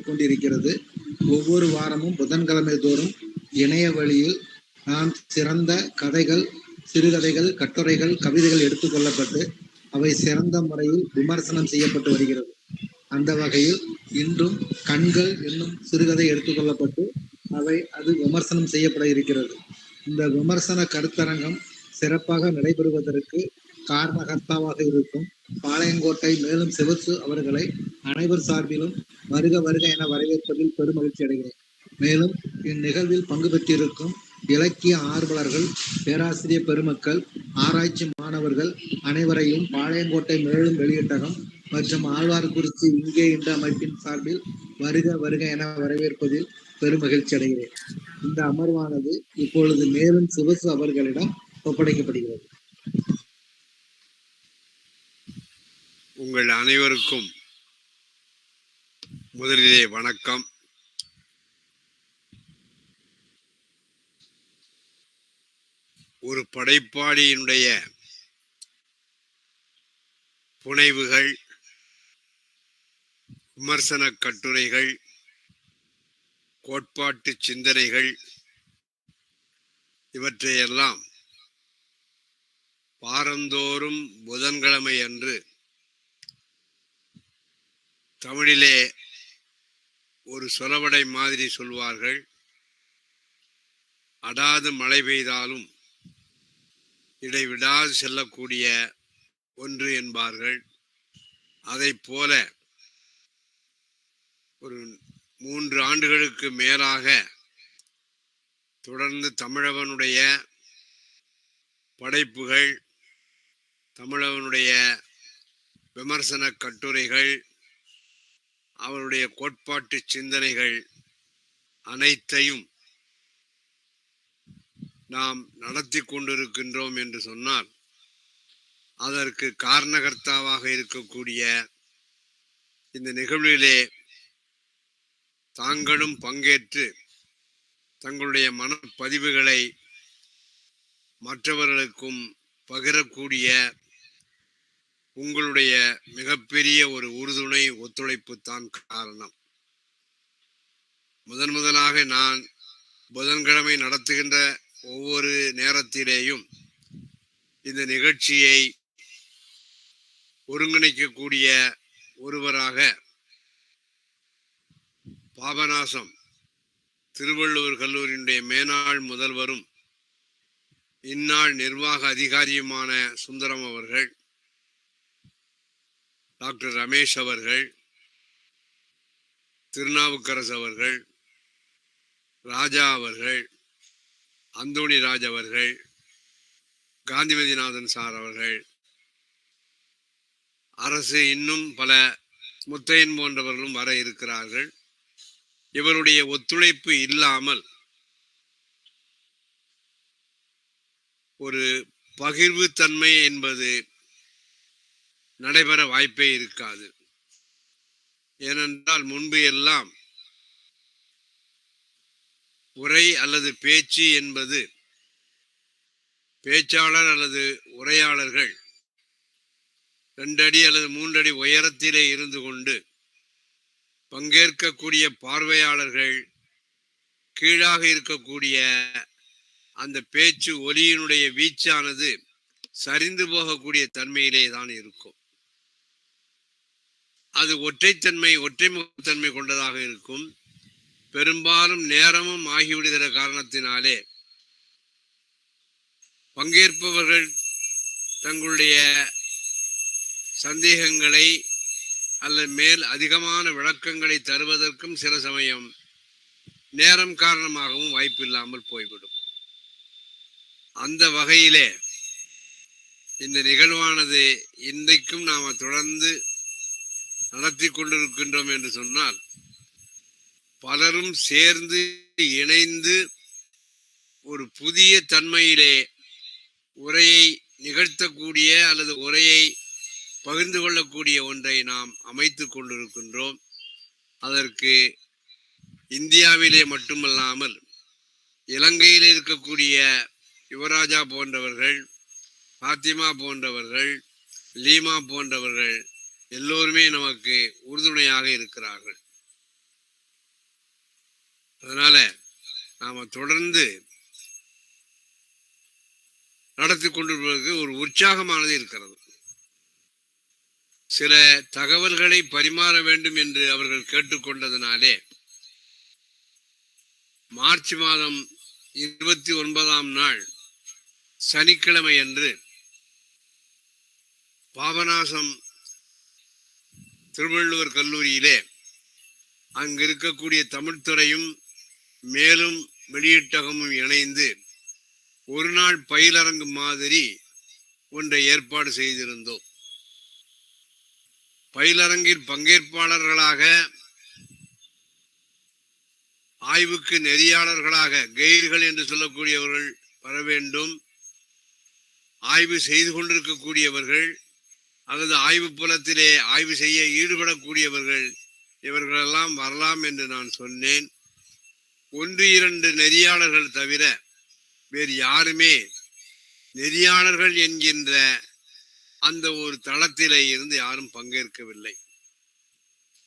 கொண்டிருக்கிறது. ஒவ்வொரு வாரமும் புதன்கிழமை தோறும் இணைய வழியில் நான் சிறந்த கதைகள், சிறுகதைகள், கட்டுரைகள், கவிதைகள் எடுத்துக்கொள்ளப்பட்டு அவை சிறந்த முறையில் விமர்சனம் செய்யப்பட்டு வருகிறது. அந்த வகையில் இன்றும் கண்கள் என்னும் சிறுகதை எடுத்துக்கொள்ளப்பட்டு அது விமர்சனம் செய்யப்பட இருக்கிறது. இந்த விமர்சன கருத்தரங்கம் சிறப்பாக நடைபெறுவதற்கு காரணகர்த்தாவாக இருக்கும் பாளையங்கோட்டை மேலும் சிவசு அவர்களை அனைவர் சார்பிலும் வருக வருக என வரவேற்பதில் பெரும் மகிழ்ச்சி அடைகிறேன். மேலும் இந்நிகழ்வில் பங்கு பெற்றிருக்கும் இலக்கிய ஆர்வலர்கள், பேராசிரியர் பெருமக்கள், ஆராய்ச்சி மாணவர்கள் அனைவரையும் பாளையங்கோட்டை மேலும் வெளியிட்டகம் மற்றும் ஆழ்வார்குறிச்சி இங்கே என்ற அமைப்பின் சார்பில் வருக வருக என வரவேற்பதில் பெரும் மகிழ்ச்சி அடைகிறேன். இந்த அமர்வானது இப்பொழுது மேலும் சிவசு அவர்களிடம் ஒப்படைக்கப்படுகிறது. உங்கள் அனைவருக்கும் முதலிலே வணக்கம். ஒரு படைப்பாளியினுடைய புனைவுகள், விமர்சன கட்டுரைகள், கோட்பாட்டு சிந்தனைகள் இவற்றையெல்லாம் வாரந்தோறும் புதன்கிழமை அன்று தமிழிலே ஒரு சொலவடை மாதிரி சொல்வார்கள். அடாது மழை பெய்தாலும் இடைவிடாது செல்லக்கூடிய ஒன்று என்பார்கள். அதை போல ஒரு 3 ஆண்டுகளுக்கு மேலாக தொடர்ந்து தமிழவனுடைய படைப்புகள், தமிழவனுடைய விமர்சன கட்டுரைகள், அவருடைய கோட்பாட்டு சிந்தனைகள் அனைத்தையும் நாம் நடத்தி கொண்டிருக்கின்றோம் என்று சொன்னால் அதற்கு காரணகர்த்தாவாக இருக்கக்கூடிய இந்த நிகழ்விலே தாங்களும் பங்கேற்று தங்களுடைய மனப்பதிவுகளை மற்றவர்களுக்கும் பகிரக்கூடிய உங்களுடைய மிகப்பெரிய ஒரு உறுதுணை ஒத்துழைப்பு தான் காரணம். முதலாக நான் புதன்கிழமை நடத்துகின்ற ஒவ்வொரு நேரத்திலேயும் இந்த நிகழ்ச்சியை ஒருங்கிணைக்கக்கூடிய ஒருவராக பாபநாசம் திருவள்ளுவர் கல்லூரியினுடைய மேனாள் முதல்வரும் இந்நாள் நிர்வாக அதிகாரியுமான சுந்தரம் அவர்கள், டாக்டர் ரமேஷ் அவர்கள், திருநாவுக்கரசு அவர்கள், ராஜா அவர்கள், அந்தோணி ராஜ் அவர்கள், காந்திமதிநாதன் சார் அவர்கள், அரசு இன்னும் பல முத்தையன் போன்றவர்களும் வர இருக்கிறார்கள். இவருடைய ஒத்துழைப்பு இல்லாமல் ஒரு பகிர்வு தன்மை என்பது நடைபெற வாய்ப்பே இருக்காது. ஏனென்றால் முன்பு எல்லாம் உரை அல்லது பேச்சு என்பது பேச்சாளர் அல்லது உரையாளர்கள் 2 அடி அல்லது 3 அடி உயரத்திலே இருந்து கொண்டு பங்கேற்கக்கூடிய பார்வையாளர்கள் கீழாக இருக்கக்கூடிய அந்த பேச்சு ஒலியினுடைய வீச்சானது சரிந்து போகக்கூடிய தன்மையிலே தான் இருக்கும். அது ஒற்றைமுகத்தன்மை கொண்டதாக இருக்கும். பெரும்பாலும் நேரமும் ஆகிவிடுகிற காரணத்தினாலே பங்கேற்பவர்கள் தங்களுடைய சந்தேகங்களை அல்லது மேல் அதிகமான விளக்கங்களை தருவதற்கும் சில சமயம் நேரம் காரணமாகவும் வாய்ப்பில்லாமல் போய்விடும். அந்த வகையிலே இந்த நிகழ்வானது இன்றைக்கும் நாம் தொடர்ந்து நடத்தி கொண்டிருக்கின்றோம் என்று சொன்னால் பலரும் சேர்ந்து இணைந்து ஒரு புதிய தன்மையிலே உரையை நிகழ்த்தக்கூடிய அல்லது உரையை பகிர்ந்து கொள்ளக்கூடிய ஒன்றை நாம் அமைத்து கொண்டிருக்கின்றோம். அதற்கு இந்தியாவிலே மட்டுமல்லாமல் இலங்கையில் இருக்கக்கூடிய யுவராஜா போன்றவர்கள், பாத்திமா போன்றவர்கள், லீமா போன்றவர்கள் எல்லோருமே நமக்கு உறுதுணையாக இருக்கிறார்கள். அதனால நாம தொடர்ந்து நடத்தி கொண்டிருப்பதற்கு ஒரு உற்சாகமானது இருக்கிறது. சில தகவல்களை பரிமாற வேண்டும் என்று அவர்கள் கேட்டுக்கொண்டதனாலே மார்ச் மாதம் 29ஆம் நாள் சனிக்கிழமை அன்று பாபநாசம் திருவள்ளுவர் கல்லூரியிலே அங்கு இருக்கக்கூடிய தமிழ்துறையும் மேலும் வெளியீட்டகமும் இணைந்து ஒரு நாள் பயிலரங்கு மாதிரி ஒன்றை ஏற்பாடு செய்திருந்தோம். பயிலரங்கில் பங்கேற்பாளர்களாக ஆய்வுக்கு நெறியாளர்களாக கைடுகள் என்று சொல்லக்கூடியவர்கள் வர வேண்டும். ஆய்வு செய்து கொண்டிருக்கக்கூடியவர்கள் அல்லது ஆய்வு புலத்திலே ஆய்வு செய்ய ஈடுபடக்கூடியவர்கள் இவர்களெல்லாம் வரலாம் என்று நான் சொன்னேன். 1-2 நெறியாளர்கள் தவிர வேறு யாருமே நெறியாளர்கள் என்கின்ற அந்த ஒரு தளத்திலே இருந்து யாரும் பங்கேற்கவில்லை.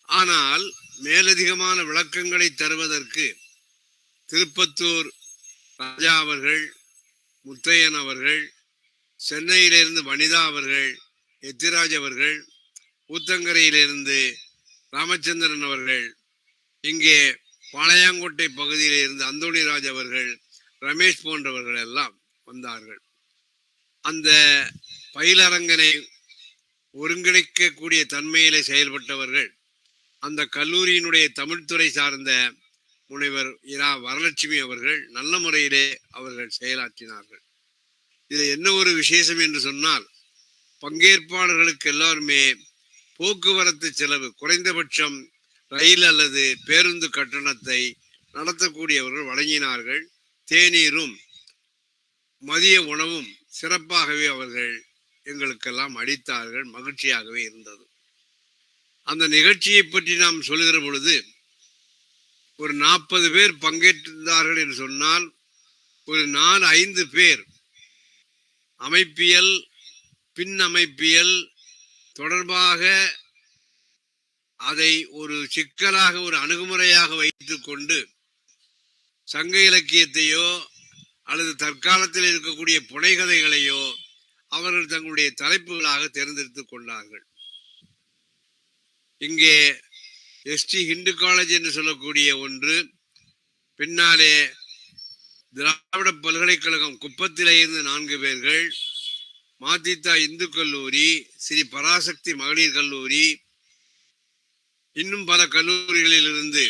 ஆனால் மேலதிகமான விளக்கங்களை தருவதற்கு திருப்பத்தூர் ராஜா அவர்கள், முத்தையன் அவர்கள், சென்னையிலிருந்து வனிதா அவர்கள், எத்திராஜ் அவர்கள், ஊத்தங்கரையிலிருந்து ராமச்சந்திரன் அவர்கள், இங்கே பாளையங்கோட்டை பகுதியில் இருந்து அந்தோணிராஜ் அவர்கள், ரமேஷ் போன்றவர்கள் எல்லாம் வந்தார்கள். அந்த பயிலரங்கனை ஒருங்கிணைக்கக்கூடிய தன்மையிலே செயல்பட்டவர்கள் அந்த கல்லூரியினுடைய தமிழ்துறை சார்ந்த முனைவர் இரா வரலட்சுமி அவர்கள் நல்ல முறையிலே அவர்கள் செயலாற்றினார்கள். இதில் என்ன ஒரு விசேஷம் என்று சொன்னால், பங்கேற்பாளர்களுக்கு எல்லாருமே போக்குவரத்து செலவு குறைந்தபட்சம் ரயில் அல்லது பேருந்து கட்டணத்தை நடத்தக்கூடியவர்கள் வழங்கினார்கள். தேநீரும் மதிய உணவும் சிறப்பாகவே அவர்கள் எங்களுக்கெல்லாம் அளித்தார்கள். மகிழ்ச்சியாகவே இருந்தது. அந்த நிகழ்ச்சியை பற்றி நாம் சொல்லுகிற பொழுது ஒரு 40 பேர் பங்கேற்றிருந்தார்கள் என்று சொன்னால் ஒரு 4-5 பேர் அமைப்பியல் பின் அமைப்பியல் தொடர்பாக அதை ஒரு சிக்கலாக ஒரு அணுகுமுறையாக வைத்துக் கொண்டு சங்க இலக்கியத்தையோ அல்லது தற்காலத்தில் இருக்கக்கூடிய புனைகதைகளையோ அவர்கள் தங்களுடைய தலைப்புகளாக தேர்ந்தெடுத்துக் கொண்டார்கள். இங்கே எஸ்டி ஹிந்து காலேஜ் என்று சொல்லக்கூடிய ஒன்று, பின்னாலே திராவிட பல்கலைக்கழகம் குப்பத்திலே இருந்து 4 பேர்கள், மாதிதா இந்து கல்லூரி, ஸ்ரீ பராசக்தி மகளிர் கல்லூரி, இன்னும் பல கல்லூரிகளில் இருந்து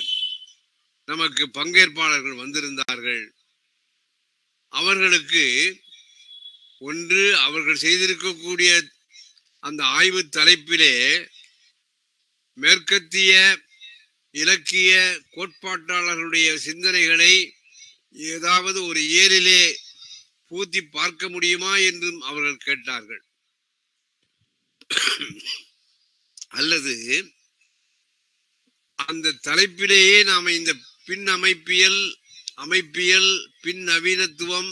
நமக்கு பங்கேற்பாளர்கள் வந்திருந்தார்கள். அவர்களுக்கு ஒன்று அவர்கள் செய்திருக்கக்கூடிய அந்த ஆய்வு தலைப்பிலே மேற்கத்திய இலக்கிய கோட்பாட்டாளர்களுடைய சிந்தனைகளை ஏதாவது ஒரு ஏரிலே பூத்தி பார்க்க முடியுமா என்றும் அவர்கள் கேட்டார்கள். அல்லது அந்த தலைப்பிலேயே நாம இந்த பின் அமைப்பியல் பின் நவீனத்துவம்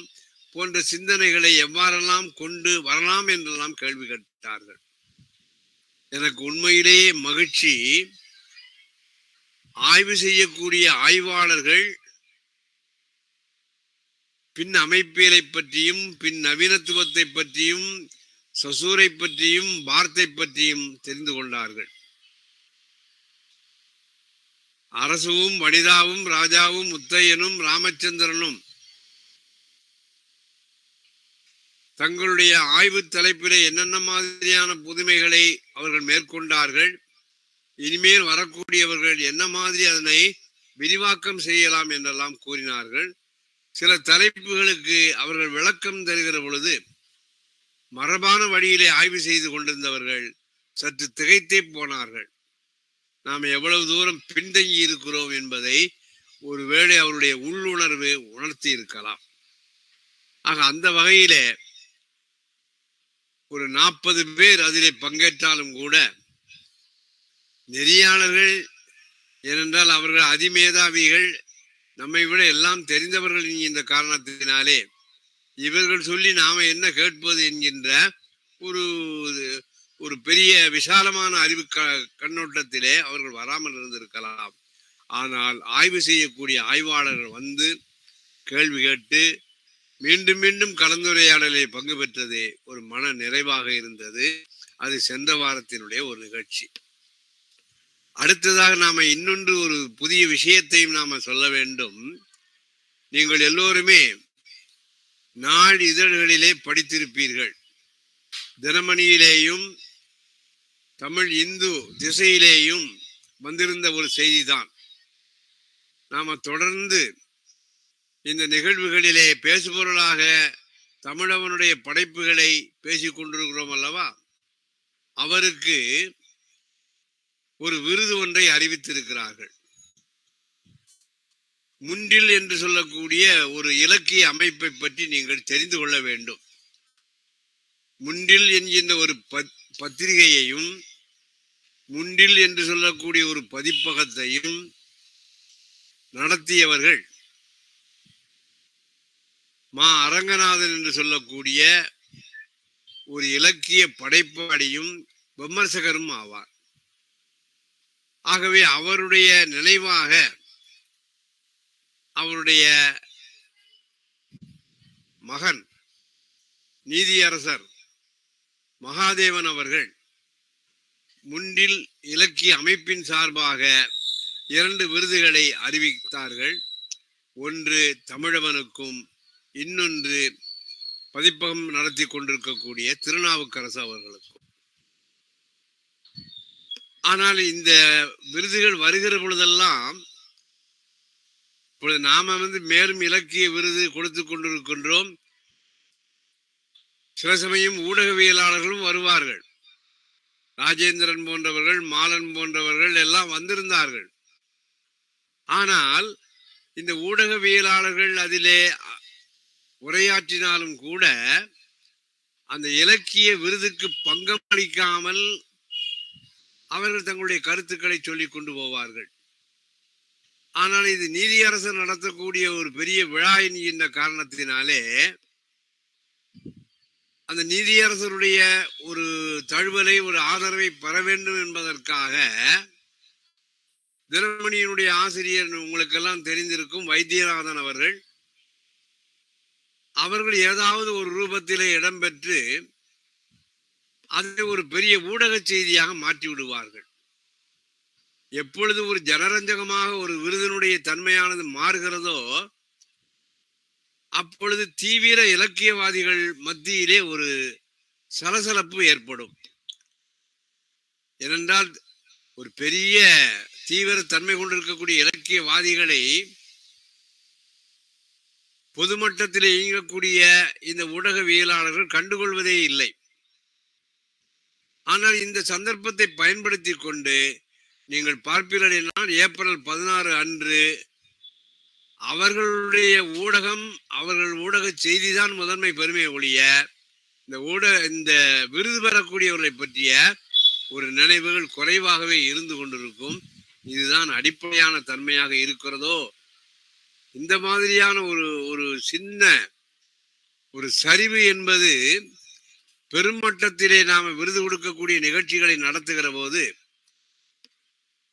போன்ற சிந்தனைகளை எவ்வாறெல்லாம் கொண்டு வரலாம் என்றெல்லாம் கேள்வி கேட்டார்கள். எனக்கு உண்மையிலேயே மகிழ்ச்சி. ஆய்வு செய்யக்கூடிய ஆய்வாளர்கள் பின் அமைப்பியலை பற்றியும் பின் நவீனத்துவத்தை பற்றியும் சசூரை பற்றியும் வார்த்தை பற்றியும் தெரிந்து கொண்டார்கள். அரசுவும் வனிதாவும் ராஜாவும் முத்தையனும் ராமச்சந்திரனும் தங்களுடைய ஆய்வு தலைப்பிலே என்னென்ன மாதிரியான புதுமைகளை அவர்கள் மேற்கொண்டார்கள், இனிமேல் வரக்கூடியவர்கள் என்ன மாதிரி அதனை விரிவாக்கம் செய்யலாம் என்றெல்லாம் கூறினார்கள். சில தலைப்புகளுக்கு அவர்கள் விளக்கம் தருகிற பொழுது மரபான வழியிலே ஆய்வு செய்து கொண்டிருந்தவர்கள் சற்று திகைத்தே போனார்கள். நாம் எவ்வளவு தூரம் பின்தங்கி இருக்கிறோம் என்பதை ஒருவேளை அவருடைய உள்ளுணர்வு உணர்த்தி இருக்கலாம். ஆக அந்த வகையிலே ஒரு 40 பேர் அதிலே பங்கேற்றாலும் கூட நெறியாளர்கள் ஏனென்றால் அவர்கள் அதிமேதாவிகள், நம்மை விட எல்லாம் தெரிந்தவர்கள் என்கின்ற காரணத்தினாலே இவர்கள் சொல்லி நாம என்ன கேட்பது என்கின்ற ஒரு ஒரு பெரிய விசாலமான அறிவு கண்ணோட்டத்திலே அவர்கள் வராமல் இருந்திருக்கலாம். ஆனால் ஆய்வு செய்யக்கூடிய ஆய்வாளர்கள் வந்து கேள்வி கேட்டு மீண்டும் மீண்டும் கலந்துரையாடலில் பங்கு பெற்றது ஒரு மன நிறைவாக இருந்தது. அது சென்ற வாரத்தினுடைய ஒரு நிகழ்ச்சி. அடுத்ததாக நாம இன்னொன்று ஒரு புதிய விஷயத்தையும் நாம சொல்ல வேண்டும். நீங்கள் எல்லோருமே நாள் இதழ்களிலே படித்திருப்பீர்கள். தினமணியிலேயும் தமிழ் இந்து திசையிலேயும் வந்திருந்த ஒரு செய்திதான். நாம தொடர்ந்து இந்த நிகழ்வுகளிலே பேசுபொருளாக தமிழவனுடைய படைப்புகளை பேசிக் கொண்டிருக்கிறோம் அல்லவா? அவருக்கு ஒரு விருது ஒன்றை அறிவித்திருக்கிறார்கள். முன்றில் என்று சொல்லக்கூடிய ஒரு இலக்கிய அமைப்பை பற்றி நீங்கள் தெரிந்து கொள்ள வேண்டும். முன்றில் என்கின்ற ஒரு பத்திரிகையையும் முன்றில் என்று சொல்லக்கூடிய ஒரு பதிப்பகத்தையும் நடத்தியவர்கள் மா அரங்கநாதன் என்று சொல்லக்கூடிய ஒரு இலக்கிய படைப்பாளியும் விமர்சகரும் ஆவார். ஆகவே அவருடைய நினைவாக அவருடைய மகன் நீதியரசர் மகாதேவன் அவர்கள் முன்றில் இலக்கிய அமைப்பின் சார்பாக 2 விருதுகளை அறிவித்தார்கள். ஒன்று தமிழவனுக்கும், இன்னொன்று பதிப்பகம் நடத்தி கொண்டிருக்கக்கூடிய திருநாவுக்கரசு அவர்களுக்கும். ஆனால் இந்த விருதுகள் வருகிற பொழுதெல்லாம் இப்பொழுது நாம மேலும் இலக்கிய விருது கொடுத்து கொண்டிருக்கின்றோம். சில சமயம் ஊடகவியலாளர்களும் வருவார்கள். ராஜேந்திரன் போன்றவர்கள், மாலன் போன்றவர்கள் எல்லாம் வந்திருந்தார்கள். ஆனால் இந்த ஊடகவியலாளர்கள் அதிலே உரையாற்றினாலும் கூட அந்த இலக்கிய விருதுக்கு பங்கம் அளிக்காமல் அவர்கள் தங்களுடைய கருத்துக்களை சொல்லிக் கொண்டு போவார்கள். ஆனால் இது நீதியரசர் நடத்தக்கூடிய ஒரு பெரிய விழா என்கின்ற காரணத்தினாலே அந்த நீதியரசருடைய ஒரு தழுவலை, ஒரு ஆதரவை பெற வேண்டும் என்பதற்காக தினமணியினுடைய ஆசிரியர் உங்களுக்கெல்லாம் தெரிந்திருக்கும் வைத்தியநாதன் அவர்கள் ஏதாவது ஒரு ரூபத்திலே இடம்பெற்று அதை ஒரு பெரிய ஊடக செய்தியாக மாற்றி விடுவார்கள். எப்பொழுது ஒரு ஜனரஞ்சகமாக ஒரு விருதினுடைய தன்மையானது மாறுகிறதோ அப்பொழுது தீவிர இலக்கியவாதிகள் மத்தியிலே ஒரு சலசலப்பு ஏற்படும். ஏனென்றால் ஒரு பெரிய தீவிர தன்மை கொண்டிருக்கக்கூடிய இலக்கியவாதிகளை பொதுமட்டத்தில் இயங்கக்கூடிய இந்த ஊடகவியலாளர்கள் கண்டுகொள்வதே இல்லை. ஆனால் இந்த சந்தர்ப்பத்தை பயன்படுத்தி கொண்டு நீங்கள் பார்ப்பீர்கள் என்றால் ஏப்ரல் 16 அன்று அவர்களுடைய ஊடகம், அவர்கள் ஊடக செய்திதான் முதன்மை பெருமை ஒழிய இந்த விருது பெறக்கூடியவர்களை பற்றிய ஒரு நினைவுகள் குறைவாகவே இருந்து கொண்டிருக்கும். இதுதான் அடிப்படையான தன்மையாக இருக்கிறதோ. இந்த மாதிரியான ஒரு சின்ன ஒரு சரிவு என்பது பெருமட்டத்திலே நாம விருது கொடுக்கக்கூடிய நிகழ்ச்சிகளை நடத்துகிற போது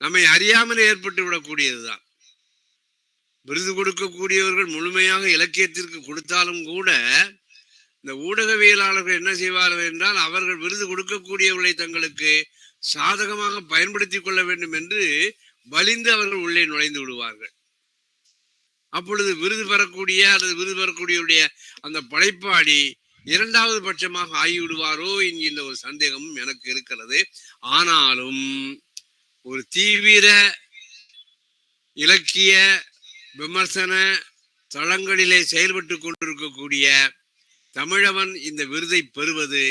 நம்மை அறியாமலே ஏற்பட்டு விடக்கூடியதுதான். விருது கொடுக்கக்கூடியவர்கள் முழுமையாக இலக்கியத்திற்கு கொடுத்தாலும் கூட இந்த ஊடகவியலாளர்கள் என்ன செய்வார்கள் என்றால் அவர்கள் விருது கொடுக்கக்கூடியவர்களை தங்களுக்கு சாதகமாக பயன்படுத்திக் கொள்ள வேண்டும் என்று வலிந்து அவர்கள் உள்ளே நுழைந்து விடுவார்கள். அப்பொழுது விருது பெறக்கூடிய அல்லது விருது பெறக்கூடியவருடைய அந்த படைப்பாளி 2வது பட்சமாக ஆகிவிடுவாரோ என்கின்ற ஒரு சந்தேகமும் எனக்கு இருக்கிறது. ஆனாலும் ஒரு தீவிர இலக்கிய விமர்சன தளங்களிலே செயல்பட்டு கொண்டிருக்கக்கூடிய தமிழவன் இந்த விருதை பெறுவது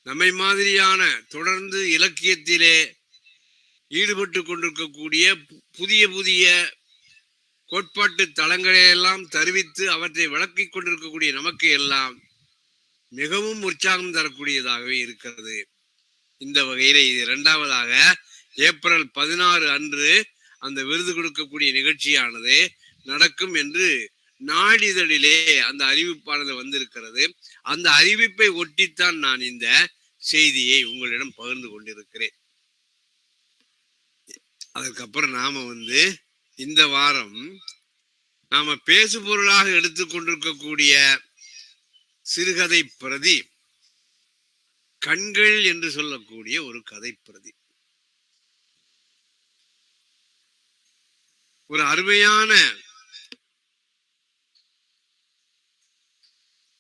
நம்மை மாதிரியான தொடர்ந்து இலக்கியத்திலே ஈடுபட்டு கொண்டிருக்கக்கூடிய புதிய புதிய கோட்பாட்டு தளங்களையெல்லாம் தருவித்து அவற்றை விளக்கிக் கொண்டிருக்கக்கூடிய நமக்கு எல்லாம் மிகவும் உற்சாகம் தரக்கூடியதாகவே இருக்கிறது. இந்த வகையில இது 2வதாக ஏப்ரல் 16 அன்று அந்த விருது கொடுக்கக்கூடிய நிகழ்ச்சியானது நடக்கும் என்று நாளிதழிலே அந்த அறிவிப்பானது வந்திருக்கிறது. அந்த அறிவிப்பை ஒட்டித்தான் நான் இந்த செய்தியை உங்களிடம் பகிர்ந்து கொண்டிருக்கிறேன். அதுக்கப்புறம் நாம இந்த வாரம் நாம பேசு பொருளாக எடுத்துக்கொண்டிருக்கக்கூடிய சிறுகதை பிரதி கண்கள் என்று சொல்லக்கூடிய ஒரு கதை பிரதி. ஒரு அருமையான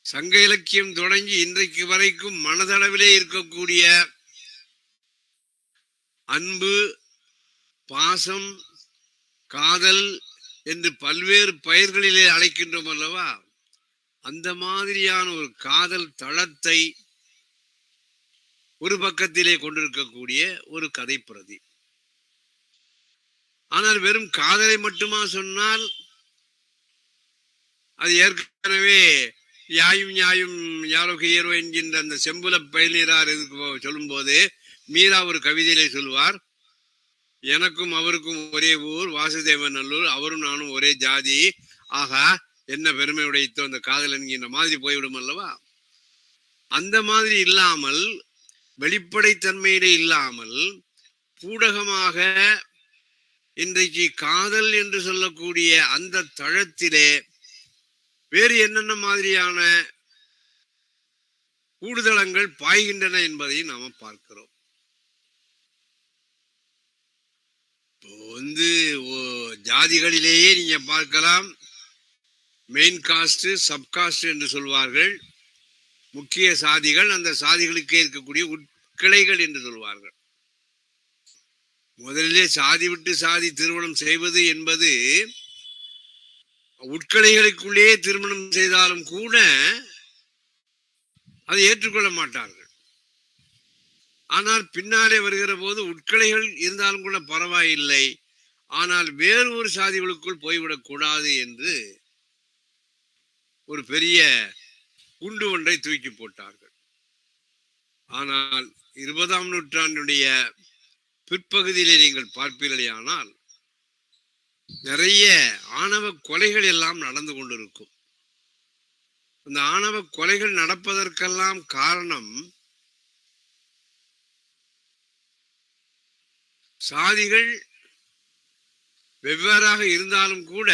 சங்க இலக்கியம் தொடங்கி இன்றைக்கு வரைக்கும் மனதளவிலே இருக்கக்கூடிய அன்பு, பாசம், காதல் என்று பல்வேறு பெயர்களிலே அழைக்கின்றோம் அல்லவா? அந்த மாதிரியான ஒரு காதல் தளத்தை ஒரு பக்கத்திலே கொண்டிருக்கக்கூடிய ஒரு கதை பிரதி. ஆனால் வெறும் காதலை மட்டுமா சொன்னால் அது ஏற்கனவே யாயும் யாயும் யாரோ ஹீரோ என்கின்ற அந்த செம்புல பயிலீரார் சொல்லும் போது மீரா ஒரு கவிதையிலே சொல்வார், எனக்கும் அவருக்கும் ஒரே ஊர் வாசுதேவன் நல்லூர், அவரும் நானும் ஒரே ஜாதி, ஆகா என்ன பெருமை உடைத்தோ அந்த காதல் என்கின்ற மாதிரி போய்விடும் அல்லவா? அந்த மாதிரி இல்லாமல், வெளிப்படைத்தன்மையிலே இல்லாமல், பூடகமாக இன்றைக்கு காதல் என்று சொல்லக்கூடிய அந்த தளத்திலே வேறு என்னென்ன மாதிரியான கூடுதளங்கள் பாய்கின்றன என்பதை நாம பார்க்கிறோம். ஜாதிகளிலேயே நீங்க பார்க்கலாம், மெயின் காஸ்ட், சப்காஸ்ட் என்று சொல்வார்கள். முக்கிய சாதிகள், அந்த சாதிகளுக்கே இருக்கக்கூடிய உட்கிளைகள் என்று சொல்வார்கள். முதலிலே சாதி விட்டு சாதி திருமணம் செய்வது என்பது உட்கிளைகளுக்குள்ளேயே திருமணம் செய்தாலும் கூட அதை ஏற்றுக்கொள்ள மாட்டார்கள். ஆனால் பின்னாலே வருகிற போது உட்கிளைகள் இருந்தாலும் கூட பரவாயில்லை, ஆனால் வேறு ஒரு சாதிகளுக்குள் போய்விடக் கூடாது என்று ஒரு பெரிய குண்டு ஒன்றை தூக்கி போட்டார்கள். ஆனால் 20ஆம் நூற்றாண்டுடைய பிற்பகுதியிலே நீங்கள் பார்ப்பீர்களே ஆனால் நிறைய ஆணவ கொலைகள் எல்லாம் நடந்து கொண்டிருக்கும். அந்த ஆணவ கொலைகள் நடப்பதற்கெல்லாம் காரணம் சாதிகள் வெவ்வேறாக இருந்தாலும் கூட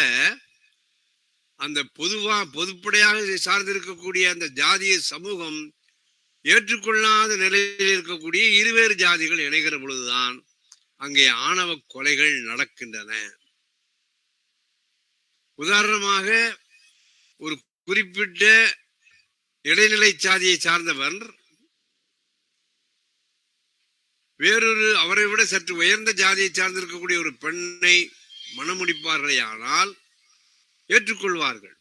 அந்த பொதுப்படையாக சார்ந்திருக்கக்கூடிய அந்த ஜாதிய சமூகம் ஏற்றுக்கொள்ளாத நிலையில் இருக்கக்கூடிய இருவேறு ஜாதிகள் இணைகிற பொழுதுதான் அங்கே ஆணவ கொலைகள் நடக்கின்றன. உதாரணமாக ஒரு குறிப்பிட்ட இடைநிலை சாதியை சார்ந்தவர் வேறொரு அவரை விட சற்று உயர்ந்த ஜாதியை சார்ந்திருக்கக்கூடிய ஒரு பெண்ணை மணமுடிப்பார்களே ஆனால் ஏற்றுக்கொள்வார்கள்.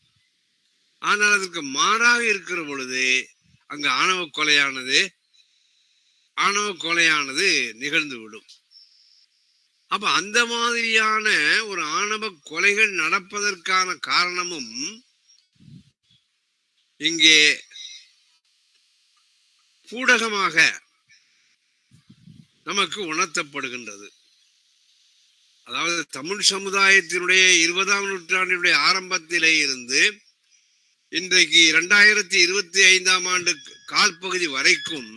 ஆனால் அதற்கு மாறாக இருக்கிற பொழுது அங்கு ஆணவ கொலையானது நிகழ்ந்துவிடும். அப்ப அந்த மாதிரியான ஒரு ஆணவ கொலைகள் நடப்பதற்கான காரணமும் இங்கே பூடகமாக நமக்கு உணர்த்தப்படுகின்றது. அதாவது தமிழ் சமுதாயத்தினுடைய 20ஆம் நூற்றாண்டினுடைய ஆரம்பத்திலே இருந்து இன்றைக்கு 2025ஆம் ஆண்டு கால்பகுதி வரைக்கும்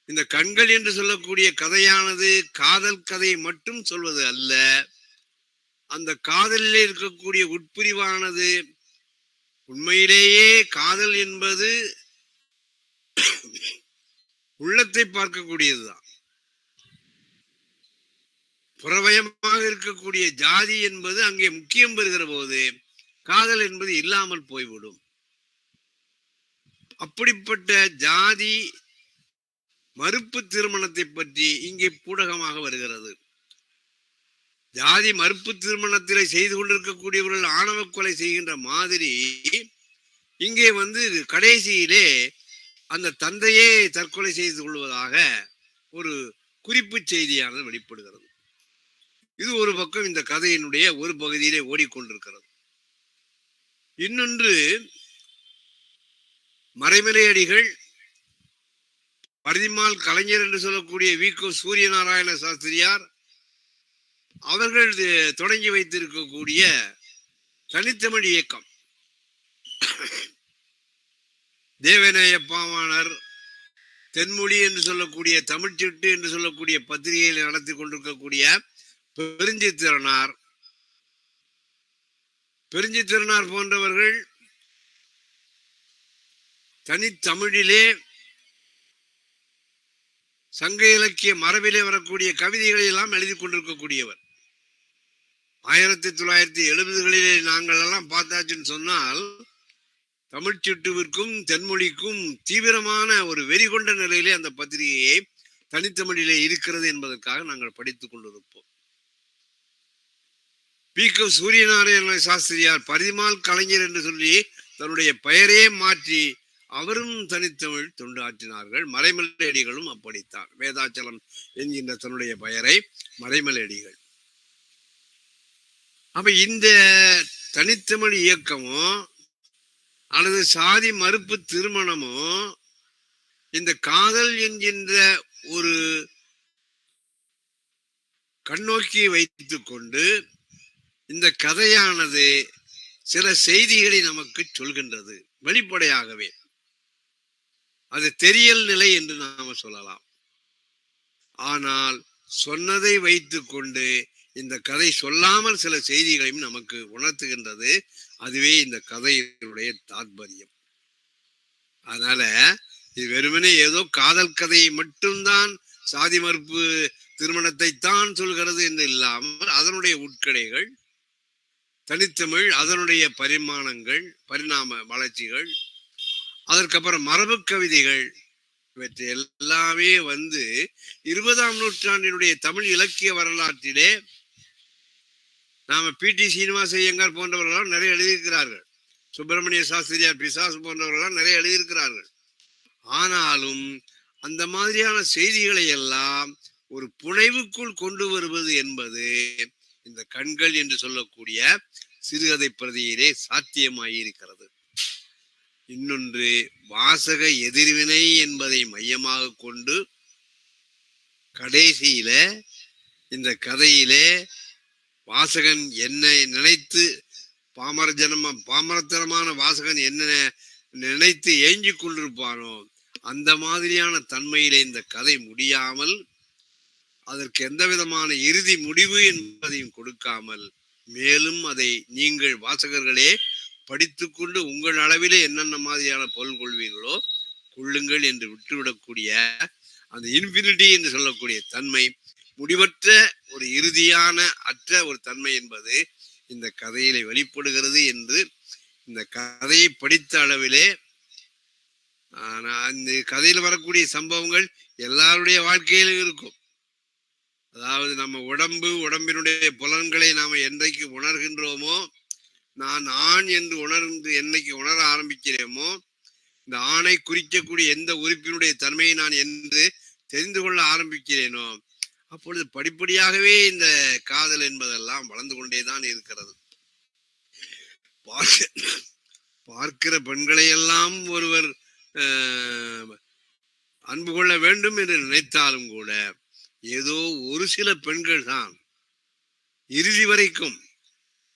இந்த கண்கள் என்று சொல்லக்கூடிய கதையானது காதல் கதையை மட்டும் சொல்வது அல்ல, அந்த காதலிலே இருக்கக்கூடிய உட்பிரிவானது உண்மையிலேயே காதல் என்பது உள்ளத்தை பார்க்கக்கூடியதுதான். புறவயமாக இருக்கக்கூடிய ஜாதி என்பது அங்கே முக்கியம் பெறுகிற போது காதல் என்பது இல்லாமல் போய்விடும். அப்படிப்பட்ட ஜாதி மறுப்பு திருமணத்தை பற்றி இங்கே பூடகமாக வருகிறது. ஜாதி மறுப்பு திருமணத்திலே செய்து கொண்டிருக்கக்கூடியவர்கள் ஆணவ கொலை செய்கின்ற மாதிரி இங்கே கடைசியிலே அந்த தந்தையே தற்கொலை செய்து கொள்வதாக ஒரு குறிப்பு செய்தியானது வெளிப்படுகிறது. இது ஒரு பக்கம் இந்த கதையினுடைய ஒரு பகுதியிலே ஓடிக்கொண்டிருக்கிறது. இன்னொன்று, மறைமலை அடிகள், பரிதிமால் கலைஞர் என்று சொல்லக்கூடிய வி.கோ. சூரியநாராயண சாஸ்திரியார் அவர்கள் தொடங்கி வைத்திருக்கக்கூடிய தனித்தமிழ் இயக்கம், தேவநேய பாவாணர், தென்மொழி என்று சொல்லக்கூடிய தமிழ்ச்சிட்டு என்று சொல்லக்கூடிய பத்திரிகைகளை நடத்தி கொண்டிருக்கக்கூடிய பெருஞ்சித்திரனார் போன்றவர்கள் தனித்தமிழிலே சங்க இலக்கிய மரபிலே வரக்கூடிய கவிதைகளை எல்லாம் எழுதி கொண்டிருக்கக்கூடியவர். 1970களிலே நாங்கள் எல்லாம் பார்த்தாச்சுன்னு சொன்னால் தமிழ்ச்சிட்டுவிற்கும் தென்மொழிக்கும் தீவிரமான ஒரு வெறி கொண்ட நிலையிலே அந்த பத்திரிகையை தனித்தமிழிலே இருக்கிறது என்பதற்காக நாங்கள் படித்துக் கொண்டிருப்போம். பி.க. சூரியநாராயண சாஸ்திரியார் பரிதிமால் கலைஞர் என்று சொல்லி தன்னுடைய பெயரே மாற்றி அவரும் தனித்தமிழ் தொண்டு ஆற்றினார்கள். மறைமலையடிகளும் அப்படித்தான். வேதாச்சலம் என்கின்ற தன்னுடைய பெயரை மறைமலையடிகள். அப்ப இந்த தனித்தமிழ் இயக்கமோ அல்லது சாதி மறுப்பு திருமணமோ இந்த காதல் என்கின்ற ஒரு கண்ணோக்கியை வைத்துக் கொண்டு இந்த கதையானது சில செய்திகளை நமக்கு சொல்கின்றது. வெளிப்படையாகவே அது தெரியல் நிலை என்று நாம சொல்லலாம். ஆனால் சொன்னதை வைத்துக் கொண்டு இந்த கதை சொல்லாமல் சில செய்திகளையும் நமக்கு உணர்த்துகின்றது. அதுவே இந்த கதையினுடைய தாத்பரியம். அதனால இது வெறுமனே ஏதோ காதல் கதையை மட்டும்தான் சாதி மறுப்பு திருமணத்தை தான் சொல்கிறது என்று இல்லாமல் அதனுடைய உட்கடைகள், தனித்தமிழ், அதனுடைய பரிணாம வளர்ச்சிகள், அதற்கப்புறம் மரபு கவிதைகள், இவற்றை எல்லாமே 20ஆம் நூற்றாண்டினுடைய தமிழ் இலக்கிய வரலாற்றிலே நாம பி.டி. சீனிவாச ஐயங்கார் போன்றவர்களாம் நிறைய எழுதியிருக்கிறார்கள். சுப்பிரமணிய சாஸ்திரியார், பிசாசு போன்றவர்களாம் நிறைய எழுதியிருக்கிறார்கள். ஆனாலும் அந்த மாதிரியான செய்திகளை எல்லாம் ஒரு புனைவுக்குள் கொண்டு வருவது என்பது இந்த கண்கள் என்று சொல்லக்கூடிய சிறுகதை பிரதியிலே சாத்தியமாயிருக்கிறது. இன்னொன்று, வாசக எதிர்வினை என்பதை மையமாக கொண்டு கடைசியில இந்த கதையிலே வாசகன் என்ன நினைத்து பாமரத்தனமான வாசகன் என்ன நினைத்து ஏங்கி கொண்டிருப்பானோ அந்த மாதிரியான தன்மையிலே இந்த கதை முடியாமல் அதற்கு எந்த விதமான இறுதி முடிவு என்பதையும் கொடுக்காமல் மேலும் அதை நீங்கள் வாசகர்களே படித்துக்கொண்டு உங்கள் அளவிலே என்னென்ன மாதிரியான பொருள் கொள்வீர்களோ கொள்ளுங்கள் என்று விட்டுவிடக்கூடிய அந்த இன்ஃபினிட்டி என்று சொல்லக்கூடிய தன்மை, முடிவற்ற ஒரு இறுதியான அற்ற ஒரு தன்மை என்பது இந்த கதையிலே வெளிப்படுகிறது என்று இந்த கதையை படித்த அளவிலே இந்த கதையில் வரக்கூடிய சம்பவங்கள் எல்லாருடைய வாழ்க்கையிலும் இருக்கும். அதாவது நம்ம உடம்பினுடைய புலன்களை நாம என்றைக்கு உணர்கின்றோமோ, நான் ஆண் என்று என்னைக்கு உணர ஆரம்பிக்கிறேமோ, இந்த ஆணை குறிக்கக்கூடிய எந்த உறுப்பினுடைய தன்மையை நான் என்று தெரிந்து கொள்ள ஆரம்பிக்கிறேனோ அப்பொழுது படிப்படியாகவே இந்த காதல் என்பதெல்லாம் வளர்ந்து கொண்டேதான் இருக்கிறது. பார்க்கிற பெண்களை எல்லாம் ஒருவர் அன்பு கொள்ள வேண்டும் என்று நினைத்தாலும் கூட ஏதோ ஒரு சில பெண்கள் தான் இறுதி வரைக்கும்,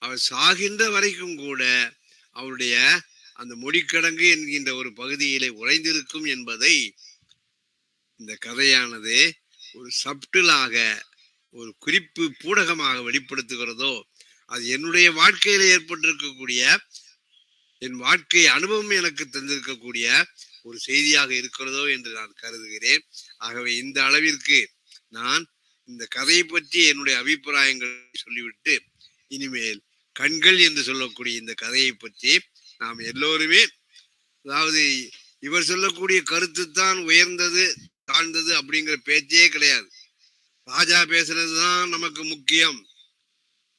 அவர் சாகின்ற வரைக்கும் கூட அவருடைய அந்த மொழிக்கடங்கு என்கின்ற ஒரு பகுதியிலே உறைந்திருக்கும் என்பதை இந்த கதையானது ஒரு சப்டிலாக, ஒரு குறிப்பு பூடகமாக வெளிப்படுத்துகிறதோ, அது என்னுடைய வாழ்க்கையில ஏற்பட்டிருக்கக்கூடிய, என் வாழ்க்கை அனுபவம் எனக்கு தந்திருக்கக்கூடிய ஒரு செய்தியாக இருக்கிறதோ என்று நான் கருதுகிறேன். ஆகவே இந்த அளவிற்கு நான் இந்த கதையை பற்றி என்னுடைய அபிப்பிராயங்கள் சொல்லிவிட்டு இனிமேல் கண்கள் என்று சொல்லக்கூடிய இந்த கதையை பற்றி நாம் எல்லோருமே, அதாவது இவர் சொல்லக்கூடிய கருத்து தான் உயர்ந்தது தாழ்ந்தது அப்படிங்கிற பேச்சே கிடையாது. ராஜா பேசுறதுதான் நமக்கு முக்கியம்,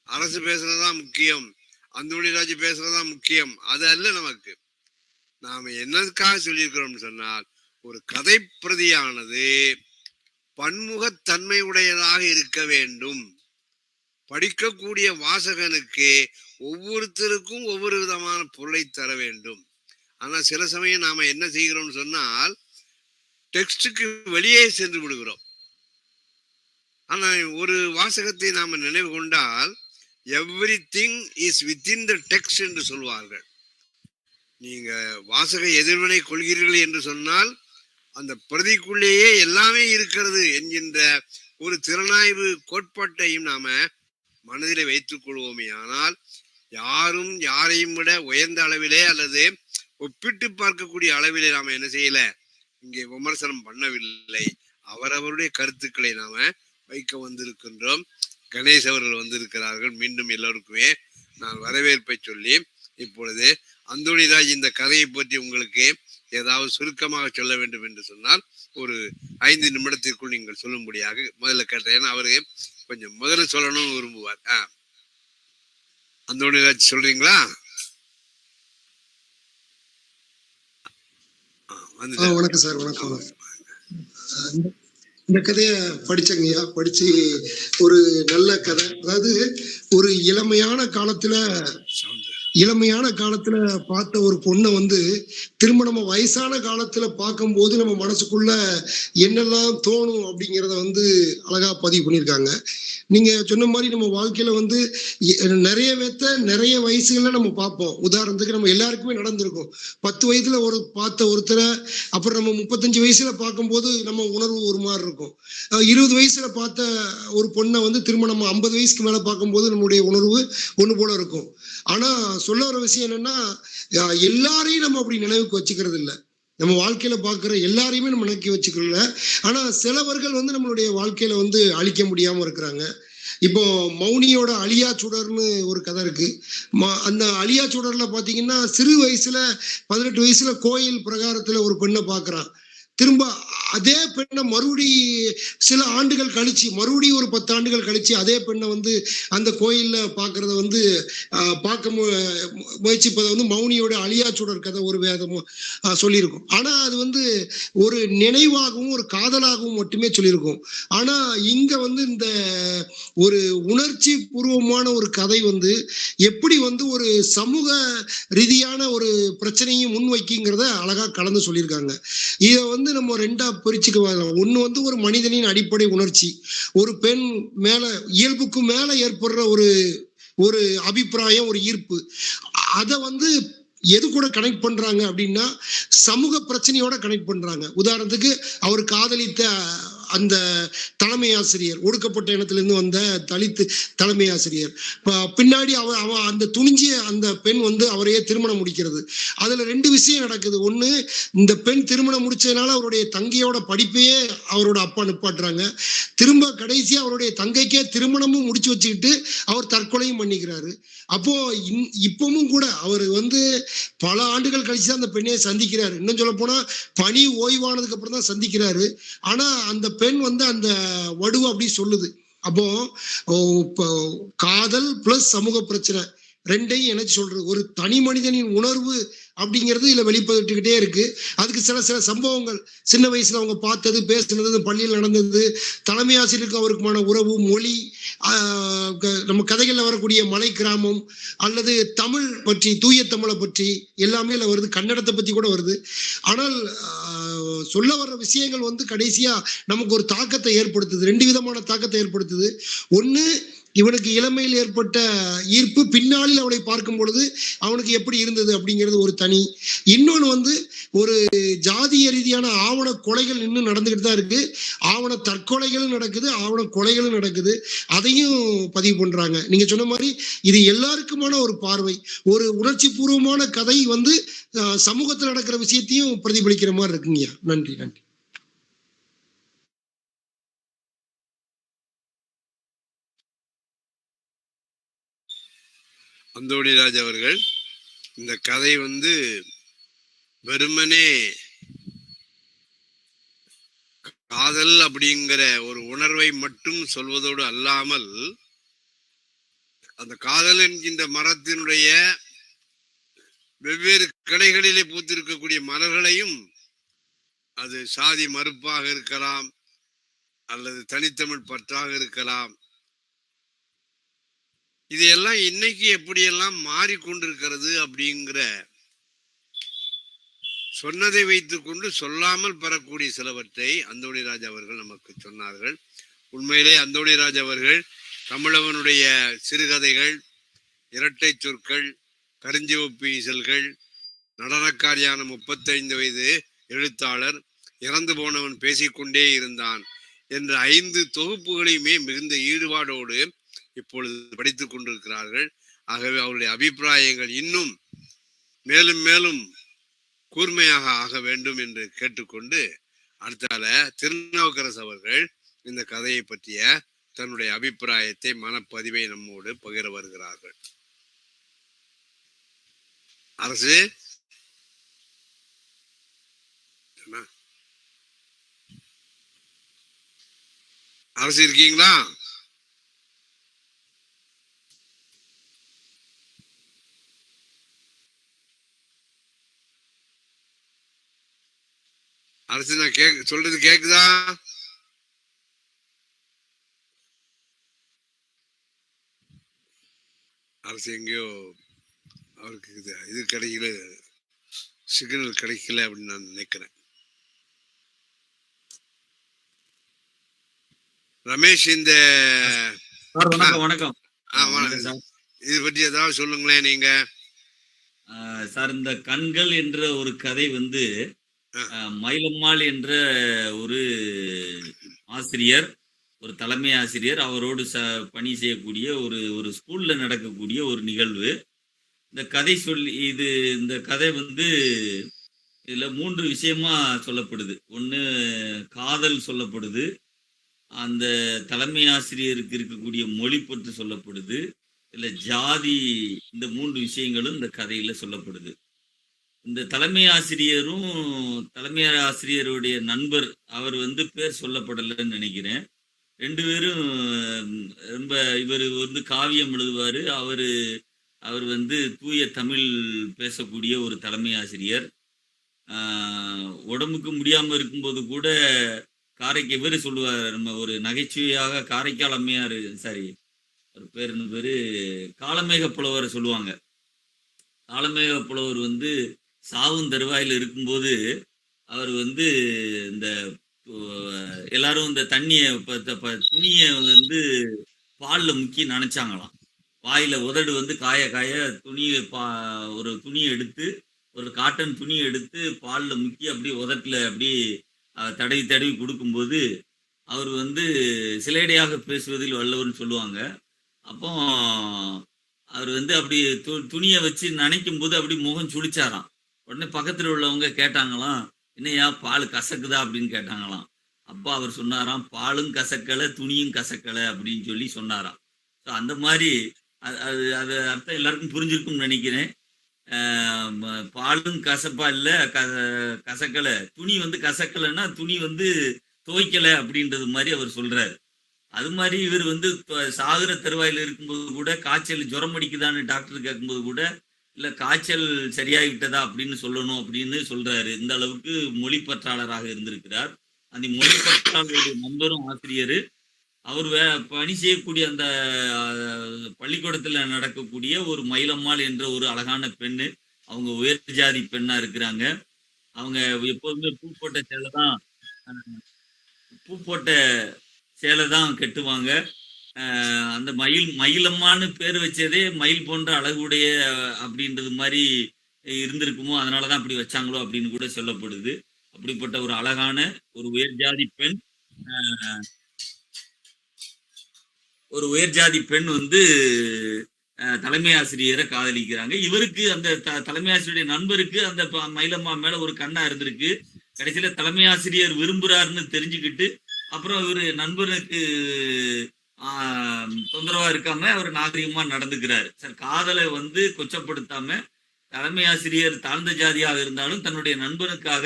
அரசு பேசுறதுதான் முக்கியம், அந்தோணிராஜ் பேசுறதுதான் முக்கியம், அது அல்ல. நமக்கு நாம என்னதுக்காக சொல்லியிருக்கிறோம் சொன்னால், ஒரு கதை பிரதியானது பன்முகத்தன்மை உடையதாக இருக்க வேண்டும். படிக்கக்கூடிய வாசகனுக்கு ஒவ்வொருத்தருக்கும் ஒவ்வொரு விதமான பொருளை தர வேண்டும். ஆனா சில சமயம் நாம என்ன செய்கிறோம்னு சொன்னால், டெக்ஸ்டுக்கு வெளியே சென்று விடுகிறோம். ஆனா ஒரு வாசகத்தை நாம நினைவு கொண்டால், everything is within the text என்று சொல்வார்கள். நீங்க வாசக எதிர்வினை கொள்கிறீர்கள் என்று சொன்னால் அந்த பிரதிக்குள்ளேயே எல்லாமே இருக்கிறது என்கின்ற ஒரு திறனாய்வு கோட்பாட்டையும் நாம மனதிலே வைத்துக் கொள்வோமே ஆனால் யாரும் யாரையும் விட உயர்ந்த அளவிலே அல்லது ஒப்பிட்டு பார்க்கக்கூடிய அளவிலே நாம என்ன செய்யல, இங்கே விமர்சனம் பண்ணவில்லை. அவரவருடைய கருத்துக்களை நாம வைக்க வந்திருக்கின்றோம். கணேஷ் அவர்கள் வந்திருக்கிறார்கள். மீண்டும் எல்லோருக்குமே நான் வரவேற்பை சொல்லி இப்பொழுது அந்தோணிராஜ் இந்த கதையை பற்றி உங்களுக்கு ஏதாவது சுருக்கமாக சொல்ல வேண்டும் என்று சொன்னால் ஒரு 5 நிமிடத்திற்குள் நீங்கள் சொல்லும்படியாக முதல்ல கேட்டேன். ஏன்னா அவரு கொஞ்சம் முதல்ல சொல்லணும்னு விரும்புவார். அந்தோணிராஜ் சொல்றீங்களா? வணக்கம் சார். வணக்கம். இந்த கதைய படிச்சங்கய்யா, படிச்சு ஒரு நல்ல கதை. அதாவது ஒரு இளமையான காலத்துல பார்த்த ஒரு பொண்ணை வந்து திரும்ப நம்ம வயசான காலத்துல பார்க்கும்போது நம்ம மனசுக்குள்ள என்னெல்லாம் தோணும் அப்படிங்கிறத வந்து அழகா பதிவு பண்ணியிருக்காங்க. நீங்க சொன்ன மாதிரி நம்ம வாழ்க்கையில வந்து நிறைய நிறைய வயசுகள்ல நம்ம பார்ப்போம். உதாரணத்துக்கு நம்ம எல்லாருக்குமே நடந்திருக்கும். 10 வயதுல பார்த்த ஒருத்தரை அப்புறம் நம்ம 35 வயசுல பார்க்கும்போது நம்ம உணர்வு ஒரு மாதிரி இருக்கும். 20 வயசுல பார்த்த ஒரு பொண்ணை வந்து திரும்ப நம்ம 50 வயசுக்கு மேல பார்க்கும்போது நம்மளுடைய உணர்வு ஒண்ணு போல இருக்கும். ஆனா சொல்ல வர விஷயம் என்னன்னா, எல்லாரையும் நம்ம அப்படி நினைவுக்கு வச்சுக்கிறது இல்லை. நம்ம வாழ்க்கையில பாக்குற எல்லாரையுமே நம்ம நினைக்க வச்சுக்கல. ஆனா சிலவர்கள் வந்து நம்மளுடைய வாழ்க்கையில வந்து அழிக்க முடியாம இருக்கிறாங்க. இப்போ மௌனியோட அழியா சுடர்னு ஒரு கதை இருக்கு. அந்த அழியா சுடர்ல பாத்தீங்கன்னா சிறு வயசுல 18 வயசுல கோயில் பிரகாரத்துல ஒரு பெண்ணை பாக்குறான். திரும்ப அதே பெண்ணை மறுபடி சில ஆண்டுகள் கழிச்சு மறுபடியும் ஒரு 10 ஆண்டுகள் கழிச்சு அதே பெண்ணை வந்து அந்த கோயில்ல பாக்குறத வந்து பார்க்க முயற்சிப்பதை வந்து மௌனியோட அழியாச்சுடர் கதை ஒரு வேதமும் சொல்லியிருக்கும். ஆனா அது வந்து ஒரு நினைவாகவும் ஒரு காதலாகவும் மட்டுமே சொல்லியிருக்கும். ஆனா இங்க வந்து இந்த ஒரு உணர்ச்சி பூர்வமான ஒரு கதை வந்து எப்படி வந்து ஒரு சமூக ரீதியான ஒரு பிரச்சனையும் முன்வைக்குங்கிறத அழகா கலந்து சொல்லியிருக்காங்க. இதை வந்து நம்ம ரெண்டா பிரிச்சுக்குவாங்க. ஒண்ணு வந்து ஒரு மனிதனின் அடிப்படை உணர்ச்சி, ஒரு பெண் மேல இயல்புக்கு மேல ஏற்படுற ஒரு அபிப்பிராயம், ஒரு ஈர்ப்பு. அதை வந்து எது கூட கனெக்ட் பண்றாங்க அப்படின்னா சமூக பிரச்சனையோட கனெக்ட் பண்றாங்க. உதாரணத்துக்கு அவர் காதலித்த அந்த தலைமை ஆசிரியர், ஒடுக்கப்பட்ட இனத்திலிருந்து வந்த தலித்து தலைமை ஆசிரியர், பின்னாடி அவன் அந்த துணிஞ்சிய அந்த பெண் வந்து அவரையே திருமணம் முடிக்கிறது. அதுல 2 விஷயம் நடக்குது. ஒண்ணு, இந்த பெண் திருமணம் முடிச்சதுனால அவருடைய தங்கையோட படிப்பையே அவரோட அப்பா நிப்பாட்டுறாங்க. திரும்ப கடைசியா அவருடைய தங்கைக்கே திருமணமும் முடிச்சு வச்சுக்கிட்டு அவர் தற்கொலையும் பண்ணிக்கிறாரு. அப்போ இப்பவும் கூட அவர் வந்து பல ஆண்டுகள் கழிச்சு அந்த பெண்ணையை சந்திக்கிறாரு. இன்னும் சொல்ல போனா பணி ஓய்வானதுக்கு அப்புறம் தான் சந்திக்கிறாரு. ஆனா அந்த பெண் வந்து அந்த வடுவை அப்படி சொல்லுது. அப்போ காதல் பிளஸ் சமூக பிரச்சனை ரெண்டையும் என்ன சொல்றது, ஒரு தனி மனிதனின் உணர்வு அப்படிங்கிறது இதுல வெளிப்பட்டுக்கிட்டே இருக்கு. அதுக்கு சில சம்பவங்கள் சின்ன வயசுல அவங்க பார்த்தது, பேசுனது, பள்ளியில் நடந்தது, தலைமை ஆசிரியருக்கு அவருக்குமான உறவு, மொழி, நம்ம கதைகள்ல வரக்கூடிய மலை கிராமம் அல்லது தமிழ் பற்றி, தூய தமிழை பற்றி எல்லாமே வருது. கன்னடத்தை பத்தி கூட வருது. ஆனால் சொல்ல வர்ற விஷயங்கள் வந்து கடைசியா நமக்கு ஒரு தாக்கத்தை ஏற்படுத்துது. 2 விதமான தாக்கத்தை ஏற்படுத்துது. ஒண்ணு, இவனுக்கு இளமையில் ஏற்பட்ட ஈர்ப்பு பின்னாளில் அவளை பார்க்கும் பொழுது அவனுக்கு எப்படி இருந்தது அப்படிங்கிறது ஒரு தனி. இன்னொன்று வந்து ஒரு ஜாதிய ரீதியான ஆவண கொலைகள் இன்னும் நடந்துகிட்டு தான் இருக்கு. ஆவண தற்கொலைகளும் நடக்குது, ஆவண கொலைகளும் நடக்குது. அதையும் பதிவு பண்றாங்க. நீங்க சொன்ன மாதிரி இது எல்லாருக்குமான ஒரு பார்வை, ஒரு உணர்ச்சி பூர்வமான கதை வந்து சமூகத்தில் நடக்கிற விஷயத்தையும் பிரதிபலிக்கிற மாதிரி இருக்குங்கய்யா. நன்றி. நன்றி. அந்தோணிராஜ் அவர்கள் இந்த கதை வந்து வெறுமனே காதல் அப்படிங்கிற ஒரு உணர்வை மட்டும் சொல்வதோடு அல்லாமல் அந்த காதல் என்கின்ற மரத்தினுடைய வெவ்வேறு கிளைகளிலே பூத்திருக்கக்கூடிய மலர்களையும், அது சாதி மறுப்பாக இருக்கலாம் அல்லது தனித்தமிழ் பற்றாக இருக்கலாம், இதையெல்லாம் இன்னைக்கு எப்படியெல்லாம் மாறிக்கொண்டிருக்கிறது அப்படிங்கிற சொன்னதை வைத்துக் கொண்டு சொல்லாமல் பெறக்கூடிய சிலவற்றை அந்தோணிராஜ் அவர்கள் நமக்கு சொன்னார்கள். உண்மையிலே அந்தோணிராஜ் அவர்கள் தமிழவனுடைய சிறுகதைகள், இரட்டை சொற்கள், கருஞ்சிவப்பு ஈசல்கள், நடனக்காரியான 35 வயது எழுத்தாளர், இறந்து போனவன் பேசிக்கொண்டே இருந்தான் என்ற 5 தொகுப்புகளையுமே மிகுந்த ஈடுபாடோடு இப்பொழுது படித்துக் கொண்டிருக்கிறார்கள். ஆகவே அவருடைய அபிப்பிராயங்கள் இன்னும் மேலும் மேலும் கூர்மையாக ஆக வேண்டும் என்று கேட்டுக்கொண்டு அடுத்தால திருநாவுக்கரசு அவர்கள் இந்த கதையை பற்றிய தன்னுடைய அபிப்பிராயத்தை மனப்பதிவை நம்மோடு பகிர வருகிறார்கள். அரசு அரசு இருக்கீங்களா? அரசு நான் சொல்றது கேக்குதா? அரசு எங்கேயோ அவருக்கு இது கிடைக்கல, சிக்னல் கிடைக்கல அப்படின்னு நான் நினைக்கிறேன். ரமேஷ், இந்த வணக்கம். இது பற்றி ஏதாவது சொல்லுங்களேன் நீங்க. சார், இந்த கண்கள் என்ற ஒரு கதை வந்து மயிலம்மாள் என்ற ஒரு ஆசிரியர், ஒரு தலைமை ஆசிரியர், அவரோடு பணி செய்யக்கூடிய ஒரு ஸ்கூல்ல நடக்கக்கூடிய ஒரு நிகழ்வு. இந்த கதை இந்த கதை வந்து இதுல 3 விஷயமா சொல்லப்படுது. ஒண்ணு காதல் சொல்லப்படுது, அந்த தலைமை ஆசிரியருக்கு இருக்கக்கூடிய மொழி பற்றி சொல்லப்படுது, இல்ல ஜாதி, இந்த 3 விஷயங்களும் இந்த கதையில சொல்லப்படுது. இந்த தலைமை ஆசிரியரும் தலைமை ஆசிரியருடைய நண்பர், அவர் வந்து பேர் சொல்லப்படலைன்னு நினைக்கிறேன். 2 பேரும் ரொம்ப, இவர் வந்து காவியம் எழுதுவாரு, அவர் வந்து தூய தமிழ் பேசக்கூடிய ஒரு தலைமை ஆசிரியர். உடம்புக்கு முடியாம இருக்கும்போது கூட இவர் சொல்லுவார், நம்ம ஒரு நகைச்சுவையாக காரைக்கால் அம்மையார், சாரி ஒரு பேரு காலமேக புலவர் சொல்லுவாங்க. காலமேக புலவர் வந்து சாவும் தருவாயில் இருக்கும்போது அவர் வந்து இந்த எல்லாரும் இந்த தண்ணிய துணிய வந்து பால்ல முக்கி நனைச்சாங்களாம். வாயில உதடு வந்து காய காய ஒரு துணியை எடுத்து, ஒரு காட்டன் துணியை எடுத்து பால்ல முக்கி அப்படியே உதட்டுல அப்படியே தடவி தடவி கொடுக்கும்போது அவர் வந்து சிலேடையாக பேசுவதில் வல்லவர்னு சொல்லுவாங்க. அப்போ அவர் வந்து அப்படி துணியை வச்சு நனைக்கும் போது அப்படி முகம் சுழிச்சாராம். உடனே பக்கத்துல உள்ளவங்க கேட்டாங்களாம், என்னையா பால் கசக்குதா அப்படின்னு கேட்டாங்களாம். அப்போ அவர் சொன்னாராம், பாலும் கசக்கலை துணியும் கசக்கலை அப்படின்னு சொல்லி சொன்னாராம். ஸோ அந்த மாதிரி அது அர்த்தம் எல்லாருக்கும் புரிஞ்சிருக்கும்னு நினைக்கிறேன். பாலும் கசப்பா இல்ல, கசக்கலை, துணி வந்து கசக்கலைன்னா துணி வந்து துவைக்கலை அப்படின்றது மாதிரி அவர் சொல்றாரு. அது மாதிரி இவர் வந்து சாகுற தருவாயில் இருக்கும்போது கூட காய்ச்சல் ஜுரம் அடிக்குதான்னு டாக்டர் கேட்கும்போது கூட இல்ல காய்ச்சல் சரியாகிவிட்டதா அப்படின்னு சொல்லணும் அப்படின்னு சொல்றாரு. இந்த அளவுக்கு மொழிப்பற்றாளராக இருந்திருக்கிறார். அந்த மொழிப்பற்றாளருடைய நண்பரும் ஆசிரியர். அவர் பணி செய்யக்கூடிய அந்த பள்ளிக்கூடத்துல நடக்கக்கூடிய ஒரு மயிலம்மாள் என்ற ஒரு அழகான பெண்ணு, அவங்க உயர் ஜாதி பெண்ணா இருக்கிறாங்க. அவங்க எப்போதுமே பூ போட்ட சேலை தான் கட்டுவாங்க. அந்த மயிலம்மான்னு பேர் வச்சதே மயில் போன்ற அழகுடைய அப்படின்றது மாதிரி இருந்திருக்குமோ, அதனாலதான் அப்படி வச்சாங்களோ அப்படின்னு கூட சொல்லப்படுது. அப்படிப்பட்ட ஒரு அழகான ஒரு உயர்ஜாதி பெண் வந்து தலைமை ஆசிரியரை காதலிக்கிறாங்க. இவருக்கு அந்த தலைமை ஆசிரியருடைய நண்பருக்கு அந்த மயிலம்மா மேல ஒரு கண்ணா இருந்திருக்கு. கடைசியில தலைமை ஆசிரியர் விரும்புறாருன்னு தெரிஞ்சுக்கிட்டு அப்புறம் இவரு நண்பனுக்கு தொந்தரவா இருக்காம அவர் நாகரிகமா நடந்துக்கிறாரு. சார், காதலை வந்து கொச்சப்படுத்தாம தலைமை ஆசிரியர் தாழ்ந்த ஜாதியாக இருந்தாலும் தன்னுடைய நண்பனுக்காக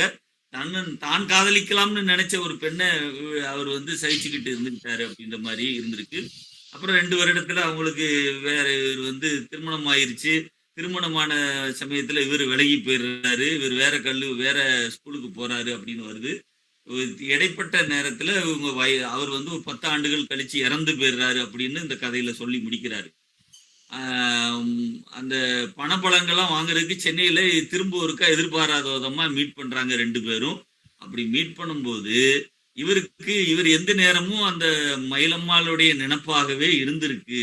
தான் காதலிக்கலாம்னு நினைச்ச ஒரு பெண்ணை அவர் வந்து சகிச்சுக்கிட்டு இருந்துக்கிட்டாரு அப்படின்ற மாதிரி இருந்திருக்கு. அப்புறம் 2 வருடத்துல அவங்களுக்கு வேற வந்து திருமணம் ஆயிருச்சு. திருமணமான சமயத்துல இவர் விலகி போயிடுறாரு, இவர் வேற ஸ்கூலுக்கு போறாரு அப்படின்னு வருது. இடைப்பட்ட நேரத்துல அவர் வந்து ஒரு 10 ஆண்டுகள் கழிச்சு இறந்து போயிடுறாரு அப்படின்னு இந்த கதையில சொல்லி முடிக்கிறாரு. அந்த பணப்பழங்கள்லாம் வாங்குறதுக்கு சென்னையில திரும்ப ஒருக்கா எதிர்பாராத விதமா மீட் பண்றாங்க 2 பேரும். அப்படி மீட் பண்ணும்போது இவர் எந்த நேரமும் அந்த மயிலம்மாளுடைய நினைப்பாகவே இருந்திருக்கு.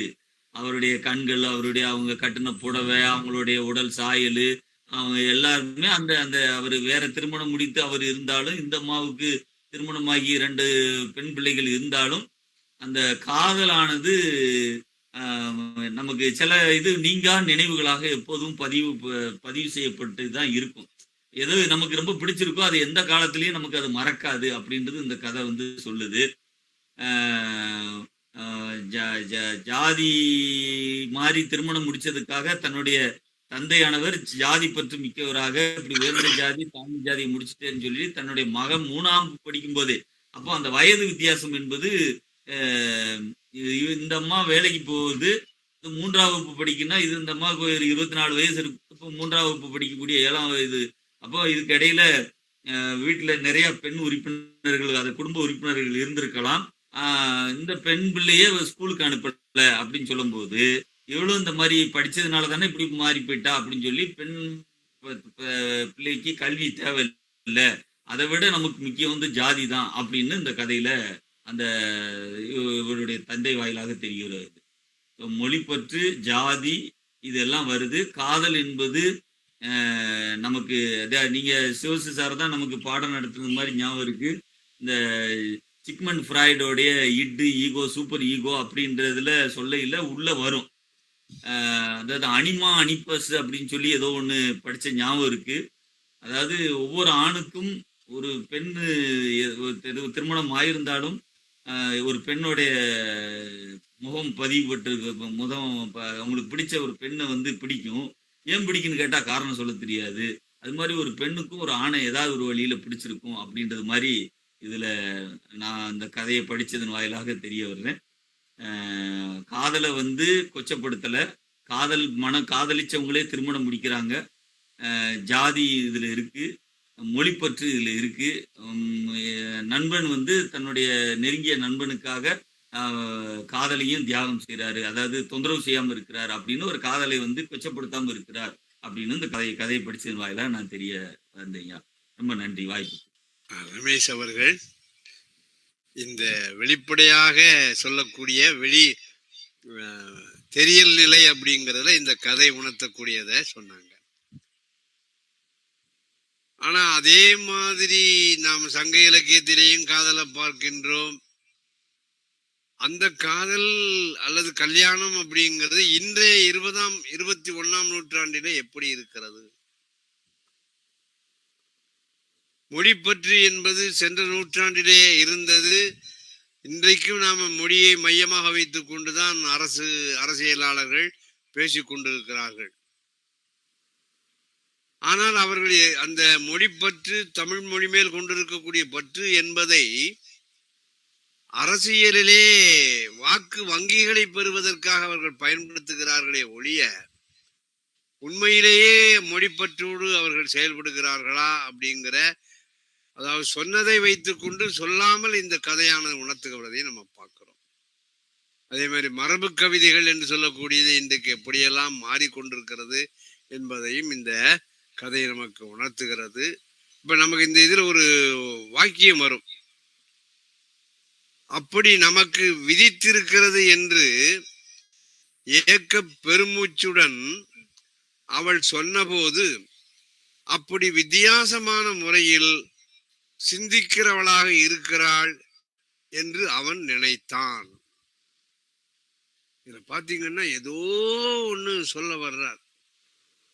அவருடைய கண்கள், அவங்க கட்டின புடவை, அவங்களுடைய உடல் சாயல், அவங்க எல்லாருமே அந்த அந்த அவர் வேற திருமணம் முடித்து அவர் இருந்தாலும், இந்த அம்மாவுக்கு திருமணமாகி 2 பெண் பிள்ளைகள் இருந்தாலும், அந்த காதலானது நமக்கு சில இது நீங்கா நினைவுகளாக எப்போதும் பதிவு செய்யப்பட்டு தான் இருக்கும். எது நமக்கு ரொம்ப பிடிச்சிருக்கோ அது எந்த காலத்திலயும் நமக்கு அது மறக்காது அப்படின்றது இந்த கதை வந்து சொல்லுது. ஆஹ் ஆஹ் ஜாதி மாறி திருமணம் முடிச்சதுக்காக தன்னுடைய தந்தையானவர் ஜாதி பற்று மிக்கவராக இப்படி வேறு ஜாதி தாண்டி ஜாதியை முடிச்சுட்டேன்னு சொல்லி தன்னுடைய மகன் 3ஆம் படிக்கும் போதே, அப்போ அந்த வயது வித்தியாசம் என்பது இந்த அம்மா வேலைக்கு போகுது, 3ஆம் வகுப்பு படிக்குன்னா இது இந்த அம்மாவுக்கு ஒரு 24 வயசு இருக்கு. இப்போ 3ஆம் வகுப்பு படிக்கக்கூடிய 7ஆம் வயது. அப்போ இதுக்கு இடையில வீட்டுல நிறைய பெண் உறுப்பினர்கள், அது குடும்ப உறுப்பினர்கள் இருந்திருக்கலாம். இந்த பெண் பிள்ளையே ஸ்கூலுக்கு அனுப்பல அப்படின்னு சொல்லும் போது, இவளும் இந்த மாதிரி படிச்சதுனால தானே இப்படி மாறி போயிட்டா அப்படின்னு சொல்லி பெண் பிள்ளைக்கு கல்வி தேவையில்லை, அதை விட நமக்கு முக்கியம் வந்து ஜாதி தான் அப்படின்னு இந்த கதையில அந்த இவருடைய தந்தை வாயிலாக தெரிகிறது. மொழிப்பற்று, ஜாதி இதெல்லாம் வருது. காதல் என்பது நமக்கு நீங்க சிவசு சார் தான் நமக்கு பாடம் நடத்துறது மாதிரி ஞாபகம் இருக்கு. இந்த சிக்மண்ட் ஃப்ராய்டோடைய இட்டு ஈகோ சூப்பர் ஈகோ அப்படின்றதுல சொல்ல இல்லை உள்ள வரும். அதாவது அனிமா அனிப்பஸ் அப்படின்னு சொல்லி ஏதோ ஒன்று படிச்ச ஞாபகம் இருக்கு. அதாவது ஒவ்வொரு ஆணுக்கும் ஒரு பெண்ணு திருமணம் ஆயிருந்தாலும் ஒரு பெண்ணுடைய முகம் பதிவுபட்டு முகம் அவங்களுக்கு பிடிச்ச ஒரு பெண்ணை வந்து பிடிக்கும். ஏன் பிடிக்குன்னு கேட்டா காரணம் சொல்ல தெரியாது. அது மாதிரி ஒரு பெண்ணுக்கும் ஒரு ஆணை ஏதாவது ஒரு வழியில பிடிச்சிருக்கும் அப்படின்றது மாதிரி இதுல நான் அந்த கதையை படிச்சதன் வாயிலாக தெரிய வர்றேன். காதலை வந்து கொச்சப்படுத்தலை, காதலிச்சவங்களே திருமணம் முடிக்கிறாங்க. ஜாதி இதுல இருக்கு, மொழிப்பற்று இதுல இருக்கு. நண்பன் வந்து தன்னுடைய நெருங்கிய நண்பனுக்காக காதலையும் தியாகம் செய்யறாரு, அதாவது தொந்தரவு செய்யாம இருக்கிறார் அப்படின்னு ஒரு காதலை வந்து கொச்சப்படுத்தாம இருக்கிறார் அப்படின்னு இந்த கதையை படிச்சதன் வாயிலாக நான் தெரிய வந்தேங்க. ரொம்ப நன்றி வாய்ப்பு. ரமேஷ் அவர்கள் இந்த வெளிப்படையாக சொல்லக்கூடிய தெரியல் நிலை அப்படிங்கிறதுல இந்த கதை உணர்த்தக்கூடியதை சொன்னாங்க. ஆனா அதே மாதிரி நாம் சங்க இலக்கியத்திலேயும் காதலை பார்க்கின்றோம். அந்த காதல் அல்லது கல்யாணம் அப்படிங்கிறது இன்றைய 21ஆம் நூற்றாண்டிலே எப்படி இருக்கிறது? மொழிப்பற்று என்பது சென்ற நூற்றாண்டிலே இருந்தது. இன்றைக்கும் நாம மொழியை மையமாக வைத்துக் கொண்டுதான் அரசியலாளர்கள் பேசிக் கொண்டிருக்கிறார்கள். ஆனால் அவர்கள் அந்த மொழிப்பற்று, தமிழ் மொழி மேல் கொண்டிருக்கக்கூடிய பற்று என்பதை அரசியலிலே வாக்கு வங்கிகளை பெறுவதற்காக அவர்கள் பயன்படுத்துகிறார்களே ஒழிய உண்மையிலேயே மொழிப்பற்றோடு அவர்கள் செயல்படுகிறார்களா அப்படிங்கிற, அதாவது சொன்னதை வைத்துக் கொண்டு சொல்லாமல் இந்த கதையானது உணர்த்துகிறதை நம்ம பார்க்கிறோம். அதே மாதிரி மரபு கவிதைகள் என்று சொல்லக்கூடியது இன்றைக்கு எப்படியெல்லாம் மாறிக்கொண்டிருக்கிறது என்பதையும் இந்த கதை நமக்கு உணர்த்துகிறது. இப்ப நமக்கு இந்த இதுல ஒரு வாக்கியம் வரும், அப்படி நமக்கு விதித்திருக்கிறது என்று ஏக்க பெருமூச்சுடன் அவள் சொன்னபோது அப்படி வித்தியாசமான முறையில் சிந்திக்கிறவளாக இருக்கிறாள் என்று அவன் நினைத்தான். இதுல பாத்தீங்கன்னா ஏதோ ஒண்ணு சொல்ல வர்றார்.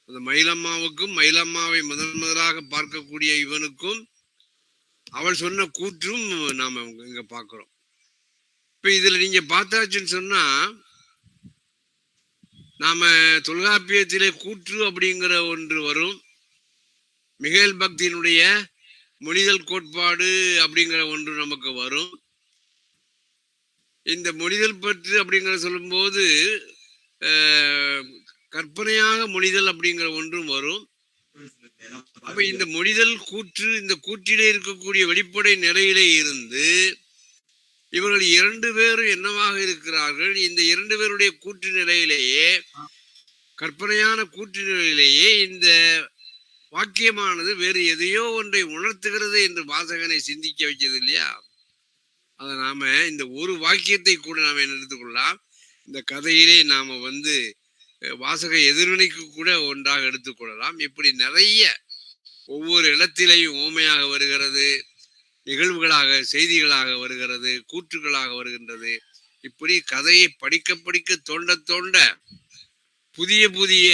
அந்த மயிலம்மாவுக்கும் மயிலம்மாவை முதலாக பார்க்கக்கூடிய இவனுக்கும் அவள் சொன்ன கூற்றும் நாம இங்க பார்க்கிறோம். இப்ப இதுல நீங்க பார்த்தாச்சுன்னு சொன்னா, நாம தொல்காப்பியத்திலே கூற்று அப்படிங்கிற ஒன்று வரும், மிகேல் பக்தியினுடைய மொழிதல் கோட்பாடு அப்படிங்கிற ஒன்று நமக்கு வரும். இந்த மொழிதல் பற்று அப்படிங்கிற சொல்லும்போது கற்பனையாக மொழிதல் அப்படிங்கிற ஒன்றும் வரும். அப்ப இந்த மொழிதல் கூற்று, இந்த கூற்றிலே இருக்கக்கூடிய வெளிப்படை நிலையிலே இருந்து இவர்கள் 2 பேரும் என்னவாக இருக்கிறார்கள்? இந்த 2 பேருடைய கூற்று நிலையிலேயே, கற்பனையான கூற்று நிலையிலேயே இந்த வாக்கியமானது வேறு எதையோ ஒன்றை உணர்த்துகிறது என்று வாசகனை சிந்திக்க வைக்கிறது இல்லையா? அதை நாம இந்த ஒரு வாக்கியத்தை கூட நாம என்ன எடுத்துக்கொள்ளலாம், இந்த கதையிலே நாம வாசக எதிர்வினைக்கு கூட ஒன்றாக எடுத்துக்கொள்ளலாம். இப்படி நிறைய ஒவ்வொரு இடத்திலேயும் ஓமையாக வருகிறது, நிகழ்வுகளாக செய்திகளாக வருகிறது, கூற்றுகளாக வருகின்றது. இப்படி கதையை படிக்க படிக்க தோண்ட தோண்ட புதிய புதிய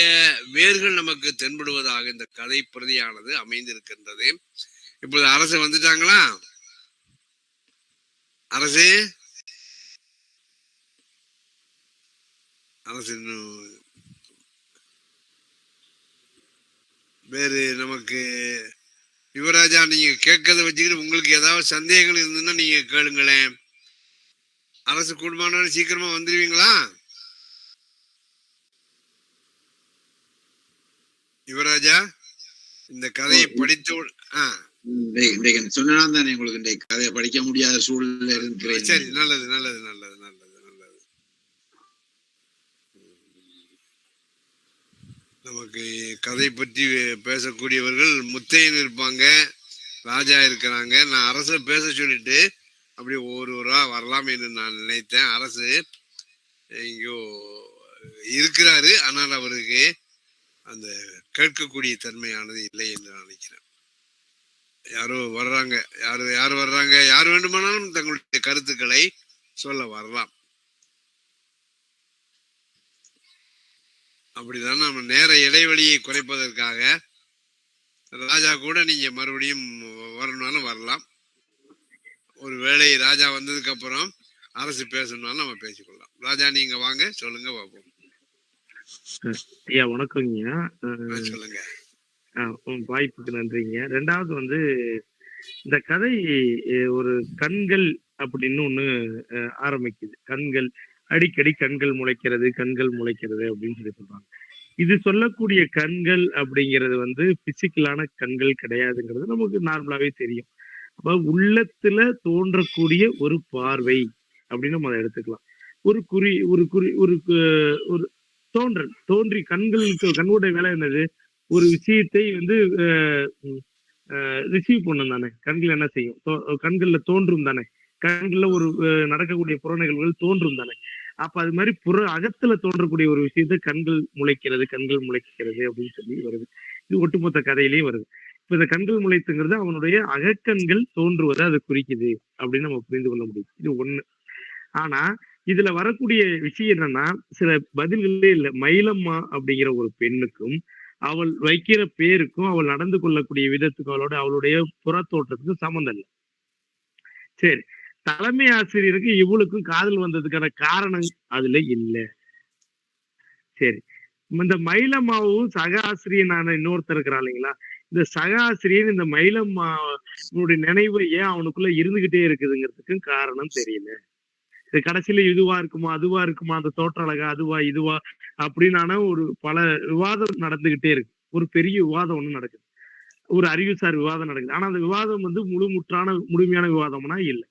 வேர்கள் நமக்கு தென்படுவதாக இந்த கதை பிரதியானது அமைந்திருக்கின்றது. இப்பொழுது அரசு வந்துட்டாங்களா? அரசு அரசு இன்னும் வேறு நமக்கு யுவராஜா, நீங்க கேட்கறத வச்சுக்கிட்டு உங்களுக்கு ஏதாவது சந்தேகங்கள் இருந்ததுன்னா நீங்க கேளுங்களேன். அரசு குடும்பமானவரை சீக்கிரமா வந்துருவீங்களா யுவராஜா? இந்த கதையை படித்த சொன்னா தானே உங்களுக்கு இந்த கதையை படிக்க முடியாத சூழ்நிலை இருக்கிறேன். சரி, நல்லது நல்லது நல்லது நல்லது நல்லது. நமக்கு கதை பற்றி பேசக்கூடியவர்கள் முத்தையன் இருப்பாங்க, ராஜா இருக்கிறாங்க. நான் அரசு பேச சொல்லிட்டு அப்படி ஒவ்வொருவரா வரலாம் என்று நான் நினைத்தேன். அரசு இங்கோ இருக்கிறாரு, ஆனால் அவருக்கு அந்த கேட்கக்கூடிய தன்மையானது இல்லை என்று நினைக்கிறேன். யாரோ வர்றாங்க, யார் வர்றாங்க, யார் வேண்டுமானாலும் தங்களுடைய கருத்துக்களை சொல்ல வரலாம். அப்படிதான் நம்ம நேர இடைவெளியை குறைப்பதற்காக ராஜா கூட நீங்க மறுபடியும் வரணும்னாலும் வரலாம். ஒரு வேளை ராஜா வந்ததுக்கு அப்புறம் அரசு பேசணும்னாலும் நம்ம பேசிக்கொள்ளலாம். ராஜா நீங்க வாங்க, சொல்லுங்க பாப்போம். ஐயா வணக்கங்க. சொல்லுங்க. வாய்ப்புக்கு நன்றிங்க. ரெண்டாவது வந்து இந்த கதை ஒரு கண்கள் அப்படின்னு ஒண்ணு ஆரம்பிக்குது. கண்கள் அடிக்கடி கண்கள் முளைக்கிறது அப்படின்னு சொல்லி சொல்றாங்க. இது சொல்லக்கூடிய கண்கள் அப்படிங்கிறது வந்து பிசிக்கலான கண்கள் கிடையாதுங்கிறது நமக்கு நார்மலாவே தெரியும். அப்ப உள்ளத்துல தோன்றக்கூடிய ஒரு பார்வை அப்படின்னு நம்ம அதை எடுத்துக்கலாம். ஒரு தோன்றல் தோன்றி கண்களுக்கு கண்ணுடைய வேலை என்னது? ஒரு விஷயத்தை வந்து ரிசீவ் பண்ணும் தானே. கண்கள் என்ன செய்யும்? கண்கள்ல தோன்றும் தானே. கண்கள்ல ஒரு நடக்கக்கூடிய புற நிகழ்வுகள் தோன்றும் தானே. அப்ப அது மாதிரி புற அகத்துல தோன்றக்கூடிய ஒரு விஷயத்த கண்கள் முளைக்கிறது அப்படின்னு சொல்லி வருது. இது ஒட்டுமொத்த கதையிலயும் வருது. இப்ப இந்த கண்கள் முளைத்துங்கிறது அவனுடைய அகக்கண்கள் தோன்றுவதை அது குறிக்குது அப்படின்னு நம்ம புரிந்து கொள்ள முடியும். இது ஒண்ணு. ஆனா இதுல வரக்கூடிய விஷயம் என்னன்னா, சில பதில்களே இல்லை. மயிலம்மா அப்படிங்கிற ஒரு பெண்ணுக்கும் அவள் வைக்கிற பேருக்கும் அவள் நடந்து கொள்ளக்கூடிய விதத்துக்கும் அவளுடைய புறத்தோட்டத்துக்கும் சம்மந்தம் இல்லை. சரி, தலைமை ஆசிரியருக்கு இவளுக்கும் காதல் வந்ததுக்கான காரணம் அதுல இல்லை. சரி, இந்த மயிலம்மாவும் சக ஆசிரியனான இன்னொருத்தர் இருக்கிறா இல்லைங்களா, இந்த சக ஆசிரியர் இந்த மயிலம்மாவுடைய நினைவு ஏன் அவனுக்குள்ள இருந்துகிட்டே இருக்குதுங்கிறதுக்கும் காரணம் தெரியல. இது கடைசியில இதுவா இருக்குமா அதுவா இருக்குமா, அந்த தோற்ற அழகா அதுவா இதுவா அப்படின்னான ஒரு பல விவாதம் நடந்துகிட்டே இருக்கு. ஒரு பெரிய விவாதம் ஒண்ணு நடக்குது, ஒரு அறிவுசார் விவாதம் நடக்குது. ஆனா அந்த விவாதம் வந்து முழுமையான விவாதம்னா இல்லை.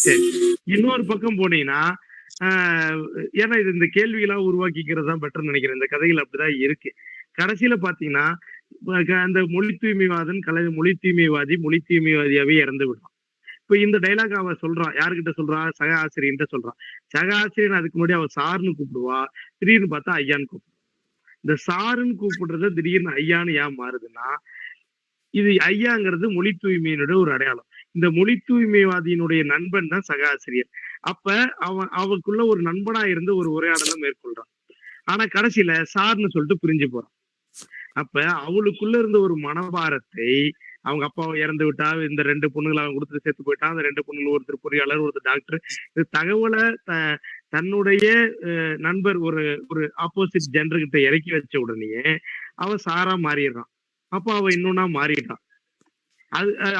சரி, இன்னொரு பக்கம் போனீங்கன்னா ஏன்னா இது இந்த கேள்விகளா உருவாக்கிக்கிறது தான் பெட்டர்னு நினைக்கிறேன். இந்த கதைகள் அப்படிதான் இருக்கு. கடைசியில பாத்தீங்கன்னா அந்த மொழி தூய்மைவாதியாவே இறந்து விடுறான். இப்ப இந்த டைலாக் அவ சொல்றான். யாருக்கிட்ட சொல்றா? சக ஆசிரியர்கிட்ட சொல்றான். சக ஆசிரியர் அதுக்கு முன்னாடி அவ சார்னு கூப்பிடுவா, திடீர்னு பார்த்தா ஐயான்னு கூப்பிடுவா. இந்த சாருன்னு கூப்பிடுறத திடீர்னு ஐயான்னு ஏன் மாறுதுன்னா, இது ஐயாங்கிறது மொழி தூய்மையினுடைய ஒரு அடையாளம். இந்த மொழி தூய்மைவாதியினுடைய நண்பன் தான் சக ஆசிரியர். அப்ப அவனுக்குள்ள ஒரு நண்பனா இருந்து ஒரு உரையாடலை மேற்கொள்றான். ஆனா கடைசியில சார்னு சொல்லிட்டு பிரிஞ்சு போறான். அப்ப அவளுக்குள்ள இருந்த ஒரு மனபாரத்தை, அவங்க அப்பாவை இறந்து விட்டா, இந்த 2 பொண்ணுகளை அவன் கொடுத்துட்டு சேர்த்து போயிட்டான், அந்த 2 பொண்ணுகள் ஒருத்தர் பொறியாளர் ஒருத்தர் டாக்டர், இந்த தகவலை தன்னுடைய நண்பர் ஒரு ஆப்போசிட் ஜெண்டர் கிட்ட இறக்கி வச்ச உடனே அவன் சாரா மாறிடுறான். அப்ப அவன் இன்னொன்னா மாறிட்டான்.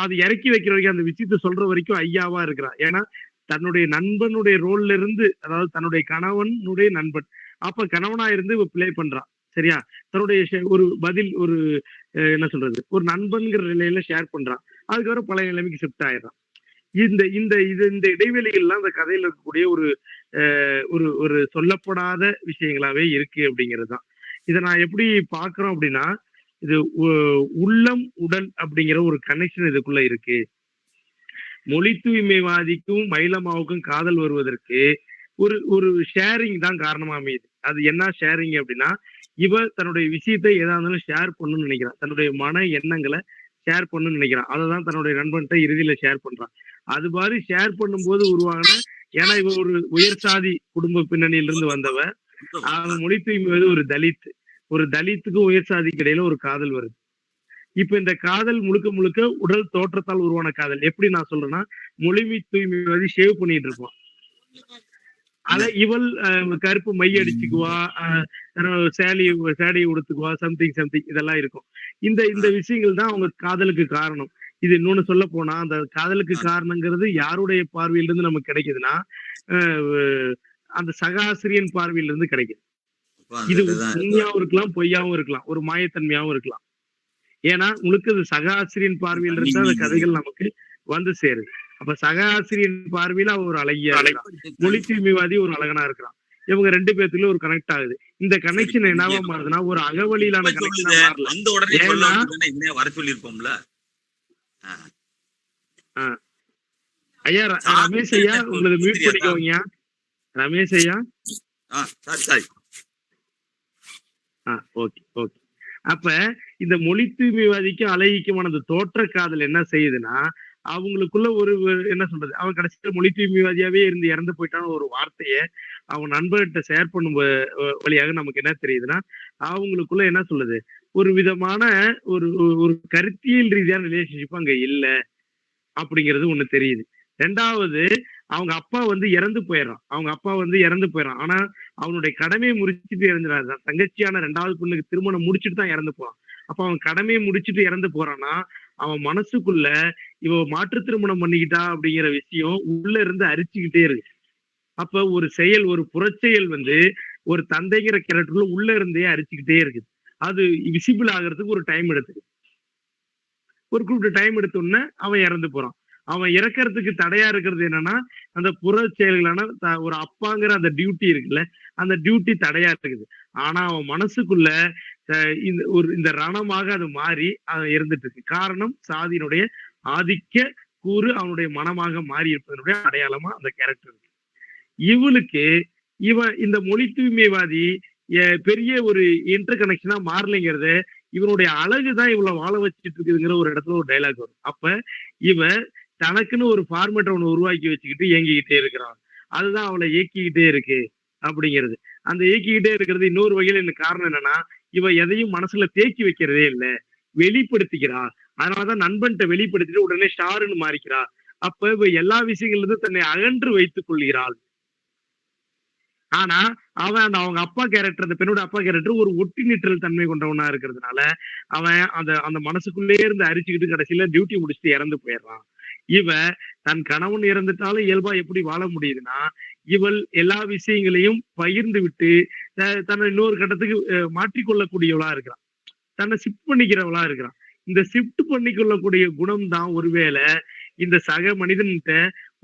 அது இறக்கி வைக்கிற வரைக்கும், அந்த விஷயத்த சொல்ற வரைக்கும் ஐயாவா இருக்கிறான். ஏன்னா தன்னுடைய நண்பனுடைய ரோல்ல இருந்து, அதாவது தன்னுடைய கணவனுடைய நண்பன், அப்ப கணவனா இருந்து பிளே பண்றான். சரியா? தன்னுடைய ஒரு பதில், ஒரு என்ன சொல்றது, ஒரு நண்பன்கிற நிலையில ஷேர் பண்றான். அதுக்கப்புறம் பழைய நிலைமைக்கு ஷிஃப்ட் ஆயிடுறான். இந்த இடைவெளிகள்லாம் அந்த கதையில இருக்கக்கூடிய ஒரு சொல்லப்படாத விஷயங்களாவே இருக்கு அப்படிங்கிறதுதான். இதை நான் எப்படி பாக்குறோம் அப்படின்னா, இது உள்ளம் உடல் அப்படிங்கிற ஒரு கனெக்ஷன் இதுக்குள்ள இருக்கு. மொழி தூய்மைவாதிக்கும் மயிலம்மாவுக்கும் காதல் வருவதற்கு ஒரு ஒரு ஷேரிங் தான் காரணமா அமையுது. அது என்ன ஷேரிங் அப்படின்னா, இவ தன்னுடைய விஷயத்தை எதா இருந்தாலும் ஷேர் பண்ணணும்னு நினைக்கிறான். தன்னுடைய மன எண்ணங்கள ஷேர் பண்ணணும்னு நினைக்கிறான். அததான் தன்னுடைய நண்பன்ட்ட இறுதியில ஷேர் பண்றான். அது மாரி ஷேர் பண்ணும்போது உருவாகுன ஏன்னா இவ ஒரு உயர் சாதி குடும்ப பின்னணியிலிருந்து வந்தவ. அவன் மொழி தூய்மைவது ஒரு தலித். ஒரு தலித்துக்கும் உயர் சாதிக்கு இடையில ஒரு காதல் வருது. இப்ப இந்த காதல் முழுக்க முழுக்க உடல் தோற்றத்தால் உருவான காதல். எப்படி நான் சொல்றேன்னா, மொழி தூய்மைவாதி ஷேவ் பண்ணிட்டு இருப்பான். இவள் கருப்பு மை அடிச்சுக்குவா, சேலையை உடுத்துக்குவா, சம்திங் சம்திங் இதெல்லாம் இருக்கும். இந்த இந்த விஷயங்கள் தான் அவங்க காதலுக்கு காரணம். இது இன்னொன்னு சொல்ல போனா, அந்த காதலுக்கு காரணங்கிறது யாருடைய பார்வையிலிருந்து நமக்கு கிடைக்குதுன்னா, அந்த சகாசிரியன் பார்வையிலிருந்து கிடைக்குது. இது உண்மையாவும் இருக்கலாம், பொய்யாவும் இருக்கலாம், ஒரு மாயத்தன்மையாவும் இருக்கலாம். ஏன்னா உங்களுக்கு அது சகாசிரியன் பார்வையில இருந்து அந்த கதைகள் நமக்கு வந்து சேருது. அப்ப சகாசிரியன் பார்வையில அவ ஒரு அழகியா இருக்கிறான், மொழி தூய்மைவாதி ஒரு அழகனா இருக்கிறான். இவங்க 2 பேத்துக்குள்ள ஒரு கனெக்ட் ஆகுது. இந்த கனெக்ஷன் என்னவா மாறுதுன்னா ஒரு அகவழியிலான கனெக்ஷனா மாறல. வர சொல்லிருப்போம்ல. ஐயா ரமேஷ் ஐயா, உங்களை மியூட் பண்ணிக்கோங்க. ரமேஷ் ஐயா. Okay okay. அப்ப இந்த மொழி தூய்மைவாதிக்கும் அழகிக்குமான அந்த தோற்ற காதல் என்ன செய்யுதுன்னா, அவங்களுக்குள்ள ஒரு என்ன சொல்றது, அவன் கடைசியில மொழி தூய்மைவாதியாவே இருந்து இறந்து போயிட்டான ஒரு வார்த்தைய அவன் நண்பர்கிட்ட ஷேர் பண்ணும் வழியாக நமக்கு என்ன தெரியுதுன்னா, அவங்களுக்குள்ள என்ன சொல்லுது, ஒரு விதமான ஒரு ஒரு கருத்தியல் ரீதியான ரிலேஷன்ஷிப் அங்க இல்ல அப்படிங்கிறது ஒண்ணு தெரியுது. 2வது அவங்க அப்பா வந்து இறந்து போயிடறான். ஆனா அவனுடைய கடமையை முடிச்சுட்டு இறந்துடாது. தங்கச்சியான 2வது பொண்ணுக்கு திருமணம் முடிச்சுட்டு தான் இறந்து போறான். அப்ப அவன் கடமையை முடிச்சுட்டு இறந்து போறான்னா, அவன் மனசுக்குள்ள இவ மாற்று திருமணம் பண்ணிக்கிட்டா அப்படிங்கிற விஷயம் உள்ள இருந்து அரிச்சுக்கிட்டே இருக்கு. அப்ப ஒரு செயல், ஒரு புறச்செயல் வந்து ஒரு தந்தைங்கிற கேரக்டர்ல உள்ள இருந்தே அரிச்சுக்கிட்டே இருக்குது. அது விசிபிள் ஆகிறதுக்கு ஒரு டைம் எடுத்துக்கு. ஒரு குறிப்பிட்ட டைம் எடுத்தோன்னே அவன் இறந்து போறான். அவன் இறக்கறதுக்கு தடையா இருக்கிறது என்னன்னா, அந்த புற செயல்களான ஒரு அப்பாங்கிற அந்த டியூட்டி இருக்குல்ல, அந்த டியூட்டி தடையா இருக்குது. ஆனா அவன் மனசுக்குள்ள இந்த ரணமாக அது மாறி இருந்துட்டு இருக்கு. காரணம் சாதியினுடைய ஆதிக்க கூறு அவனுடைய மனமாக மாறி இருப்பதனுடைய அடையாளமா அந்த கேரக்டர் இருக்கு. இவளுக்கு இந்த மொழி தூய்மைவாதி பெரிய ஒரு இன்டர் கனெக்ஷனா மாறலைங்கிறத, இவனுடைய அழகுதான் இவ்வளவு வாழ வச்சுட்டு இருக்குதுங்கிற ஒரு இடத்துல ஒரு டைலாக் வரும். அப்ப இவன் தனக்குன்னு ஒரு ஃபார்மேட் அவனை உருவாக்கி வச்சுக்கிட்டு இயங்கிக்கிட்டே இருக்கிறான். அதுதான் அவளை இயக்கிக்கிட்டே இருக்கு அப்படிங்கிறது. அந்த இயக்கிக்கிட்டே இருக்கிறது இன்னொரு வகையில எனக்கு காரணம் என்னன்னா, இவ எதையும் மனசுல தேக்கி வைக்கிறதே இல்லை, வெளிப்படுத்திக்கிறா. அதனாலதான் நண்பன்கிட்ட வெளிப்படுத்திட்டு உடனே ஸ்டாருன்னு மாறிக்கிறா. அப்ப இவ எல்லா விஷயங்கள்ல தன்னை அகன்று வைத்துக் கொள்கிறாள். ஆனா அவன் அவங்க அப்பா கேரக்டர், அந்த பெண்ணோட அப்பா கேரக்டர் ஒரு ஒட்டி நிற்றல் தன்மை கொண்டவனா இருக்கிறதுனால அவன் அந்த மனசுக்குள்ளே இருந்து அரிச்சுக்கிட்டு கடைசியில டியூட்டி முடிச்சுட்டு இறந்து போயிடுறான். இவ தன் கணவன் இறந்துட்டாலும் இயல்பா எப்படி வாழ முடியுதுன்னா, இவள் எல்லா விஷயங்களையும் பகிர்ந்து விட்டு தன்னை இன்னொரு கட்டத்துக்கு மாற்றிக்கொள்ளக்கூடியவளா இருக்கிறான். தன்னை ஷிஃப்ட் பண்ணிக்கிறவளா இருக்கிறான். இந்த ஷிஃப்ட் பண்ணிக்கொள்ளக்கூடிய குணம் தான் ஒருவேளை இந்த சக மனிதன்கிட்ட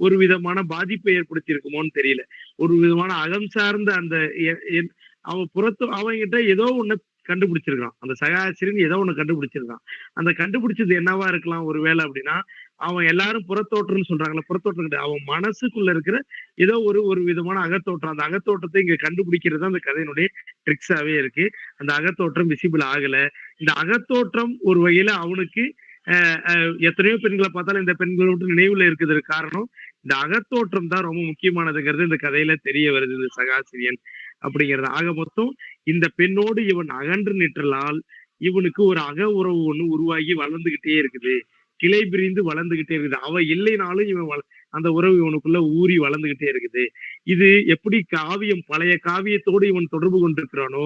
ஒரு விதமான பாதிப்பை ஏற்படுத்தி இருக்குமோன்னு தெரியல. ஒரு விதமான அகம் சார்ந்த அந்த அவன்கிட்ட ஏதோ ஒண்ணு கண்டுபிடிச்சிருக்கான். அந்த சகாசிரியன் ஏதோ ஒண்ணு கண்டுபிடிச்சிருக்கான். அந்த கண்டுபிடிச்சது என்னவா இருக்கலாம் ஒருவேளை அப்படின்னா, அவன் எல்லாரும் புறத்தோற்றம்னு சொல்றாங்கல்ல, புறத்தோற்றம் கிடையாது, அவன் மனசுக்குள்ள இருக்கிற ஏதோ ஒரு விதமான அகத்தோற்றம். அந்த அகத்தோற்றத்தை இங்க கண்டுபிடிக்கிறது அந்த கதையினுடைய ட்ரிக்ஸாவே இருக்கு. அந்த அகத்தோற்றம் விசிபிள் ஆகல. இந்த அகத்தோற்றம் ஒரு வகையில அவனுக்கு எத்தனையோ பெண்களை பார்த்தாலும் இந்த பெண்களை விட்டு நினைவுல இருக்கிறதுக்கு காரணம் இந்த அகத்தோற்றம் தான் ரொம்ப முக்கியமானதுங்கிறது இந்த கதையில தெரிய வருது, இந்த சகாசிரியன் அப்படிங்கிறது. ஆக மொத்தம் இந்த பெண்ணோடு இவன் அகன்று நிற்றலால் இவனுக்கு ஒரு அக உறவு ஒண்ணு உருவாகி வளர்ந்துகிட்டே இருக்குது, கிளை பிரிந்து வளர்ந்துகிட்டே இருக்குது. அவ இல்லைனாலும் இவன் அந்த உறவு இவனுக்குள்ள ஊறி வளர்ந்துகிட்டே இருக்குது. இது எப்படி காவியம், பழைய காவியத்தோடு இவன் தொடர்பு கொண்டிருக்கிறானோ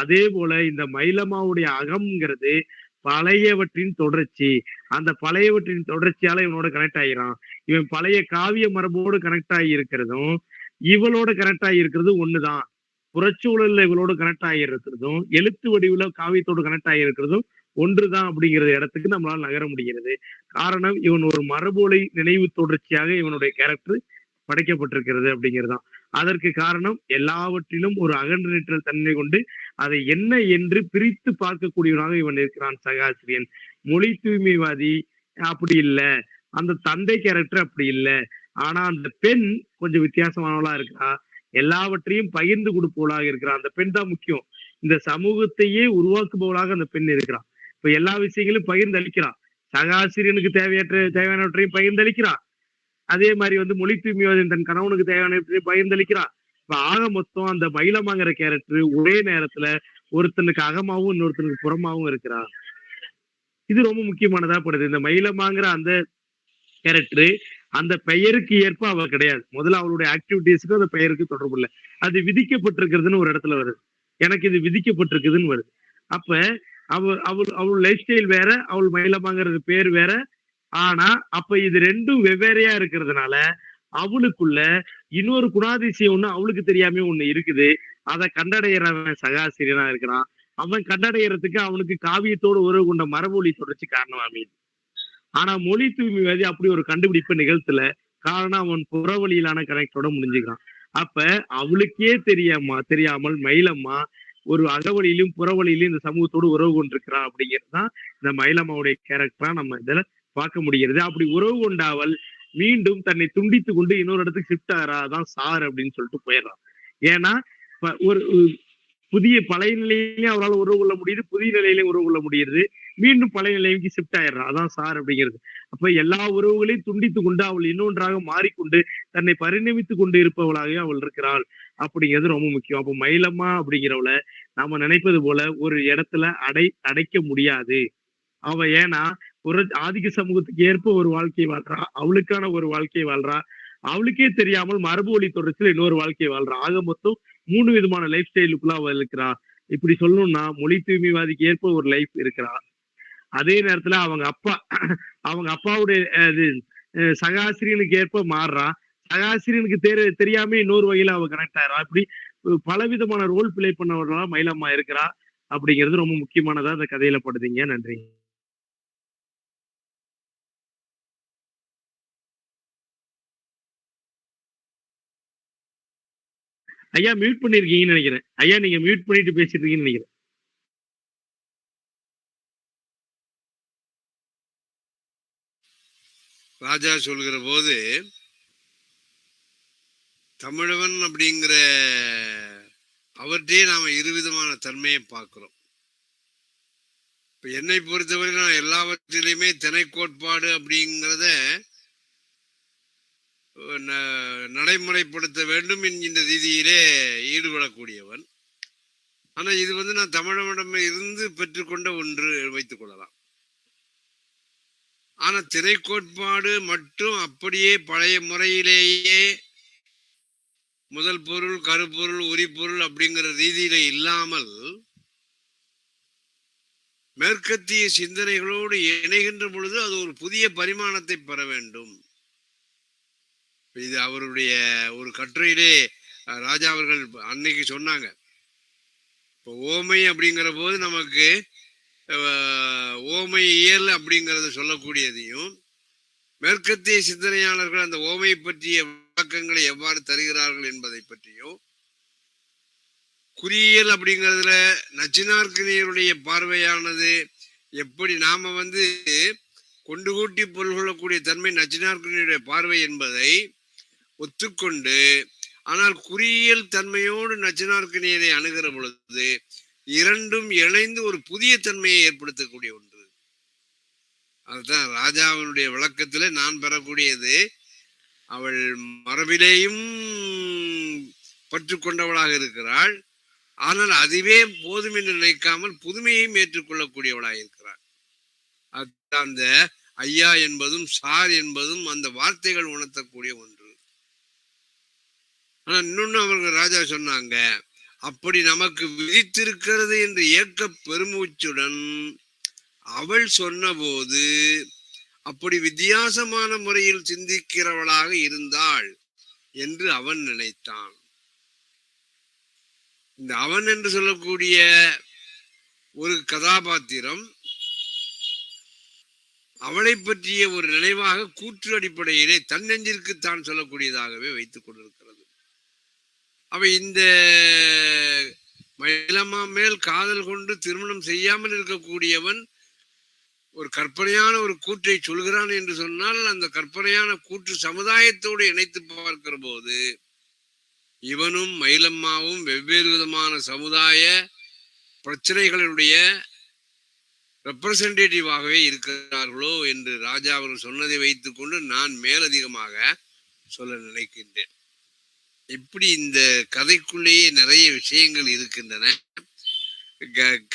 அதே போல இந்த மயிலம்மாவுடைய அகம்ங்கிறது பழையவற்றின் தொடர்ச்சி. அந்த பழையவற்றின் தொடர்ச்சியால இவனோட கனெக்ட் ஆகிறான். இவன் பழைய காவிய மரபோடு கனெக்ட் ஆகி இருக்கிறதும் இவளோட கனெக்ட் ஆகி இருக்கிறது ஒண்ணுதான். புறச்சூழல்ல இவளோட கனெக்ட் ஆகி இருக்கிறதும் எழுத்து வடிவுல காவியத்தோடு கனெக்ட் ஆகி இருக்கிறதும் ஒன்றுதான் அப்படிங்கிற இடத்துக்கு நம்மளால நகர முடிகிறது. காரணம் இவன் ஒரு மரபொலை நினைவு தொடர்ச்சியாக இவனுடைய கேரக்டர் படைக்கப்பட்டிருக்கிறது அப்படிங்கிறதுதான். அதற்கு காரணம் எல்லாவற்றிலும் ஒரு அகன்று நிற்றல் தன்மை கொண்டு அதை என்ன என்று பிரித்து பார்க்கக்கூடியவனாக இவன் இருக்கிறான் சகாசிரியன். மொழி தூய்மைவாதி அப்படி இல்லை, அந்த தந்தை கேரக்டர் அப்படி இல்லை. ஆனா அந்த பெண் கொஞ்சம் வித்தியாசமானவளா இருக்கா. எல்லாவற்றையும் பகிர்ந்து கொடுப்பவளாக இருக்கிறான். அந்த பெண் தான் முக்கியம். இந்த சமூகத்தையே உருவாக்குபவளாக அந்த பெண் இருக்கிறான். இப்ப எல்லா விஷயங்களையும் பகிர்ந்து அளிக்கிறான். சக ஆசிரியனுக்கு தேவையானவற்றையும் பகிர்ந்து அளிக்கிறான். அதே மாதிரி மொழி தூய்மைவாதி தன் கணவனுக்கு தேவையானவற்றையும் பகிர்ந்து அளிக்கிறான். இப்ப ஆக மொத்தம் அந்த மயிலமாங்கிற கேரக்டர் ஒரே நேரத்துல ஒருத்தனுக்கு அகமாவும் இன்னொருத்தனுக்கு புறமாவும் இருக்கிறான். இது ரொம்ப முக்கியமானதா படுது. இந்த மயிலமாங்கிற அந்த கேரக்டர் அந்த பெயருக்கு ஏற்ப அவ கிடையாது. முதல்ல அவளுடைய ஆக்டிவிட்டிஸ்க்கு அந்த பெயருக்கு தொடர்பு இல்லை. அது விதிக்கப்பட்டிருக்கிறதுன்னு ஒரு இடத்துல வருது. எனக்கு இது விதிக்கப்பட்டிருக்குதுன்னு வருது. அப்ப அவள் லைஃப் ஸ்டைல் வேற, அவள் மயிலமாங்கிறது பேர் வேற. ஆனா அப்ப இது ரெண்டும் வெவ்வேறையா இருக்கிறதுனால அவளுக்குள்ள இன்னொரு குணாதிசயம் ஒண்ணு அவளுக்கு தெரியாம ஒண்ணு இருக்குது. அதை கண்டடைகிறவன் சகாசிரியனா இருக்கிறான். அவன் கண்டடைகிறதுக்கு அவனுக்கு காவியத்தோடு உறவு கொண்ட மரபொழி தொடர்ச்சி காரணம் அமையுது. ஆனா மொழி தூய்மைவாதி அப்படி ஒரு கண்டுபிடிப்பு நிகழ்த்தல. காரணம் அவன் புறவழியிலான கனெக்டோட முடிஞ்சுக்கிறான். அப்ப அவளுக்கே தெரியாமல் மயிலம்மா ஒரு அகவழியிலும் புறவழியிலும் இந்த சமூகத்தோடு உறவு கொண்டிருக்கிறான் அப்படிங்கிறதுதான் இந்த மயிலம்மாவுடைய கேரக்டரா நம்ம இதுல பார்க்க முடிகிறது. அப்படி உறவு கொண்டாவல் மீண்டும் தன்னை துண்டித்து கொண்டு இன்னொரு இடத்துக்கு ஷிஃப்ட் ஆகிறாதான் சார் அப்படின்னு சொல்லிட்டு போயிடுறான். ஏன்னா ஒரு புதிய பழைய நிலையிலையும் அவரால் உறவு கொள்ள முடியுது, புதிய நிலையிலையும் உறவு கொள்ள முடியுது, மீண்டும் பழைய நிலைக்கு ஷிஃப்ட் ஆயிடுறான். அதான் சார் அப்படிங்கிறது. அப்ப எல்லா உறவுகளையும் துண்டித்து கொண்டு அவள் இன்னொன்றாக மாறிக்கொண்டு தன்னை பரிணமித்து கொண்டு இருப்பவளாக அவள் இருக்கிறாள் அப்படிங்கிறது ரொம்ப முக்கியம். அப்ப மயிலம்மா அப்படிங்கிறவளை நாம நினைப்பது போல ஒரு இடத்துல அடைக்க முடியாது. அவ ஏன்னா ஒரு ஆதிக்க சமூகத்துக்கு ஏற்ப ஒரு வாழ்க்கையை வாழ்றா, அவளுக்கான ஒரு வாழ்க்கையை வாழ்றா, அவளுக்கே தெரியாமல் மரபு வழி தொடர்ச்சியில் இன்னொரு வாழ்க்கையை வாழ்றா. ஆக மொத்தம் 3 விதமான லைஃப் ஸ்டைலுக்குள்ள அவ இருக்கிறா. இப்படி சொல்லணும்னா மொழி தூய்மைவாதிக்கு ஏற்ப ஒரு லைஃப் இருக்கிறா. அதே நேரத்துல அவங்க அப்பாவுடைய சகாசிரியனுக்கு ஏற்ப மாறுறா. சகாசிரியனுக்கு தெரியாம இன்னொரு வகையில அவ கனெக்ட் ஆயிரா. இப்படி பலவிதமான ரோல் பிளே பண்ணவர்களா மயிலம்மா இருக்கிறா அப்படிங்கிறது ரொம்ப முக்கியமானதா அந்த கதையில படுதுங்க. நன்றி. ஐயா மியூட் பண்ணிருக்கீங்கன்னு நினைக்கிறேன். ஐயா நீங்க மியூட் பண்ணிட்டு பேசிட்டு இருக்கீங்கன்னு நினைக்கிறேன். ராஜா சொல்கிற போது தமிழவன் அப்படிங்கிற அவர்கிட்டயே நாம இருவிதமான தன்மையை பார்க்கிறோம். இப்ப என்னை பொறுத்தவரை நான் எல்லாவற்றிலையுமே திணை கோட்பாடு அப்படிங்கிறத நடைமுறைப்படுத்த வேண்டும் என்கின்ற ரீதியிலே ஈடுபடக்கூடியவன். ஆனா இது நான் தமிழனிடம் இருந்து பெற்றுக்கொண்ட ஒன்று வைத்துக் கொள்ளலாம். ஆனா திணை கோட்பாடு மட்டும் அப்படியே பழைய முறையிலேயே முதல் பொருள், கருப்பொருள், உரிப்பொருள் அப்படிங்கிற ரீதியில இல்லாமல் மேற்கத்திய சிந்தனைகளோடு இணைகின்ற பொழுது அது ஒரு புதிய பரிமாணத்தை பெற வேண்டும். இது அவருடைய ஒரு கட்டுரையிலே ராஜா அவர்கள் அன்னைக்கு சொன்னாங்க. இப்போ ஓமை அப்படிங்கிற போது நமக்கு ஓமை இயல் அப்படிங்கிறத சொல்லக்கூடியதையும், மேற்கத்திய சிந்தனையாளர்கள் அந்த ஓமை பற்றிய விளக்கங்களை எவ்வாறு தருகிறார்கள் என்பதை பற்றியும், குறியியல் அப்படிங்கிறதுல நச்சினார்க்கினியருடைய பார்வையானது எப்படி நாம கொண்டு கூட்டி பொருள் கொள்ளக்கூடிய தன்மை நச்சினார்க்கினியுடைய பார்வை என்பதை ஒத்துக்கொண்டு, ஆனால் குறியியல் தன்மையோடு நச்சினார்க்கினியரை அணுகிற பொழுது இரண்டும் இணைந்து ஒரு புதிய தன்மையை ஏற்படுத்தக்கூடிய ஒன்று. அதுதான் ராஜாவினுடைய விளக்கத்துல நான் பெறக்கூடியது. அவள் மரபிலேயும் பற்று கொண்டவளாக இருக்கிறாள், ஆனால் அதுவே போதும் என்று நினைக்காமல் புதுமையையும் ஏற்றுக்கொள்ளக்கூடியவளாக இருக்கிறாள். அதுதான் அந்த ஐயா என்பதும் சார் என்பதும் அந்த வார்த்தைகள் உணர்த்தக்கூடிய ஒன்று. ஆனா இன்னொன்னு அவர்கள் ராஜா சொன்னாங்க, அப்படி நமக்கு விதித்திருக்கிறது என்று ஏக்க பெருமூச்சுடன் அவள் சொன்னபோது அப்படி வித்தியாசமான முறையில் சிந்திக்கிறவளாக இருந்தாள் என்று அவன் நினைத்தான். இந்த அவன் என்று சொல்லக்கூடிய ஒரு கதாபாத்திரம் அவளை பற்றிய ஒரு நினைவாக கூற்று அடிப்படையிலே தன்னெஞ்சிற்கு தான் சொல்லக்கூடியதாகவே வைத்துக் கொண்டிருக்கிறது. அவ இந்த மயிலம்மா மேல் காதல் கொண்டு திருமணம் செய்யாமல் இருக்கக்கூடியவன் ஒரு கற்பனையான ஒரு கூற்றை சொல்கிறான் என்று சொன்னால், அந்த கற்பனையான கூற்று சமுதாயத்தோடு இணைத்து பார்க்கிற போது இவனும் மயிலம்மாவும் வெவ்வேறு விதமான சமுதாய பிரச்சனைகளுடைய ரெப்ரசன்டேட்டிவாகவே இருக்கிறார்களோ என்று ராஜா அவர்கள் சொன்னதை வைத்துக்கொண்டு நான் மேலதிகமாக சொல்ல நினைக்கின்றேன். இப்படி இந்த கதைக்குள்ளேயே நிறைய விஷயங்கள் இருக்கின்றன.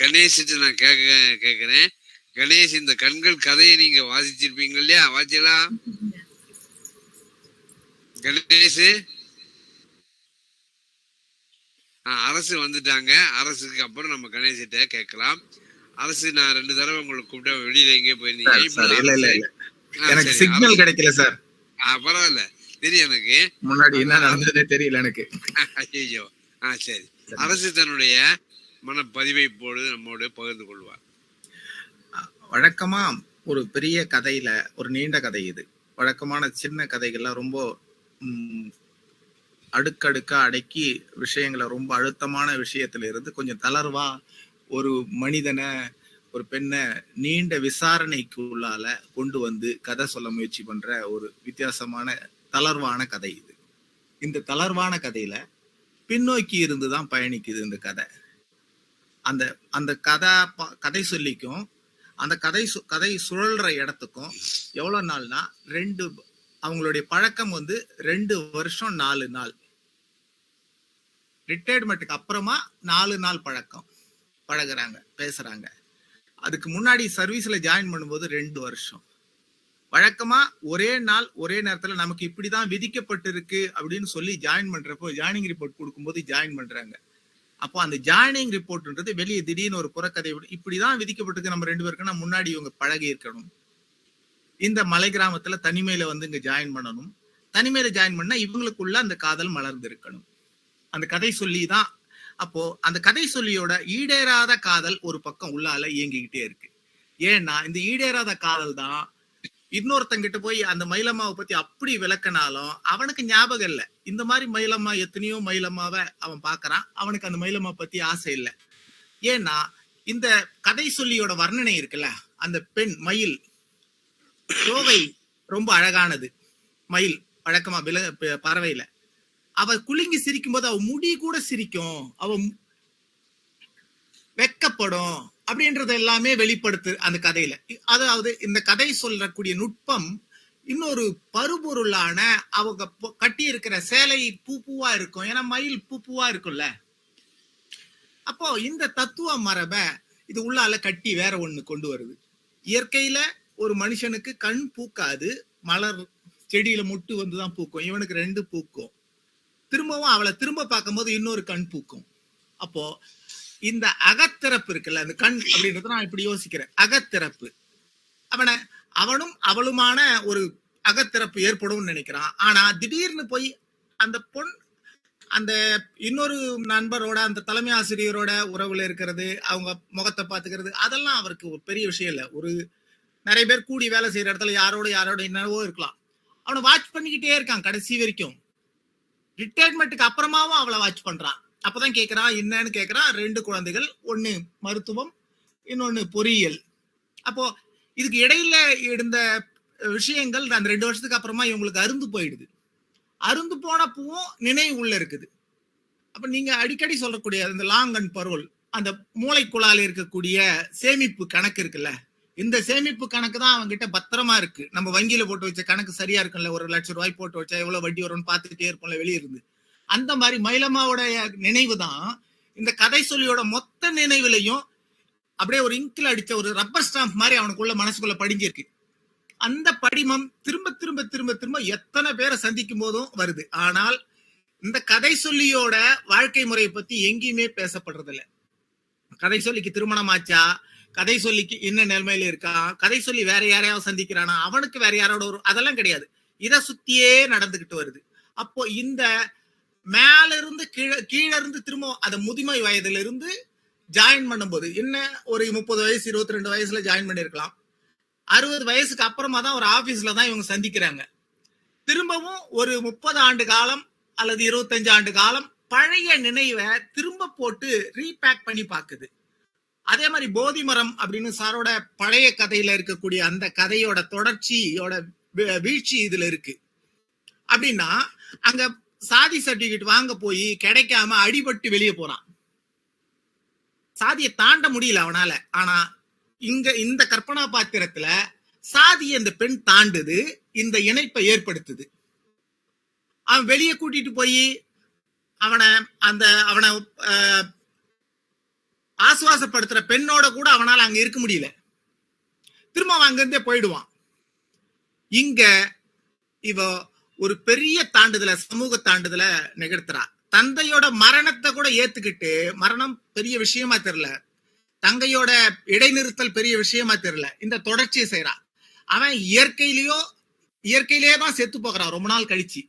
கணேஷ் நான் கேட்கிறேன். கணேஷ், இந்த கண்கள் கதையை நீங்க வாசிச்சிருப்பீங்க இல்லையா? வாசிச்சலா கணேஷ்? அரசு வந்துட்டாங்க. அரசுக்கு அப்புறம் நம்ம கணேஷ்கிட்ட கேட்கலாம். அரசு, நான் 2 தடவை உங்களுக்கு கூப்பிட்டா வெளியில எங்கே போயிருந்தீங்க? எனக்கு சிக்னல் கிடைக்கல சார். பரவாயில்ல, தெரியும் எனக்கு. முன்னாடி என்ன நடந்ததே தெரியல எனக்கு. ஐயோ. சரி. அரசு தன்னுடைய மனப்பதிவை இப்பொழுது நம்மோடு பகிர்ந்து கொள்வார். வழக்கமா ஒரு பெரிய கதையில ஒரு நீண்ட கதை இது. வழக்கமான சின்ன கதைகள்லாம் ரொம்ப அடுக்கடுக்கா அடக்கி விஷயங்களை ரொம்ப அழுத்தமான விஷயத்துல இருந்து கொஞ்சம் தளர்வா ஒரு மனிதனை, ஒரு பெண்ணை நீண்ட விசாரணைக்கு உள்ளால கொண்டு வந்து கதை சொல்ல முயற்சி பண்ற ஒரு வித்தியாசமான தளர்வான கதை இது. இந்த தளர்வான கதையில பின்னோக்கி இருந்துதான் பயணிக்குது இந்த கதை. அந்த அந்த கதை சொல்லிக்கும் அந்த கதை சுழல்ற இடத்துக்கும் எவ்வளவு நாள்னா, அவங்களுடைய பழக்கம் 2 வருஷம் 4 நாள். ரிட்டையர்மெண்ட்டுக்கு அப்புறமா 4 நாள் பழகுறாங்க, பேசுறாங்க. அதுக்கு முன்னாடி சர்வீஸ்ல ஜாயின் பண்ணும்போது 2 வருஷம். வழக்கமா ஒரே நாள் ஒரே நேரத்துல நமக்கு இப்படிதான் விதிக்கப்பட்டிருக்கு அப்படின்னு சொல்லி ஜாயின் பண்றப்போ, ஜாயினிங் ரிப்போர்ட் கொடுக்கும்போது ஜாயின் பண்றாங்க. அப்போ அந்த ஜாயினிங் ரிப்போர்ட்ன்றது வெளியே திடீர்னு ஒரு புறக்கதை, இப்படிதான் விதிக்கப்பட்டிருக்கு நம்ம 2 பேருக்குன்னா முன்னாடி இவங்க பழகி இருக்கணும். இந்த மலை கிராமத்துல தனிமையில இங்க ஜாயின் பண்ணணும். தனிமையில ஜாயின் பண்ணா இவங்களுக்குள்ள அந்த காதல் மலர்ந்து இருக்கணும். அந்த கதை சொல்லிதான். அப்போ அந்த கதை சொல்லியோட ஈடேறாத காதல் ஒரு பக்கம் உள்ளால இயங்கிக்கிட்டே இருக்கு. ஏன்னா இந்த ஈடேறாத காதல் தான் இன்னொருத்தங்கிட்ட போய் அந்த மயிலம்மாவை பத்தி அப்படி விளக்கினாலும் அவனுக்கு ஞாபகம் இல்லை. இந்த மாதிரி மயிலம்மா எத்தனையோ மயிலம்மாவை அவன் பாக்குறான், அவனுக்கு அந்த மயிலம்மா பத்தி ஆசை இல்லை. ஏன்னா இந்த கதை சொல்லியோட வர்ணனை இருக்குல்ல, அந்த பெண் மயில் தோகை ரொம்ப அழகானது. மயில் வழக்கமா பறவையில அவ குலுங்கி சிரிக்கும் போது அவ முடி கூட சிரிக்கும், அவ வெக்கப்படும் அப்படின்றது எல்லாமே வெளிப்படுத்து அந்த கதையில. அதாவது இந்த கதை சொல்லக்கூடிய நுட்பம் இன்னொரு பருபொருளான அவங்க கட்டி இருக்கிற சேலை பூவா இருக்கும். ஏன்னா மயில் பூவா இருக்கும்ல. அப்போ இந்த தத்துவ மரபை இது உள்ளால கட்டி வேற ஒண்ணு கொண்டு வருது. இயற்கையில ஒரு மனுஷனுக்கு கண் பூக்காது, மலர் செடியில மொட்டு வந்துதான் பூக்கும். இவனுக்கு 2 பூக்கும். திரும்பவும் அவளை திரும்ப பார்க்கும் போது இன்னொரு கண் பூக்கும். அப்போ இந்த அகத்திறப்பு இருக்குல்ல, அந்த கண் அப்படின்றத நான் இப்படி யோசிக்கிறேன். அகத்திறப்பு, அவனும் அவளுமான ஒரு அகத்திறப்பு ஏற்படும் நினைக்கிறான். ஆனா திடீர்னு போய் அந்த பொன் அந்த இன்னொரு நண்பரோட, அந்த தலைமை ஆசிரியரோட உறவுல இருக்கிறது, அவங்க முகத்தை பாத்துக்கிறது, அதெல்லாம் அவருக்கு ஒரு பெரிய விஷயம் இல்லை. ஒரு நிறைய பேர் கூடி வேலை செய்யற இடத்துல யாரோட என்னவோ இருக்கலாம், அவனை வாட்ச் பண்ணிக்கிட்டே இருக்கான் கடைசி வரைக்கும். ரிட்டையர்மெண்ட்டுக்கு அப்புறமாவும் அவளை வாட்ச் பண்றான். அப்பதான் கேட்கிறான், என்னன்னு கேட்கிறான். 2 குழந்தைகள், 1 மருத்துவம், இன்னொன்னு பொறியியல். அப்போ இதுக்கு இடையில இருந்த விஷயங்கள் அந்த 2 வருஷத்துக்கு அப்புறமா இவங்களுக்கு அருந்து போயிடுது. அருந்து போன பூவும் நினைவு உள்ள இருக்குது. அப்ப நீங்க அடிக்கடி சொல்லக்கூடிய அந்த லாங் அண்ட் பரோல், அந்த மூளைக்குழால இருக்கக்கூடிய சேமிப்பு கணக்கு இருக்குல்ல, இந்த சேமிப்பு கணக்கு தான் அவங்க கிட்ட பத்திரமா இருக்கு. நம்ம வங்கியில போட்டு வச்ச கணக்கு சரியா இருக்குல்ல, 1 லட்சம் ரூபாய் போட்டு வச்சா எவ்வளவு வட்டி வரும்னு பார்த்துக்கிட்டே இருப்போம்ல வெளியே இருந்து. அந்த மாதிரி மயிலம்மாவோட நினைவு தான் இந்த கதை சொல்லியோட மொத்த நினைவுலையும் அப்படியே ஒரு இங்கில் அடிச்ச ஒரு ரப்பர் ஸ்டாம்ப் மாதிரி அவனுக்குள்ள மனசுக்குள்ள படிஞ்சிருக்கு. அந்த படிமம் திரும்ப திரும்ப திரும்ப திரும்ப எத்தனை பேரை சந்திக்கும் போதும் வருது. ஆனால் இந்த கதை சொல்லியோட வாழ்க்கை முறையை பத்தி எங்கேயுமே பேசப்படுறது இல்லை. கதை சொல்லிக்கு திருமணம் ஆச்சா, கதை சொல்லிக்கு என்ன நிலைமையில இருக்கா, கதை சொல்லி வேற யாரையாவது சந்திக்கிறானா, அவனுக்கு வேற யாரோட ஒரு அதெல்லாம் கிடையாது. இதை சுத்தியே நடந்துகிட்டு வருது. அப்போ இந்த மேல இருந்து கீழே இருந்து திரும்ப அந்த முதுமை வயதுல இருந்து ஜாயின் பண்ணும்போது என்ன, ஒரு 30 வயசு 22 வயசுல ஜாயின் பண்ணிருக்கலாம். 60 வயசுக்கு அப்புறமா தான் ஒரு ஆபீஸ்ல தான் இவங்க சந்திக்கிறாங்க. திரும்பவும் ஒரு 30 ஆண்டு காலம் அல்லது 25 ஆண்டு காலம் பழைய நினைவை திரும்ப போட்டு ரீபேக் பண்ணி பாக்குது. அதே மாதிரி போதி மரம் அப்படின்னு சாரோட பழைய கதையில இருக்கக்கூடிய அந்த கதையோட தொடர்ச்சியோட வீழ்ச்சி இதுல இருக்கு. அப்படின்னா அங்க சாதி சர்டிபிகேட் வாங்க போய் கிடைக்காம அடிபட்டு வெளியே போறான். சாதியை தாண்ட முடியல அவனால. ஆனா இங்க இந்த கற்பனா பாத்திரத்துல சாதியை இந்த பெண் தாண்டுது, இந்த இணைப்பை ஏற்படுத்துது. அவன் வெளியே கூட்டிட்டு போய் அவனை ஆசுவாசப்படுத்துற பெண்ணோட கூட அவனால அங்க இருக்க முடியல. திரும்ப அவன் அங்கிருந்தே போயிடுவான். இங்க இவ ஒரு பெரிய தாண்டுதல, சமூக தாண்டுதல நிகழ்த்துறா. தந்தையோட மரணத்தை கூட ஏத்துக்கிட்டு, மரணம் பெரிய விஷயமா தெரியல, தங்கையோட இடைநிறுத்தல் பெரிய விஷயமா தெரியல, இந்த தொடர்ச்சியை செய்யறா. அவன் இயற்கையிலேயே தான் செத்து போகிறான் ரொம்ப நாள் கழிச்சு.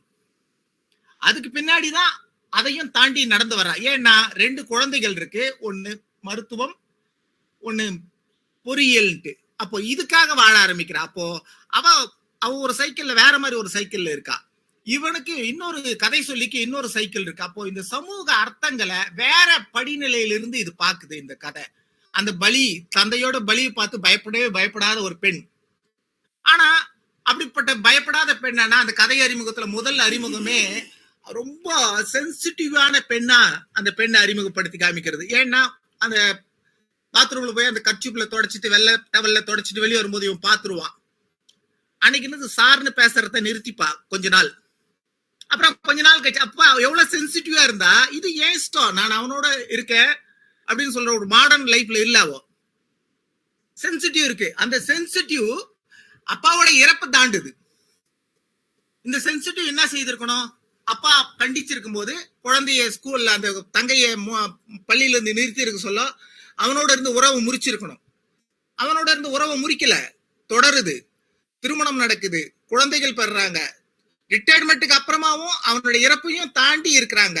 அதுக்கு பின்னாடிதான் அதையும் தாண்டி நடந்து வர்றா. ஏன்னா 2 குழந்தைகள் இருக்கு, ஒண்ணு மருத்துவம், ஒண்ணு பொறியியல்ட்டு. அப்போ இதுக்காக வாழ ஆரம்பிக்கிறா. அப்போ அவ ஒரு சைக்கிள்ல, வேற மாதிரி ஒரு சைக்கிள்ல இருக்கா. இவனுக்கு இன்னொரு கதை சொல்லிக்கு இன்னொரு சைக்கிள் இருக்கு. அப்போ இந்த சமூக அர்த்தங்களை வேற படிநிலையிலிருந்து இது பாக்குது இந்த கதை. அந்த தந்தையோட பலியை பார்த்து பயப்படவே பயப்படாத ஒரு பெண். ஆனா அப்படிப்பட்ட பயப்படாத பெண்ணா அந்த கதை அறிமுகத்துல முதல் அறிமுகமே ரொம்ப சென்சிட்டிவான பெண்ணா அந்த பெண்ணை அறிமுகப்படுத்தி காமிக்கிறது. ஏன்னா அந்த பாத்ரூம்ல போய் அந்த கர்ச்சிப்ல தொடச்சிட்டு வெள்ளை டவல்ல தொடச்சிட்டு வெளியே வரும்போது இவன் பாத்துருவான். அன்னைக்கு சார்னு பேசுறத நிறுத்திப்பா கொஞ்ச நாள். அப்புறம் கொஞ்ச நாள் கழிச்சு அப்பா எவ்வளவு சென்சிட்டிவா இருந்தா, இது ஏன் இஷ்டம், நான் அவனோட இருக்கேன் அப்படின்னு சொல்ற ஒரு மாடர்ன் லைஃப்ல இல்லாவோ சென்சிட்டிவ் இருக்கு. அந்த சென்சிட்டிவ் அப்பாவோட இறப்பை தாண்டுது. இந்த சென்சிட்டிவ் என்ன செய்திருக்கணும், அப்பா கண்டிச்சிருக்கும் போது குழந்தைய ஸ்கூல்ல அந்த தங்கைய பள்ளியில இருந்து நிறுத்தி இருக்க சொல்ல அவனோட இருந்து உறவு முறிச்சிருக்கணும். அவனோட இருந்து உறவு முறிக்கல, தொடருது, திருமணம் நடக்குது, குழந்தைகள் பெறாங்க. ரிட்டையர்மெண்ட்டுக்கு அப்புறமாவும் அவனுடைய இறப்பையும் தாண்டி இருக்கிறாங்க.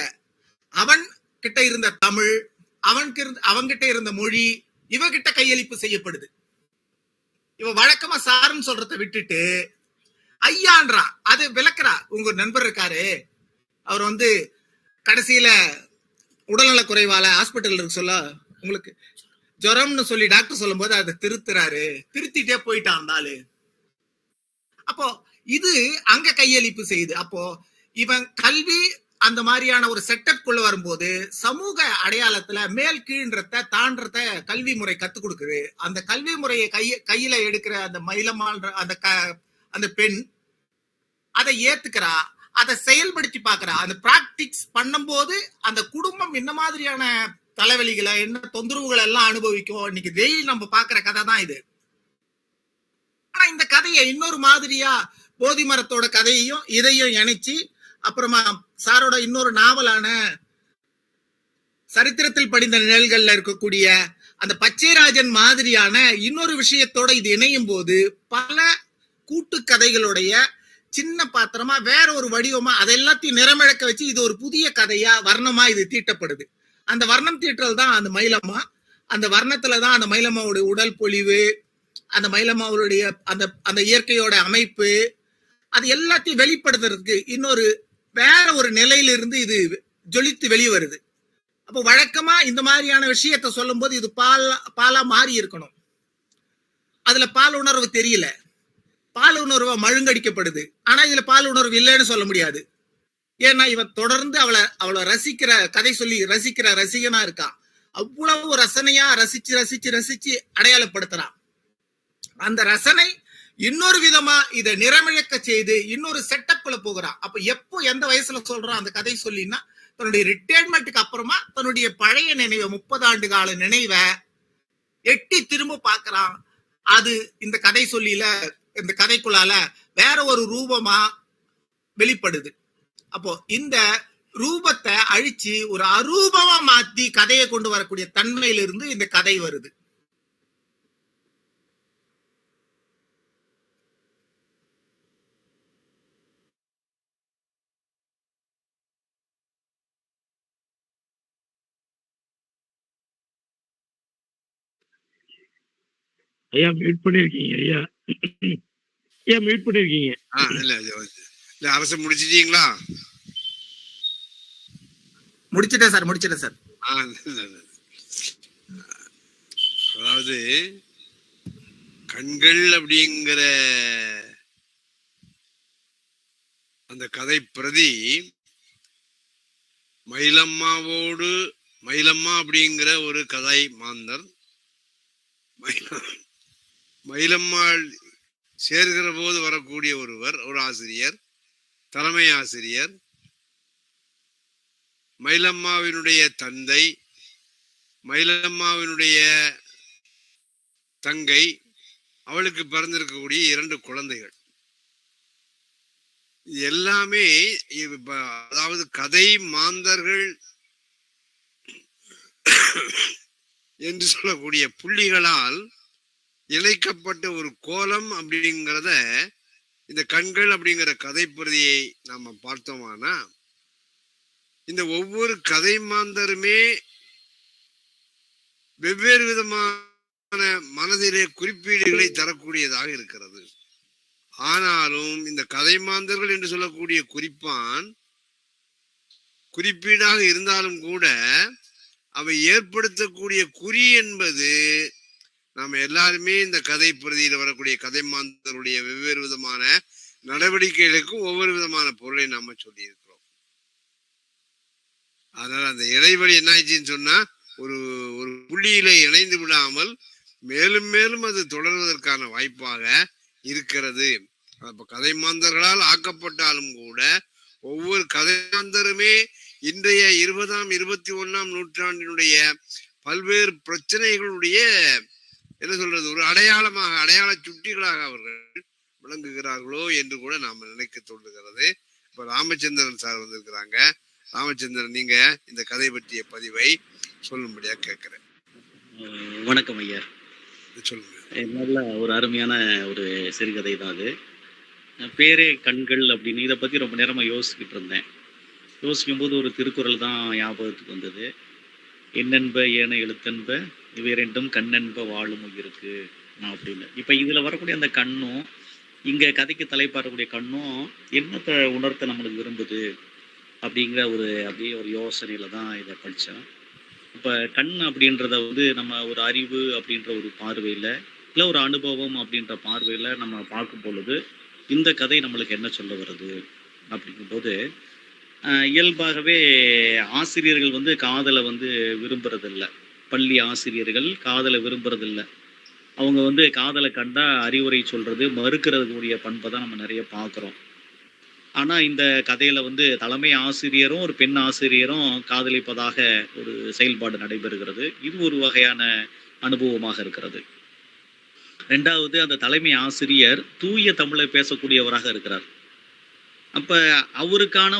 அவன் கிட்ட இருந்த தமிழ், அவன்கிட்ட இருந்த மொழி இவகிட்ட கையளிப்பு செய்யப்படுது. இவ வழக்கமா சாருன்னு சொல்றத விட்டுட்டு ஐயான்றான். அது விளக்குறா. உங்க நண்பர் இருக்காரு, அவர் கடைசியில உடல்நல குறைவால ஹாஸ்பிட்டல் இருக்கு சொல்ல, உங்களுக்கு ஜுரம்னு சொல்லி டாக்டர் சொல்லும் போது அதை திருத்திட்டே போயிட்டான் அந்த ஆளு. அப்போ இது அங்க கையளிப்பு செய்யுது. அப்போ இவன் கல்வி அந்த மாதிரியான ஒரு செட்டப் குள்ள வரும்போது சமூக அடையாளத்துல மேல் கீழ்ன்றத தாண்டறத கல்வி முறை கத்து கொடுக்குது. அந்த கல்வி முறையை கையில எடுக்கிற அந்த மயிலமான்ற அந்த பெண் அதை ஏத்துக்கிறா, அதை செயல்படுத்தி பாக்குறா. அந்த பிராக்டிக்ஸ் பண்ணும்போது அந்த குடும்பம் என்ன மாதிரியான தலைவலிகளை, என்ன தொந்தரவுகள் எல்லாம் அனுபவிக்கும். இன்னைக்கு டெய்லி நம்ம பாக்குற கதை தான் இது. ஆனா இந்த கதையை இன்னொரு மாதிரியா போதி மரத்தோட கதையையும் இதையும் இணைச்சு, அப்புறமா சாரோட இன்னொரு நாவலான சரித்திரத்தில் படிந்த நிழல்கள்ல இருக்கக்கூடிய அந்த பச்சைராஜன் மாதிரியான இன்னொரு விஷயத்தோட இது இணையும் போது பல கூட்டு கதைகளுடைய சின்ன பாத்திரமா வேற ஒரு வடிவமா அதை எல்லாத்தையும் நிறமிழக்க வச்சு இது ஒரு புதிய கதையா வர்ணமா இது தீட்டப்படுது. அந்த வர்ணம் தீட்டல் தான் அந்த மயிலம்மா. அந்த வர்ணத்துலதான் அந்த மயிலம்மாவுடைய உடல் பொலிவு, அந்த மயிலம்மாவுடைய அந்த இயற்கையோட அமைப்பு, அது எல்லாத்தையும் வெளிப்படுத்துறதுக்கு இன்னொரு வேற ஒரு நிலையிலிருந்து இது ஜொலித்து வெளியே வருது. அப்போ வழக்கமா இந்த மாதிரியான விஷயத்த சொல்லும் போது இது பாலா மாறி இருக்கணும். அதுல பால் உணர்வு தெரியல, பால் உணர்வா மழுங்கடிக்கப்படுது. ஆனா இதுல பால் உணர்வு இல்லைன்னு சொல்ல முடியாது. ஏன்னா இவன் தொடர்ந்து அவளை ரசிக்கிற கதை சொல்லி ரசிக்கிற ரசிகனா இருக்கான். அவ்வளவு ரசனையா ரசிச்சு ரசிச்சு ரசிச்சு அடையாளப்படுத்துறான். அந்த ரசனை இன்னொரு விதமா இதை நிறமிழக்க செய்து இன்னொரு செட்டப்ல போகிறான். அப்ப எப்போ எந்த வயசுல சொல்றான் அந்த கதை சொல்லினா, தன்னுடைய ரிட்டையர்மெண்ட்டுக்கு அப்புறமா தன்னுடைய பழைய நினைவை 30 ஆண்டு கால நினைவை எட்டி திரும்ப பாக்குறான். அது இந்த கதை சொல்லில இந்த கதைக்குள்ளால வேற ஒரு ரூபமா வெளிப்படுது. அப்போ இந்த ரூபத்தை அழிச்சு ஒரு அரூபமா மாத்தி கதையை கொண்டு வரக்கூடிய தன்மையிலிருந்து இந்த கதை வருது. ஐயா மியூட் பண்ணிருக்கீங்க. ஐயா ஐயா மியூட் பண்ணிருக்கீங்க. இல்ல அரசு முடிச்சிட்டீங்களா? முடிச்சிட்டேன் சார். அதாவது கண்கள் அப்படிங்கிற அந்த கதை பிரதி மயிலம்மா அப்படிங்கிற ஒரு கதை மாந்தர், மயிலம்மாள் சேர்கிற போது வரக்கூடிய ஒருவர், ஒரு ஆசிரியர், தலைமை ஆசிரியர், மயிலம்மாவினுடைய தந்தை, மயிலம்மாவினுடைய தங்கை, அவளுக்கு பிறந்திருக்கக்கூடிய 2 குழந்தைகள். இது எல்லாமே அதாவது கதை மாந்தர்கள் என்று சொல்லக்கூடிய புள்ளிகளால் இணைக்கப்பட்ட ஒரு கோலம் அப்படிங்கிறத இந்த கண்கள் அப்படிங்கிற கதை பிரதியை நாம பார்த்தோமானா, இந்த ஒவ்வொரு கதை மாந்தருமே வெவ்வேறு விதமான மனதிலே குறிப்பீடுகளை தரக்கூடியதாக இருக்கிறது. ஆனாலும் இந்த கதை மாந்தர்கள் என்று சொல்லக்கூடிய குறிப்பீடாக இருந்தாலும் கூட அவை ஏற்படுத்தக்கூடிய குறி என்பது நாம் எல்லாருமே இந்த கதை பிரதியில் வரக்கூடிய கதை மாந்தருடைய வெவ்வேறு விதமான நடவடிக்கைகளுக்கும் ஒவ்வொரு விதமான பொருளை நாம சொல்லி இருக்கிறோம். அதனால அந்த இடைவெளி என்ன ஆயிடுச்சுன்னு சொன்னா, ஒரு ஒரு புள்ளியில இணைந்து விடாமல் மேலும் மேலும் அது தொடர்வதற்கான வாய்ப்பாக இருக்கிறது. அப்ப கதை மாந்தர்களால் ஆக்கப்பட்டாலும் கூட ஒவ்வொரு கதை மாந்தருமே இன்றைய 20ஆம் 21ஆம் நூற்றாண்டினுடைய பல்வேறு பிரச்சனைகளுடைய என்ன சொல்றது ஒரு அடையாள சுட்டிகளாக அவர்கள் விளங்குகிறார்களோ என்று கூட நாம நினைக்க தோன்றுகிறது. இப்ப ராமச்சந்திரன் சார் வந்திருக்கிறாங்க. ராமச்சந்திரன், நீங்க இந்த கதை பற்றிய பதிவை சொல்லும்படியா கேட்கிறேன். வணக்கம் ஐயா. சொல்லுங்க. நல்ல ஒரு அருமையான ஒரு சிறுகதை தான் அது. பேரே கண்கள் அப்படின்னு இதை பற்றி ரொம்ப நேரமாக யோசிச்சுக்கிட்டு இருந்தேன். யோசிக்கும்போது ஒரு திருக்குறள் தான் ஞாபகத்துக்கு வந்தது. எண்ணென்ப ஏன எழுத்தென்ப இவை 2ம் கண்ணென்ப வாழும் உயிருக்கு அப்படின்னு. இப்போ இதில் வரக்கூடிய அந்த கண்ணும் இங்கே கதைக்கு தலைப்பாடக்கூடிய கண்ணும் என்னத்தை உணர்த்த நம்மளுக்கு விரும்புது அப்படிங்கிற அப்படியே ஒரு யோசனையில் தான் இதை படித்தேன். இப்போ கண் அப்படின்றத நம்ம ஒரு அறிவு அப்படின்ற ஒரு பார்வையில், இல்லை ஒரு அனுபவம் அப்படின்ற பார்வையில் நம்ம பார்க்கும் பொழுது இந்த கதை நம்மளுக்கு என்ன சொல்ல வருது அப்படிங்கும்போது, இயல்பாகவே ஆசிரியர்கள் காதலை விரும்புறதில்லை. பள்ளி ஆசிரியர்கள் காதலை விரும்புறதில்லை. அவங்க காதலை கண்டா அறிவுரை சொல்றது, மறுக்கிறதுக்குரிய பண்பை தான் நம்ம நிறைய பார்க்குறோம். ஆனால் இந்த கதையில் தலைமை ஆசிரியரும் ஒரு பெண் ஆசிரியரும் காதலிப்பதாக ஒரு செயல்பாடு நடைபெறுகிறது. இது ஒரு வகையான அனுபவமாக இருக்கிறது. 2வது, அந்த தலைமை ஆசிரியர் தூய தமிழை பேசக்கூடியவராக இருக்கிறார். அப்போ அவருக்கான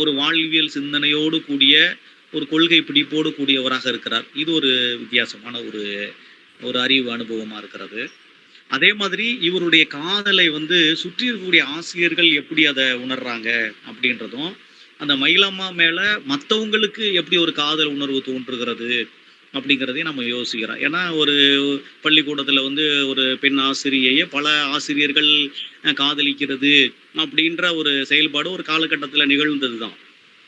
ஒரு வாழ்வியல் சிந்தனையோடு கூடிய ஒரு கொள்கை பிடிப்போடு கூடியவராக இருக்கிறார். இது ஒரு வித்தியாசமான ஒரு அறிவு அனுபவமாக இருக்கிறது. அதே மாதிரி இவருடைய காதலை சுற்றி இருக்கக்கூடிய ஆசிரியர்கள் எப்படி அதை உணர்றாங்க அப்படின்றதும், அந்த மயிலம்மா மேலே மற்றவங்களுக்கு எப்படி ஒரு காதல் உணர்வு தோன்றுகிறது அப்படிங்கிறதையும் நம்ம யோசிக்கிறோம். ஏன்னா ஒரு பள்ளிக்கூடத்தில் ஒரு பெண் ஆசிரியையே பல ஆசிரியர்கள் காதலிக்கிறது அப்படின்ற ஒரு செயல்பாடு ஒரு காலகட்டத்தில் நிகழ்ந்தது தான்.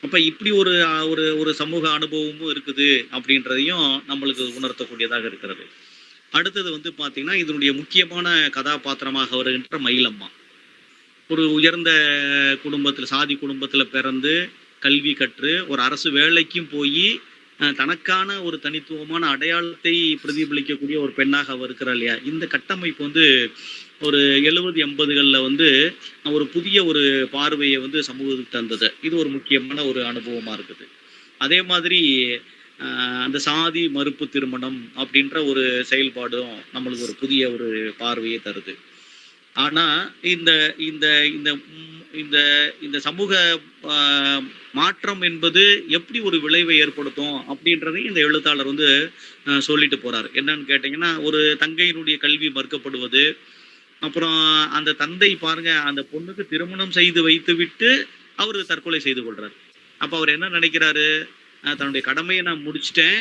அப்போ இப்படி ஒரு சமூக அனுபவமும் இருக்குது அப்படின்றதையும் நம்மளுக்கு உணர்த்தக்கூடியதாக இருக்கிறது. அடுத்தது பார்த்தீங்கன்னா, இதனுடைய முக்கியமான கதாபாத்திரமாக வருகின்ற மயிலம்மா ஒரு உயர்ந்த குடும்பத்தில், சாதி குடும்பத்தில் பிறந்து கல்வி கற்று ஒரு அரசு வேலைக்கும் போய் தனக்கான ஒரு தனித்துவமான அடையாளத்தை பிரதிபலிக்கக்கூடிய ஒரு பெண்ணாக அவர் இருக்கிறார் இல்லையா. இந்த கட்டமைப்பு ஒரு 70-80களில் ஒரு புதிய ஒரு பார்வையை சமூகத்துக்கு தந்தது. இது ஒரு முக்கியமான ஒரு அனுபவமாக இருக்குது. அதே மாதிரி அந்த சாதி மறுப்பு திருமணம் அப்படின்ற ஒரு செயல்பாடும் நம்மளுக்கு ஒரு புதிய ஒரு பார்வையை தருது. ஆனால் இந்த இந்த இந்த இந்த இந்த சமூக மாற்றம் என்பது எப்படி ஒரு விளைவை ஏற்படுத்தும் அப்படின்றதையும் இந்த எழுத்தாளர் சொல்லிட்டு போறாரு. என்னன்னு கேட்டிங்கன்னா, ஒரு தங்கையினுடைய கல்வி மறுக்கப்படுவது, அப்புறம் அந்த தந்தை பாருங்க அந்த பொண்ணுக்கு திருமணம் செய்து வைத்து விட்டு அவர் தற்கொலை செய்து கொள்றாரு. அப்போ அவர் என்ன நினைக்கிறாரு, தன்னுடைய கடமையை நான் முடிச்சிட்டேன்,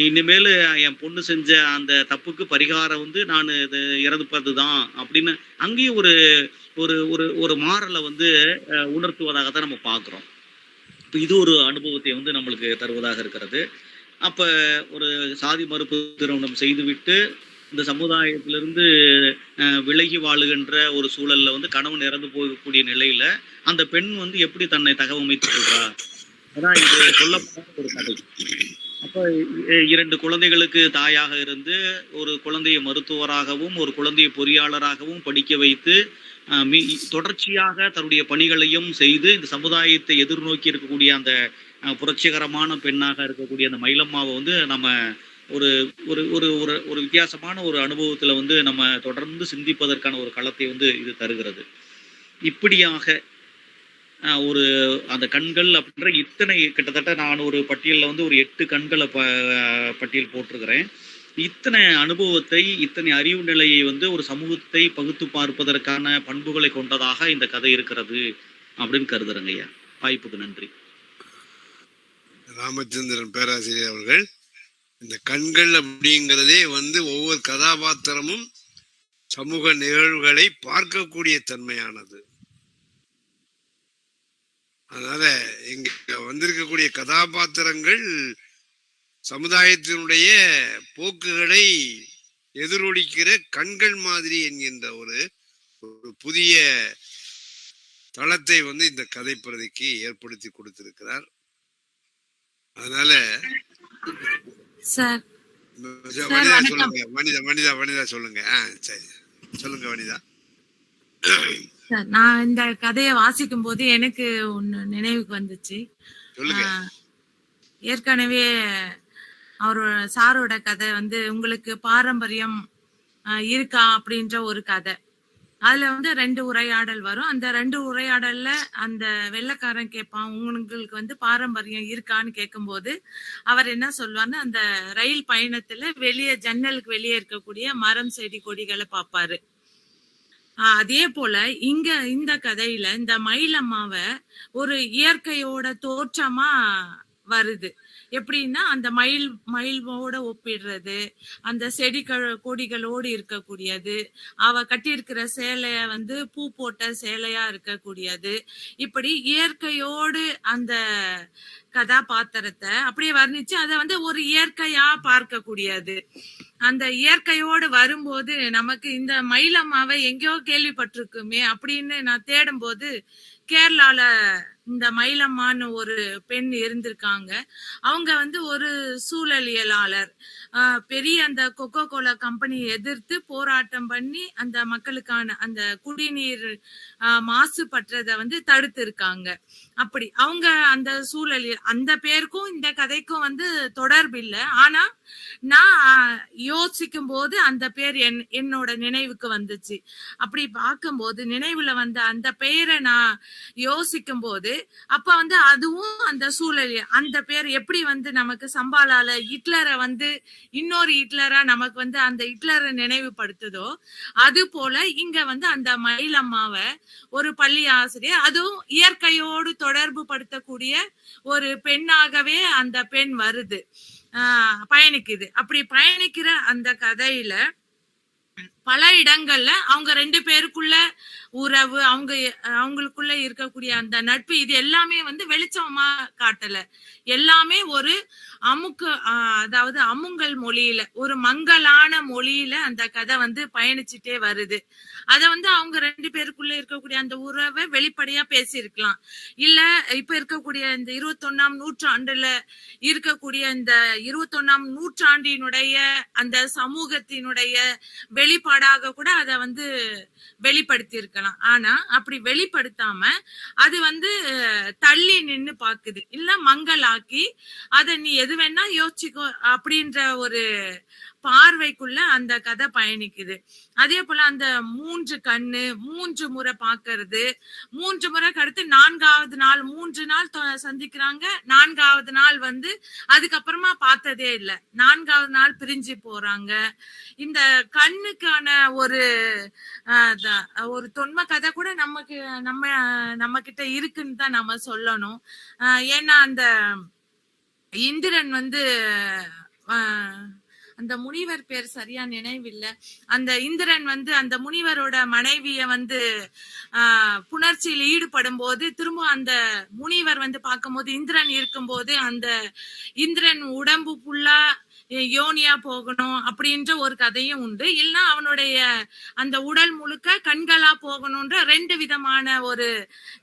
இனிமேல் என் பொண்ணு செஞ்ச அந்த தப்புக்கு பரிகாரம் நான் இது இறந்துப்பது தான் அப்படின்னு அங்கேயும் ஒரு ஒரு ஒரு ஒரு மாறலை உணர்த்துவதாக தான் நம்ம பார்க்குறோம். இப்போ இது ஒரு அனுபவத்தை நம்மளுக்கு தருவதாக இருக்கிறது. அப்போ ஒரு சாதி மறுப்பு திருமணம் செய்துவிட்டு இந்த சமுதாயத்திலிருந்து விலகி வாழுகின்ற ஒரு சூழல்ல கணவன் இறந்து போகக்கூடிய நிலையில அந்த பெண் எப்படி தன்னை தகவமைத்துக் கொள்றா அதான் இது சொல்லப்படாத ஒரு கதை. அப்ப 2 குழந்தைகளுக்கு தாயாக இருந்து ஒரு குழந்தையை மருத்துவராகவும் ஒரு குழந்தையை பொறியாளராகவும் படிக்க வைத்து தொடர்ச்சியாக தன்னுடைய பணிகளையும் செய்து இந்த சமுதாயத்தை எதிர்நோக்கி இருக்கக்கூடிய அந்த புரட்சிகரமான பெண்ணாக இருக்கக்கூடிய அந்த மயிலம்மாவை வந்து நம்ம ஒரு ஒரு ஒரு ஒரு ஒரு வித்தியாசமான ஒரு அனுபவத்துல வந்து நம்ம தொடர்ந்து சிந்திப்பதற்கான ஒரு களத்தை வந்து இது தருகிறது. இப்படியாக ஒரு அந்த கண்கள் அப்படின்ற இத்தனை கிட்டத்தட்ட நான் ஒரு பட்டியலில் வந்து ஒரு 8 கண்களை பட்டியல் போட்டிருக்கிறேன். இத்தனை அனுபவத்தை இத்தனை அறிவு நிலையை வந்து ஒரு சமூகத்தை பகுத்து பார்ப்பதற்கான பண்புகளை கொண்டதாக இந்த கதை இருக்கிறது அப்படின்னு கருதுறேங்க ஐயா. வாய்ப்புக்கு நன்றி. ராமச்சந்திரன் பேராசிரியர் அவர்கள் இந்த கண்கள் அப்படிங்கிறதே வந்து ஒவ்வொரு கதாபாத்திரமும் சமூக நிகழ்வுகளை பார்க்கக்கூடிய தன்மையானது. அதனால இங்க வந்திருக்கக்கூடிய கதாபாத்திரங்கள் சமுதாயத்தினுடைய போக்குகளை எதிரொலிக்கிற கண்கள் மாதிரி என்கின்ற ஒரு புதிய தளத்தை வந்து இந்த கதை பிரதிக்கு ஏற்படுத்தி கொடுத்திருக்கிறார். அதனால வனிதா சொல்லுங்க. வனிதா சொல்லுங்க. சரி சொல்லுங்க வனிதா. நான் இந்த கதையை வாசிக்கும் போது எனக்கு ஒண்ணு நினைவுக்கு வந்துச்சு. ஏற்கனவே அவரோட சாரோட கதை வந்து உங்களுக்கு பாரம்பரியம் இருக்கா அப்படின்ற ஒரு கதை. அதுல வந்து 2 உரையாடல் வரும். அந்த 2 உரையாடல்ல அந்த வெள்ளைக்காரன் கேட்பான், உங்களுக்கு வந்து பாரம்பரியம் இருக்கான்னு கேட்கும்போது அவர் என்ன சொல்வார்னா, அந்த ரயில் பயணத்துல வெளியே ஜன்னலுக்கு வெளியே இருக்கக்கூடிய மரம் செடி கொடிகளை பார்ப்பாரு. அதே போல இங்க இந்த கதையில இந்த மயிலம்மாவை ஒரு இயற்கையோட தோற்றமா வருது. எப்படின்னா அந்த மயிலோட ஒப்பிடுறது, அந்த செடி கொடிகளோடு இருக்கக்கூடியது, அவ கட்டியிருக்கிற சேலைய வந்து பூ போட்ட சேலையா இருக்கக்கூடியது, இப்படி இயற்கையோடு அந்த கதாபாத்திரத்தை அப்படியே வர்ணிச்சு அதை வந்து ஒரு இயற்கையா பார்க்கக்கூடியது. அந்த இயற்கையோடு வரும்போது நமக்கு இந்த மயிலம்மாவை எங்கேயோ கேள்விப்பட்டிருக்குமே அப்படின்னு நான் தேடும் போது கேரளால இந்த மயிலம்மான்னு ஒரு பெண் இருந்திருக்காங்க. அவங்க வந்து ஒரு சூழலியலாளர். பெரிய அந்த கொக்கோ கோலா கம்பெனியை எதிர்த்து போராட்டம் பண்ணி அந்த மக்களுக்கான அந்த குடிநீர் மாசுபற்றதை வந்து தடுத்து இருக்காங்க. அப்படி அவங்க அந்த சூழலியல் அந்த பேருக்கும் இந்த கதைக்கும் வந்து தொடர்பு இல்லை. ஆனா நான் யோசிக்கும் போது அந்த பேர் என்னோட நினைவுக்கு வந்துச்சு. அப்படி பார்க்கும்போது நினைவுல வந்த அந்த பெயரை நான் யோசிக்கும் போது அப்ப வந்து அதுவும் அந்த சூழல் அந்த பேர் எப்படி வந்து நமக்கு சம்பாலால ஹிட்லரை வந்து இன்னொரு ஹிட்லரா நமக்கு வந்து அந்த ஹிட்லரை நினைவுபடுத்துதோ அது போல இங்க வந்து அந்த மயிலம்மாவை ஒரு பள்ளி ஆசிரியர், அதுவும் இயற்கையோடு தொடர்பு படுத்தக்கூடிய ஒரு பெண்ணாகவே அந்த பெண் வருது, பயணிக்குது. அப்படி பயணிக்கிற அந்த கதையில பல இடங்கள்ல அவங்க 2 பேருக்குள்ள உறவு, அவங்களுக்குள்ள இருக்கக்கூடிய அந்த நட்பு, இது எல்லாமே வந்து வெளிச்சமா காட்டல. எல்லாமே ஒரு அதாவது அமுங்கல் மொழியில, ஒரு மங்கலான மொழியில அந்த கதை வந்து பயணிச்சுட்டே வருது. அத வந்து அவங்க 2 பேருக்குள்ள இருக்கக்கூடிய அந்த உறவை வெளிப்படையா பேசியிருக்கலாம். இல்ல இப்ப இருக்கக்கூடிய இந்த 21ஆம் நூற்றாண்டுல இருக்கக்கூடிய இந்த 21ஆம் நூற்றாண்டினுடைய அந்த சமூகத்தினுடைய வெளிப்பாடாக கூட அதை வந்து வெளிப்படுத்தி இருக்கலாம். ஆனா அப்படி வெளிப்படுத்தாம அது வந்து தள்ளி நின்னு பாக்குது, இல்ல மங்கலாக்கி அத நீ எது வேணா யோசிச்சுக்கோ அப்படின்ற ஒரு பார்வைக்குள்ள அந்த கதை பயணிக்குது. அதே போல அந்த 3 கண்ணு 3 முறை பாக்குறது, 3 முறைக்கு அடுத்து 4வது நாள் 3 நாள் சந்திக்கிறாங்க. 4வது நாள் வந்து அதுக்கப்புறமா பார்த்ததே இல்லை, 4வது நாள் பிரிஞ்சு போறாங்க. இந்த கண்ணுக்கான ஒரு தொன்ம கதை கூட நம்ம கிட்ட இருக்குன்னு தான் நம்ம சொல்லணும். ஏன்னா அந்த இந்திரன் வந்து அந்த முனிவர் பேர் சரியா நினைவில்லை. அந்த இந்திரன் வந்து அந்த முனிவரோட மனைவிய வந்து புணர்ச்சியில் ஈடுபடும் போது திரும்ப அந்த முனிவர் வந்து பார்க்கும் போது இந்திரன் இருக்கும்போது அந்த இந்திரன் உடம்பு ஃபுல்லா யோனியா போகணும் அப்படின்ற ஒரு கதையும் உண்டு. இல்லைன்னா அவனுடைய அந்த உடல் முழுக்க கண்களா போகணும்ன்ற 2 விதமான ஒரு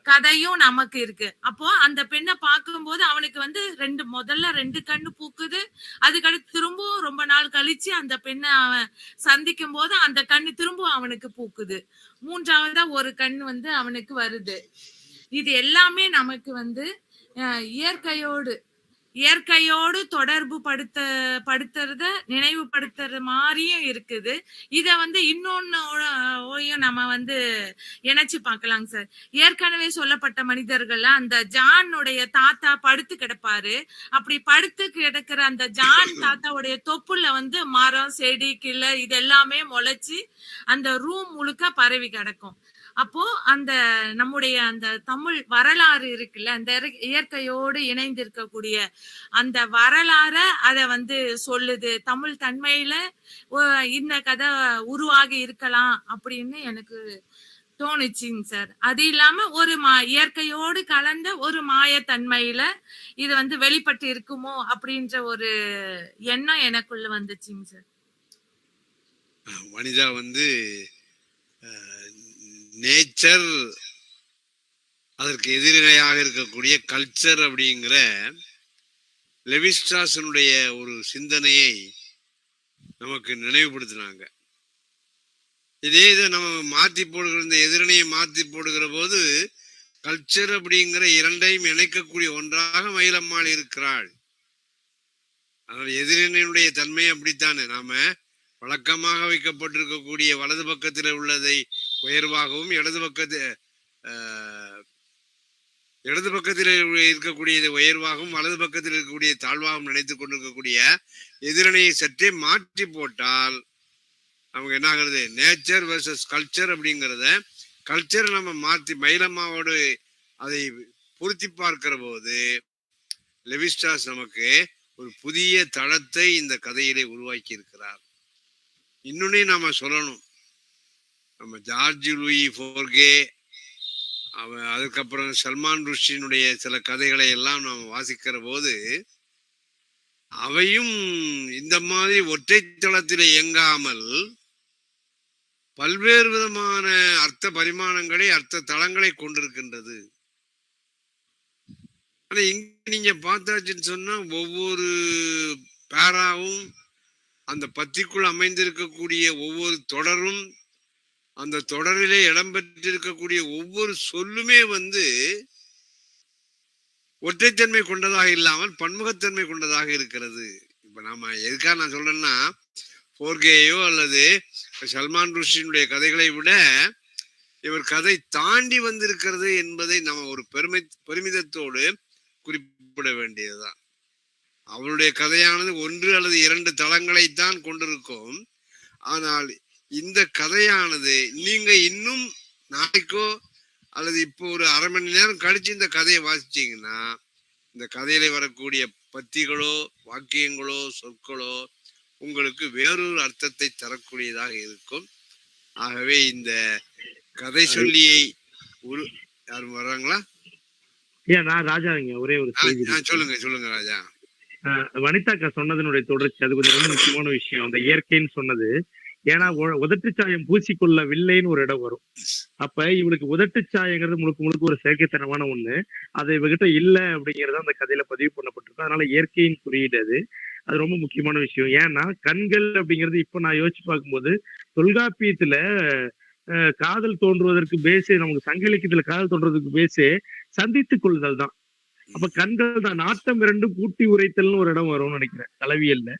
கதையும் நமக்கு இருக்கு. அப்போ அந்த பெண்ணை பார்க்கும்போது அவனுக்கு வந்து முதல்ல 2 கண்ணு பூக்குது. அதுக்கடுத்து திரும்பவும் ரொம்ப நாள் கழிச்சு அந்த பெண்ணை அவன் சந்திக்கும் போது அந்த கண்ணு திரும்பவும் அவனுக்கு பூக்குது. 3ஆவதா ஒரு கண் வந்து அவனுக்கு வருது. இது எல்லாமே நமக்கு வந்து இயற்கையோடு தொடர்பு படுத்துறத நினைவுபடுத்துறது மாதிரியும் இருக்குது. இத வந்து இன்னொன்னையும் நம்ம வந்து இணைச்சு பார்க்கலாங்க சார். ஏற்கனவே சொல்லப்பட்ட மனிதர்கள் அந்த ஜானுடைய தாத்தா படுத்து கிடப்பாரு. அப்படி படுத்து கிடக்கிற அந்த ஜான் தாத்தாவுடைய தொப்புல வந்து மரம், செடி, கிளை இது எல்லாமே முளைச்சு அந்த ரூம் முழுக்க பரவி கிடக்கும். அப்போ அந்த நம்முடைய அந்த தமிழ் வரலாறு இருக்குல்ல, அந்த இயற்கையோடு இணைந்து இருக்கக்கூடிய அந்த வரலாற அத வந்து சொல்லுது. தமிழ் தன்மையில இந்த கதை உருவாகி இருக்கலாம் அப்படின்னு எனக்கு தோணுச்சுங்க சார். அது இல்லாம ஒரு இயற்கையோடு கலந்த ஒரு மாயத்தன்மையில இது வந்து வெளிப்பட்டு இருக்குமோ அப்படின்ற ஒரு எண்ணம் எனக்குள்ள வந்துச்சுங்க சார். வனிதா வந்து நேச்சர் அதற்கு எதிரிணையாக இருக்கக்கூடிய கல்ச்சர் அப்படிங்கிற லெவிஸ்ட்ராஸனுடைய ஒரு சிந்தனையை நமக்கு நினைவுபடுத்தினாங்க. இதே இதை நம்ம மாத்தி போடுகிற இந்த எதிரணையை மாத்தி போடுகிற போது கல்ச்சர் அப்படிங்கிற 2ஐயும் இணைக்கக்கூடிய ஒன்றாக மயிலம்மாள் இருக்கிறாள். அதனால் எதிரினுடைய தன்மை அப்படித்தானே. நாம வழக்கமாக வைக்கப்பட்டிருக்கக்கூடிய வலது பக்கத்தில் உள்ளதை உயர்வாகவும் இடது பக்கத்தில் இருக்கக்கூடியதை உயர்வாகவும் வலது பக்கத்தில் இருக்கக்கூடிய தாழ்வாகவும் நினைத்துக் கொண்டிருக்கக்கூடிய எதிரணையை சற்றே மாற்றி போட்டால் நமக்கு என்ன ஆகுறது, நேச்சர் வெர்சஸ் கல்ச்சர் அப்படிங்கிறத கல்ச்சரை நம்ம மாற்றி மயிலம்மாவோடு அதை பொருத்தி பார்க்கிற போது லெவிஸ்ட்ராஸ் நமக்கு ஒரு புதிய தளத்தை இந்த கதையிலே உருவாக்கி இருக்கிறார். இன்னொன்னே நாம சொல்லணும், நம்ம ஜார்ஜ் லூயி ஃபோர்கே அதுக்கப்புறம் சல்மான் ருஷ்டியினுடைய சில கதைகளை எல்லாம் நாம் வாசிக்கிற போது அவையும் இந்த மாதிரி ஒற்றை தளத்தில் இயங்காமல் பல்வேறு விதமான அர்த்த பரிமாணங்களை அர்த்த தளங்களை கொண்டிருக்கின்றது. ஆனா இங்க நீங்க பார்த்தாச்சுன்னு சொன்னா ஒவ்வொரு பேராவும் அந்த பத்திக்குள் அமைந்திருக்கக்கூடிய ஒவ்வொரு தொடரும் அந்த தொடரிலே இடம்பெற்றிருக்கக்கூடிய ஒவ்வொரு சொல்லுமே வந்து ஒற்றைத்தன்மை கொண்டதாக இல்லாமல் பன்முகத்தன்மை கொண்டதாக இருக்கிறது. இப்ப நாம எதுக்காக நான் சொல்றேன்னா, ஃபோர்கேயோ அல்லது சல்மான் ருஷ்டியினுடைய கதைகளை விட இவர் கதை தாண்டி வந்திருக்கிறது என்பதை நம்ம ஒரு பெருமிதத்தோடு குறிப்பிட வேண்டியதுதான். அவருடைய கதையானது 1 அல்லது 2 தளங்களைத்தான் கொண்டிருக்கும். ஆனால் இந்த கதையானது நீங்க இன்னும் நாளைக்கோ அல்லது இப்போ ஒரு அரை மணி நேரம் கழிச்சு இந்த கதையை வாசிச்சீங்கன்னா இந்த கதையில வரக்கூடிய பத்திகளோ வாக்கியங்களோ சொற்களோ உங்களுக்கு வேறொரு அர்த்தத்தை தரக்கூடியதாக இருக்கும். ஆகவே இந்த கதை சொல்லியை யாரும் வர்றாங்களா? நான் ராஜாங்க ஒரே ஒரு சொல்லுங்க ராஜா. வனிதாக்கா சொன்னதனுடைய தொடர்ச்சி, அது கொஞ்சம் ரொம்ப முக்கியமான விஷயம். அந்த இயற்கைன்னு சொன்னது, ஏன்னா உதட்டு சாயம் பூசிக்கொள்ளவில்லைன்னு ஒரு இடம் வரும். அப்ப இவளுக்கு உதட்டு சாயங்கிறது முழுக்க ஒரு செயற்கைத்தனமான ஒண்ணு. அது இவகிட்ட இல்ல அப்படிங்கறது அந்த கதையில பதிவு பண்ணப்பட்டிருக்கும். அதனால இயற்கையின் குறியீடு அது ரொம்ப முக்கியமான விஷயம். ஏன்னா கண்கள் அப்படிங்கிறது இப்ப நான் யோசிச்சு பார்க்கும்போது தொல்காப்பியத்துல காதல் தோன்றுவதற்கு பேசே, நமக்கு சங்க இலக்கியத்துல காதல் தோன்றுவதற்கு பேசே சந்தித்துக் கொள்ளுதல் தான். அப்ப கண்கள் தான். நாட்டம் 2 கூட்டி உரைத்தல்னு ஒரு இடம் வரும்னு நினைக்கிறேன் கலவியல்ல.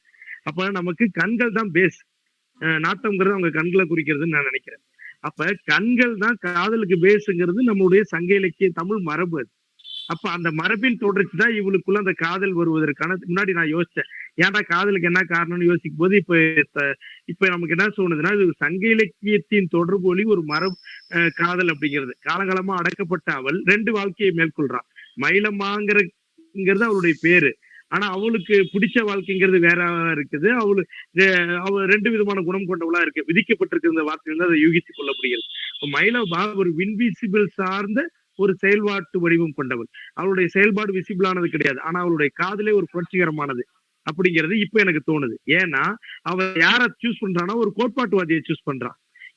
அப்ப நமக்கு கண்கள் தான் பேஸ். நாட்டம்ங்கிறது அவங்க கண்களை குறிக்கிறதுன்னு நான் நினைக்கிறேன். அப்ப கண்கள் தான் காதலுக்கு பேஸுங்கிறது நம்மளுடைய சங்க இலக்கிய தமிழ் மரபு அது. அப்ப அந்த மரபின் தொடர்ச்சி தான் இவளுக்குள்ள அந்த காதல் வருவதற்கான. முன்னாடி நான் யோசிச்சேன், ஏன்டா காதலுக்கு என்ன காரணம்னு யோசிக்கும் போது இப்ப நமக்கு என்ன தோணுதுன்னா, இது சங்க இலக்கியத்தின் தொடர்பொலி ஒரு மரபு காதல் அப்படிங்கிறது. காலகாலமா அடக்கப்பட்ட அவள் 2 வாழ்க்கையை மேற்கொள்றான். மயிலம்மாங்கிறது அவளுடைய பேரு. ஆனா அவளுக்கு பிடிச்ச வாழ்க்கைங்கிறது வேற இருக்குது. அவ 2 விதமான குணம் கொண்டவளா இருக்கு. விதிக்கப்பட்டிருக்கிற இந்த வார்த்தையிலிருந்து அதை யூகித்துக் கொள்ள முடிகிறது. மயிலம்மா ஒரு இன்விசிபிள் சார்ந்த ஒரு செயல்பாட்டு வடிவம் கொண்டவள். அவளுடைய செயல்பாடு விசிபிள் ஆனது கிடையாது. ஆனா அவளுடைய காதலே ஒரு புரட்சிகரமானது. அப்படிங்கிறது இப்ப எனக்கு தோணுது. ஏன்னா அவன் யார சூஸ் பண்றான்னா ஒரு கோட்பாட்டுவாதியை சூஸ் பண்றான்.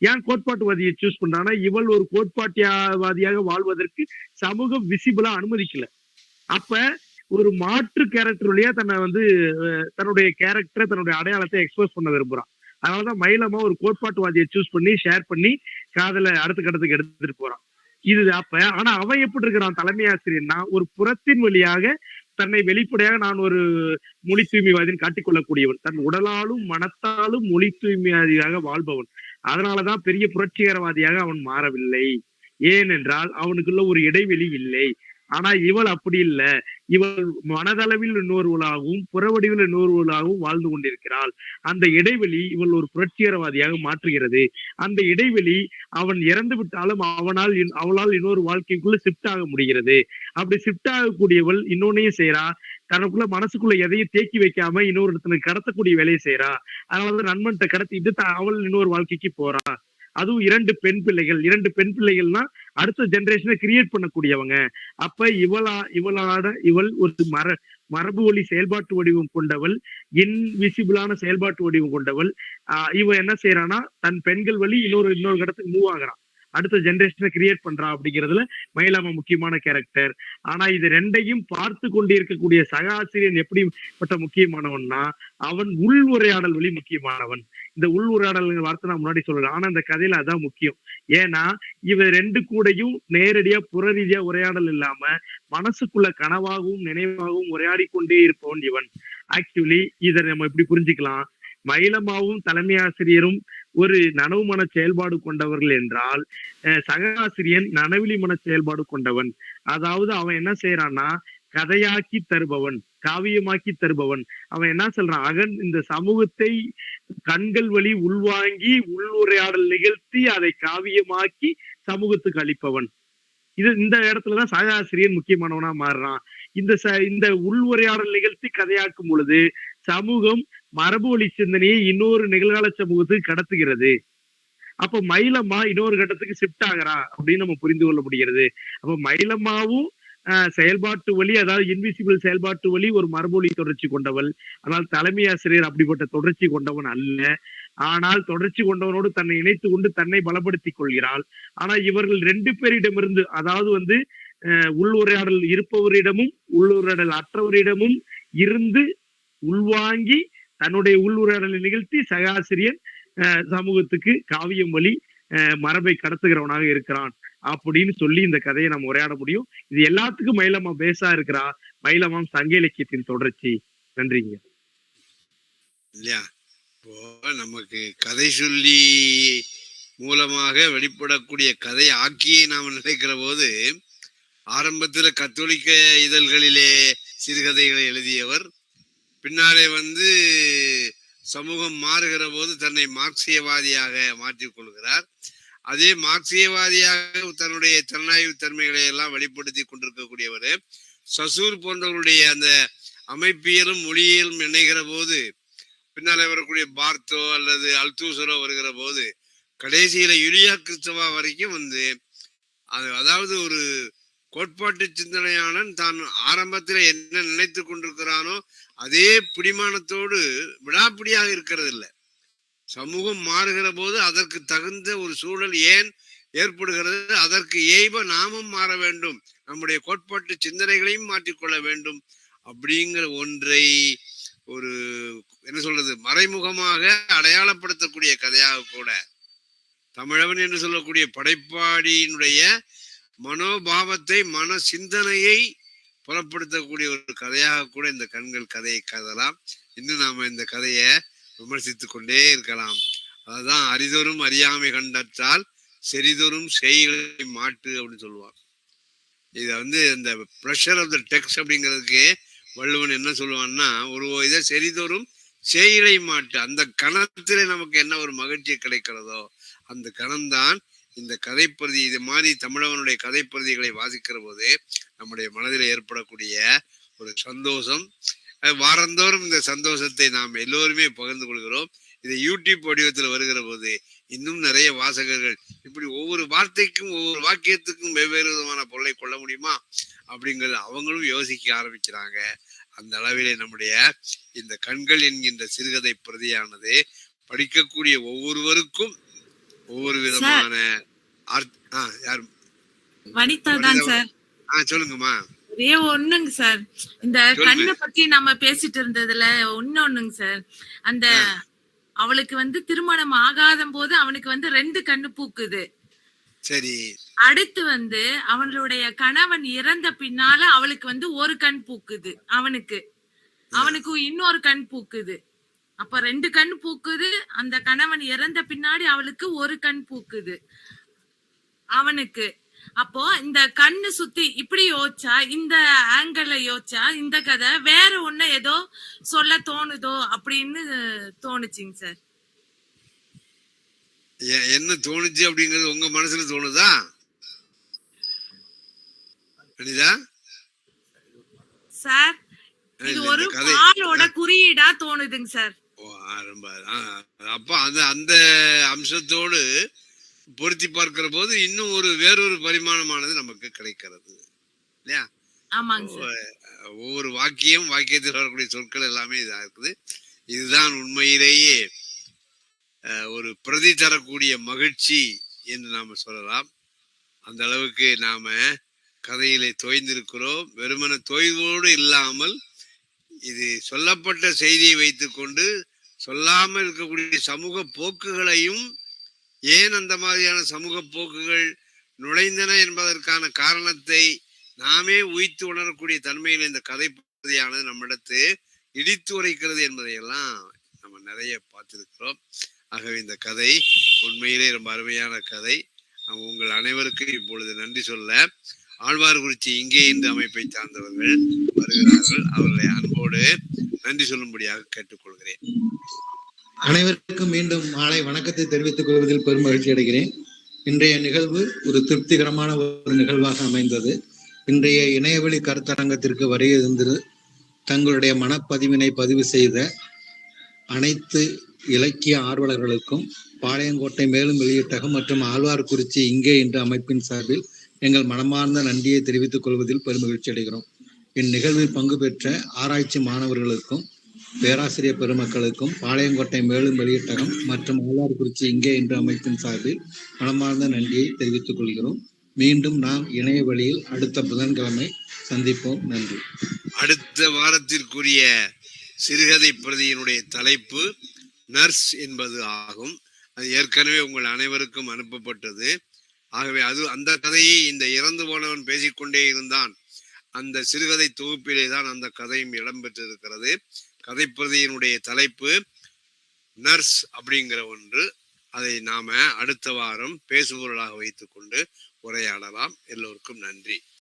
ஏன் கோட்பாட்டுவாதியை சூஸ் பண்றான்னா இவள் ஒரு கோட்பாட்டுவாதியாக வாழ்வதற்கு சமூகம் விசிபிளா அனுமதிக்கல. அப்ப ஒரு மாற்று கேரக்டர் வழியா தன்னை வந்து தன்னுடைய கேரக்டரை தன்னுடைய அடையாளத்தை எக்ஸ்போஸ் பண்ண விரும்புறான். அதனாலதான் மயிலம்மா ஒரு கோட்பாட்டுவாதியை சூஸ் பண்ணி ஷேர் பண்ணி காதல அடுத்த கட்டத்துக்கு எடுத்துட்டு போறான். இது அப்ப ஆனா அவன் எப்படி இருக்கிறான் தலைமை ஆசிரியர்னா ஒரு புறத்தின் வழியாக தன்னை வெளிப்படையாக நான் ஒரு மொழி தூய்மைவாதின்னு காட்டிக்கொள்ளக்கூடியவன், தன் உடலாலும் மனத்தாலும் மொழி தூய்மைவாதியாக வாழ்பவன். அதனாலதான் பெரிய புரட்சிகரவாதியாக அவன் மாறவில்லை. ஏனென்றால் அவனுக்குள்ள ஒரு இடைவெளி இல்லை. ஆனா இவள் அப்படி இல்ல. இவள் மனதளவில் இன்னொருவளாகவும் புறவடிவில் இன்னொருவளாகவும் வாழ்ந்து கொண்டிருக்கிறாள். அந்த இடைவெளி இவள் ஒரு புரட்சிகரவாதியாக மாற்றுகிறது. அந்த இடைவெளி அவன் இறந்து விட்டாலும் அவளால் இன்னொரு வாழ்க்கைக்குள்ள ஷிஃப்ட் ஆக முடிகிறது. அப்படி ஷிஃப்ட் ஆகக்கூடியவள் இன்னொன்னையும் செய்யறா, தனக்குள்ள மனசுக்குள்ள எதையும் தேக்கி வைக்காம இன்னொரு இடத்துல கடத்தக்கூடிய வேலையை செய்யறா. அதனாலதான் நண்பன்கிட்ட கடத்திட்டு அவள் இன்னொரு வாழ்க்கைக்கு போறா. அதுவும் 2 பெண் பிள்ளைகள். 2 பெண் பிள்ளைகள்னா அடுத்த ஜெனரேஷனை கிரியேட் பண்ணக்கூடியவங்க. அப்ப இவள் ஒரு மரபு வழி செயல்பாட்டு வடிவம் கொண்டவள், இன்விசிபிளான செயல்பாட்டு வடிவம் கொண்டவள். இவ என்ன செய்யறான்னா தன் பெண்கள் வழி இன்னொரு இடத்துக்கு மூவ் ஆகுறான், அடுத்த ஜெனரேஷனை கிரியேட் பண்றா. அப்படிங்கிறதுல மயிலாமா முக்கியமான கேரக்டர். ஆனா இது ரெண்டையும் பார்த்து கொண்டிருக்கக்கூடிய சக ஆசிரியன் எப்படிப்பட்ட முக்கியமானவன்னா அவன் உள் உரையாடல் வழி முக்கியமானவன். இந்த உள் உரையாடல் வார்த்தை நான் முன்னாடி சொல்லலாம், ஆனா இந்த கதையில அதான் முக்கியம். ஏன்னா இவ 2 கூடையும் நேரடியா புற ரீதியா உரையாடல் இல்லாம மனசுக்குள்ள கனவாகவும் நினைவாகவும் உரையாடி கொண்டே இருப்பவன் இவன். ஆக்சுவலி இதை நம்ம இப்படி புரிஞ்சுக்கலாம், மயிலம்மாவும் தலைமை ஆசிரியரும் ஒரு நனவு மன செயல்பாடு கொண்டவர்கள் என்றால் சக ஆசிரியன் நனவிலி மன செயல்பாடு கொண்டவன். அதாவது அவன் என்ன செய்யறான்னா கதையாக்கி தருபவன், காவியமாக்கி தருபவன். அவன் என்ன சொல்றான், இந்த சமூகத்தை கண்கள் வழி உள்வாங்கி உள்ளுரையாடல் நிகழ்த்தி அதை காவியமாக்கி சமூகத்துக்கு அளிப்பவன். இந்த இடத்துலதான் சக ஆசிரியன் முக்கியமானவனா மாறுறான். இந்த உள்உரையாடல் நிகழ்த்தி கதையாக்கும் பொழுது சமூகம் மரபு வழி சிந்தனையை இன்னொரு நிகழ்கால சமூகத்துக்கு கடத்துகிறது. அப்ப மயிலம்மா இன்னொரு கட்டத்துக்கு ஷிஃப்ட் ஆகிறா அப்படின்னு நம்ம புரிந்து கொள்ள முடிகிறது. அப்ப மயிலம்மாவும் செயல்பாட்டு வழி, அதாவது இன்விசிபிள் செயல்பாட்டு வழி ஒரு மரபொழி தொடர்ச்சி கொண்டவள். ஆனால் தலைமை ஆசிரியர் அப்படிப்பட்ட தொடர்ச்சி கொண்டவன் அல்ல. ஆனால் தொடர்ச்சி கொண்டவனோடு தன்னை இணைத்து கொண்டு தன்னை பலப்படுத்திக் கொள்கிறாள். ஆனா இவர்கள் 2 பேரிடமிருந்து, அதாவது உள்ளுரையாடல் இருப்பவரிடமும் உள்ளுரையாடல் அற்றவரிடமும் இருந்து உள்வாங்கி தன்னுடைய உள்ளுரையாடலை நிகழ்த்தி சகாசிரியன் சமூகத்துக்கு காவியம் வழி மரபை கடத்துகிறவனாக இருக்கிறான் அப்படின்னு சொல்லி இந்த கதையை நம்ம உரையாட முடியும். இது எல்லாத்துக்கும் மயிலம்மா பேசா இருக்கிறா. மயிலம்மாம் சங்க இலக்கியத்தின் தொடர்ச்சி. நன்றிங்க. இல்லையா, இப்போ நமக்கு கதை சொல்லி மூலமாக வெளிப்படக்கூடிய கதை ஆக்கியை நாம் நினைக்கிற போது, ஆரம்பத்துல கத்தோலிக்க இதழ்களிலே சிறுகதைகளை எழுதியவர் பின்னாலே சமூகம் மாறுகிற போது தன்னை மார்க்சியவாதியாக மாற்றிக் கொள்கிறார். அதே மார்க்சியவாதியாக தன்னுடைய திறனாய்வு தன்மைகளை எல்லாம் வெளிப்படுத்தி கொண்டிருக்கக்கூடியவர் சசூர் போன்றவருடைய அந்த அமைப்பியலும் மொழியியலும் இணைகிற போது, பின்னாலே வரக்கூடிய பார்த்தோ அல்லது அல்தூசரோ வருகிற போது, கடைசியில யூலியா கிறிஸ்தவா வரைக்கும் அதாவது ஒரு கோட்பாட்டு சிந்தனையாளன் தான் ஆரம்பத்துல என்ன நினைத்து கொண்டிருக்கிறானோ அதே பிடிமானத்தோடு விடாப்பிடியாக இருக்கிறது இல்லை. சமூகம் மாறுகிற போது அதற்கு தகுந்த ஒரு சூழல் ஏன் ஏற்படுகிறது, அதற்கு ஏய்வ நாமும் மாற வேண்டும், நம்முடைய கோட்பாட்டு சிந்தனைகளையும் மாற்றிக்கொள்ள வேண்டும் அப்படிங்கிற ஒன்றை ஒரு என்ன சொல்றது மறைமுகமாக அடையாளப்படுத்தக்கூடிய கதையாக கூட தமிழவன் என்று சொல்லக்கூடிய படைப்பாடியினுடைய மனோபாவத்தை மன சிந்தனையை புலப்படுத்தக்கூடிய ஒரு கதையாக கூட இந்த கண்கள் கதையை கருதலாம். இன்னும் நாம இந்த கதையை விமர்சித்து கொண்டே இருக்கலாம். அதுதான் அரிதொரும் அறியாமை கண்டால் செறிதொரும் செய்களை மாட்டு அப்படின்னு சொல்லுவாங்க. இதை இந்த ப்ரெஷர் ஆஃப் த டெக்ஸ்ட் அப்படிங்கிறதுக்கு வள்ளுவன் என்ன சொல்லுவான்னா, ஒரு இதை செறிதொரும் செய்களை மாட்டு, அந்த கணத்திலே நமக்கு என்ன ஒரு மகிழ்ச்சி கிடைக்கிறதோ அந்த கணம்தான் இந்த கதைப்பிரதி. இது மாதிரி தமிழவனுடைய கதைப்பிரதிகளை வாசிக்கிற போது நம்முடைய மனதில் ஏற்படக்கூடிய ஒரு சந்தோஷம், வாரந்தோறும் இந்த சந்தோஷத்தை நாம் எல்லோருமே பகிர்ந்து கொள்கிறோம். இதை யூடியூப் வடிவத்தில் வருகிற போது இன்னும் நிறைய வாசகர்கள் இப்படி ஒவ்வொரு வார்த்தைக்கும் ஒவ்வொரு வாக்கியத்துக்கும் வெவ்வேறு விதமான பொருளை கொள்ள முடியுமா அப்படிங்கிறது அவங்களும் யோசிக்க ஆரம்பிக்கிறாங்க. அந்த அளவிலே நம்முடைய இந்த கண்கள் என்கின்ற சிறுகதை பிரதியானது படிக்கக்கூடிய ஒவ்வொருவருக்கும் ஒவ்வொரு விதமான யார் வனிதா தான் சார். சொல்லுங்கம்மா. ஒரே ஒண்ணுங்க சார், இந்த கண்ணை பத்தி நம்ம பேசிட்டு இருந்ததுல ஒண்ணுங்க சார், அந்த அவளுக்கு வந்து திருமணம் ஆகாத போது அவனுக்கு வந்து 2 கண்ணு பூக்குது. சரி. அடுத்து வந்து அவளுடைய கணவன் இறந்த பின்னால அவளுக்கு வந்து 1 கண் பூக்குது. அவனுக்கு இன்னொரு கண் பூக்குது. அப்ப 2 கண் பூக்குது. அந்த கணவன் இறந்த பின்னாடி அவளுக்கு 1 கண் பூக்குது அவனுக்கு. அப்போ இந்த கண்ணு சுத்தி இப்படி யோசிச்சா, இந்த ஆங்கிள் யோசிச்சா இந்த கதை வேற ஒண்ணு ஏதோ சொல்ல தோணுதோ அப்படின்னு தோணுச்சுங்க சார். என்ன தோணுச்சு அப்படிங்கிறது உங்க மனசுல தோணுதா அனிதா சார்? இது ஒரு பாலோட குறியீடா தோணுதுங்க சார். அப்ப அந்த அம்சத்தோடு பொருத்தி பார்க்கிற போது இன்னும் வேறொரு பரிமாணமானது நமக்கு கிடைக்கிறது இல்லையா? ஒவ்வொரு வாக்கியத்தில் வரக்கூடிய சொற்கள் எல்லாமே இதா இருக்குது. இதுதான் உண்மையிலேயே ஒரு பிரதி தரக்கூடிய மகிழ்ச்சி என்று நாம சொல்லலாம். அந்த அளவுக்கு நாம கதையிலே தோய்ந்திருக்கிறோம். வெறுமன தோய்வோடு இல்லாமல் இது சொல்லப்பட்ட செய்தியை வைத்துக்கொண்டு சொல்லாமல் இருக்கக்கூடிய சமூக போக்குகளையும், ஏன் அந்த மாதிரியான சமூக போக்குகள் நுழைந்தன என்பதற்கான காரணத்தை நாமே உய்த்து உணரக்கூடிய தன்மையில் இந்த கதை பகுதியானது நம்மிடத்து இடித்து உரைக்கிறது என்பதையெல்லாம் நம்ம நிறைய பார்த்திருக்கிறோம். ஆகவே இந்த கதை உண்மையிலே ரொம்ப அருமையான கதை. உங்கள் அனைவருக்கும் இப்பொழுது நன்றி சொல்ல ஆழ்வார்குறிச்சி இங்கே இந்த அமைப்பை சார்ந்தவர்கள் வருகிறார்கள். அவர்களை அன்போடு நன்றி சொல்லும்படியாக கேட்டுக்கொள்கிறேன். அனைவருக்கும் மீண்டும் மாலை வணக்கத்தை தெரிவித்துக் கொள்வதில் பெரும் மகிழ்ச்சி அடைகிறேன். இன்றைய நிகழ்வு ஒரு திருப்திகரமான ஒரு நிகழ்வாக அமைந்தது. இன்றைய இணையவழி கருத்தரங்கத்திற்கு வருகை தங்களுடைய மனப்பதிவினை பதிவு செய்த அனைத்து இலக்கிய ஆர்வலர்களுக்கும் பாளையங்கோட்டை மேலும் வெளியிட்டகம் மற்றும் ஆழ்வார்குறிச்சி இங்கே என்ற அமைப்பின் சார்பில் எங்கள் மனமார்ந்த நன்றியை தெரிவித்துக் கொள்வதில் பெரும் மகிழ்ச்சி அடைகிறோம். இந்நிகழ்வில் பங்கு பெற்ற ஆராய்ச்சி மாணவர்களுக்கும் பேராசிரியர் பெருமக்களுக்கும் பாளையங்கோட்டை மேலும் வெளியிட்டகம் மற்றும் ஆழ்வார்குறிச்சி இங்கே என்ற அமைப்பின் சார்பில் மனமார்ந்த நன்றியை தெரிவித்துக் கொள்கிறோம். மீண்டும் நாம் இணைய வழியில் அடுத்த புதன்கிழமை சந்திப்போம். நன்றி. அடுத்த வாரத்திற்குரிய சிறுகதை பிரதியினுடைய தலைப்பு நர்ஸ் என்பது ஆகும். அது ஏற்கனவே உங்கள் அனைவருக்கும் அனுப்பப்பட்டது. ஆகவே அந்த கதையை இந்த இறந்து போனவன் பேசிக்கொண்டே இருந்தான் அந்த சிறுகதை தொகுப்பிலே தான் அந்த கதையும் இடம்பெற்றிருக்கிறது. கதை பிரதியினுடைய தலைப்பு நர்ஸ் அப்படிங்கிற ஒன்று. அதை நாம அடுத்த வாரம் பேசுபொருளாக வைத்துக்கொண்டு உரையாடலாம். எல்லோருக்கும் நன்றி.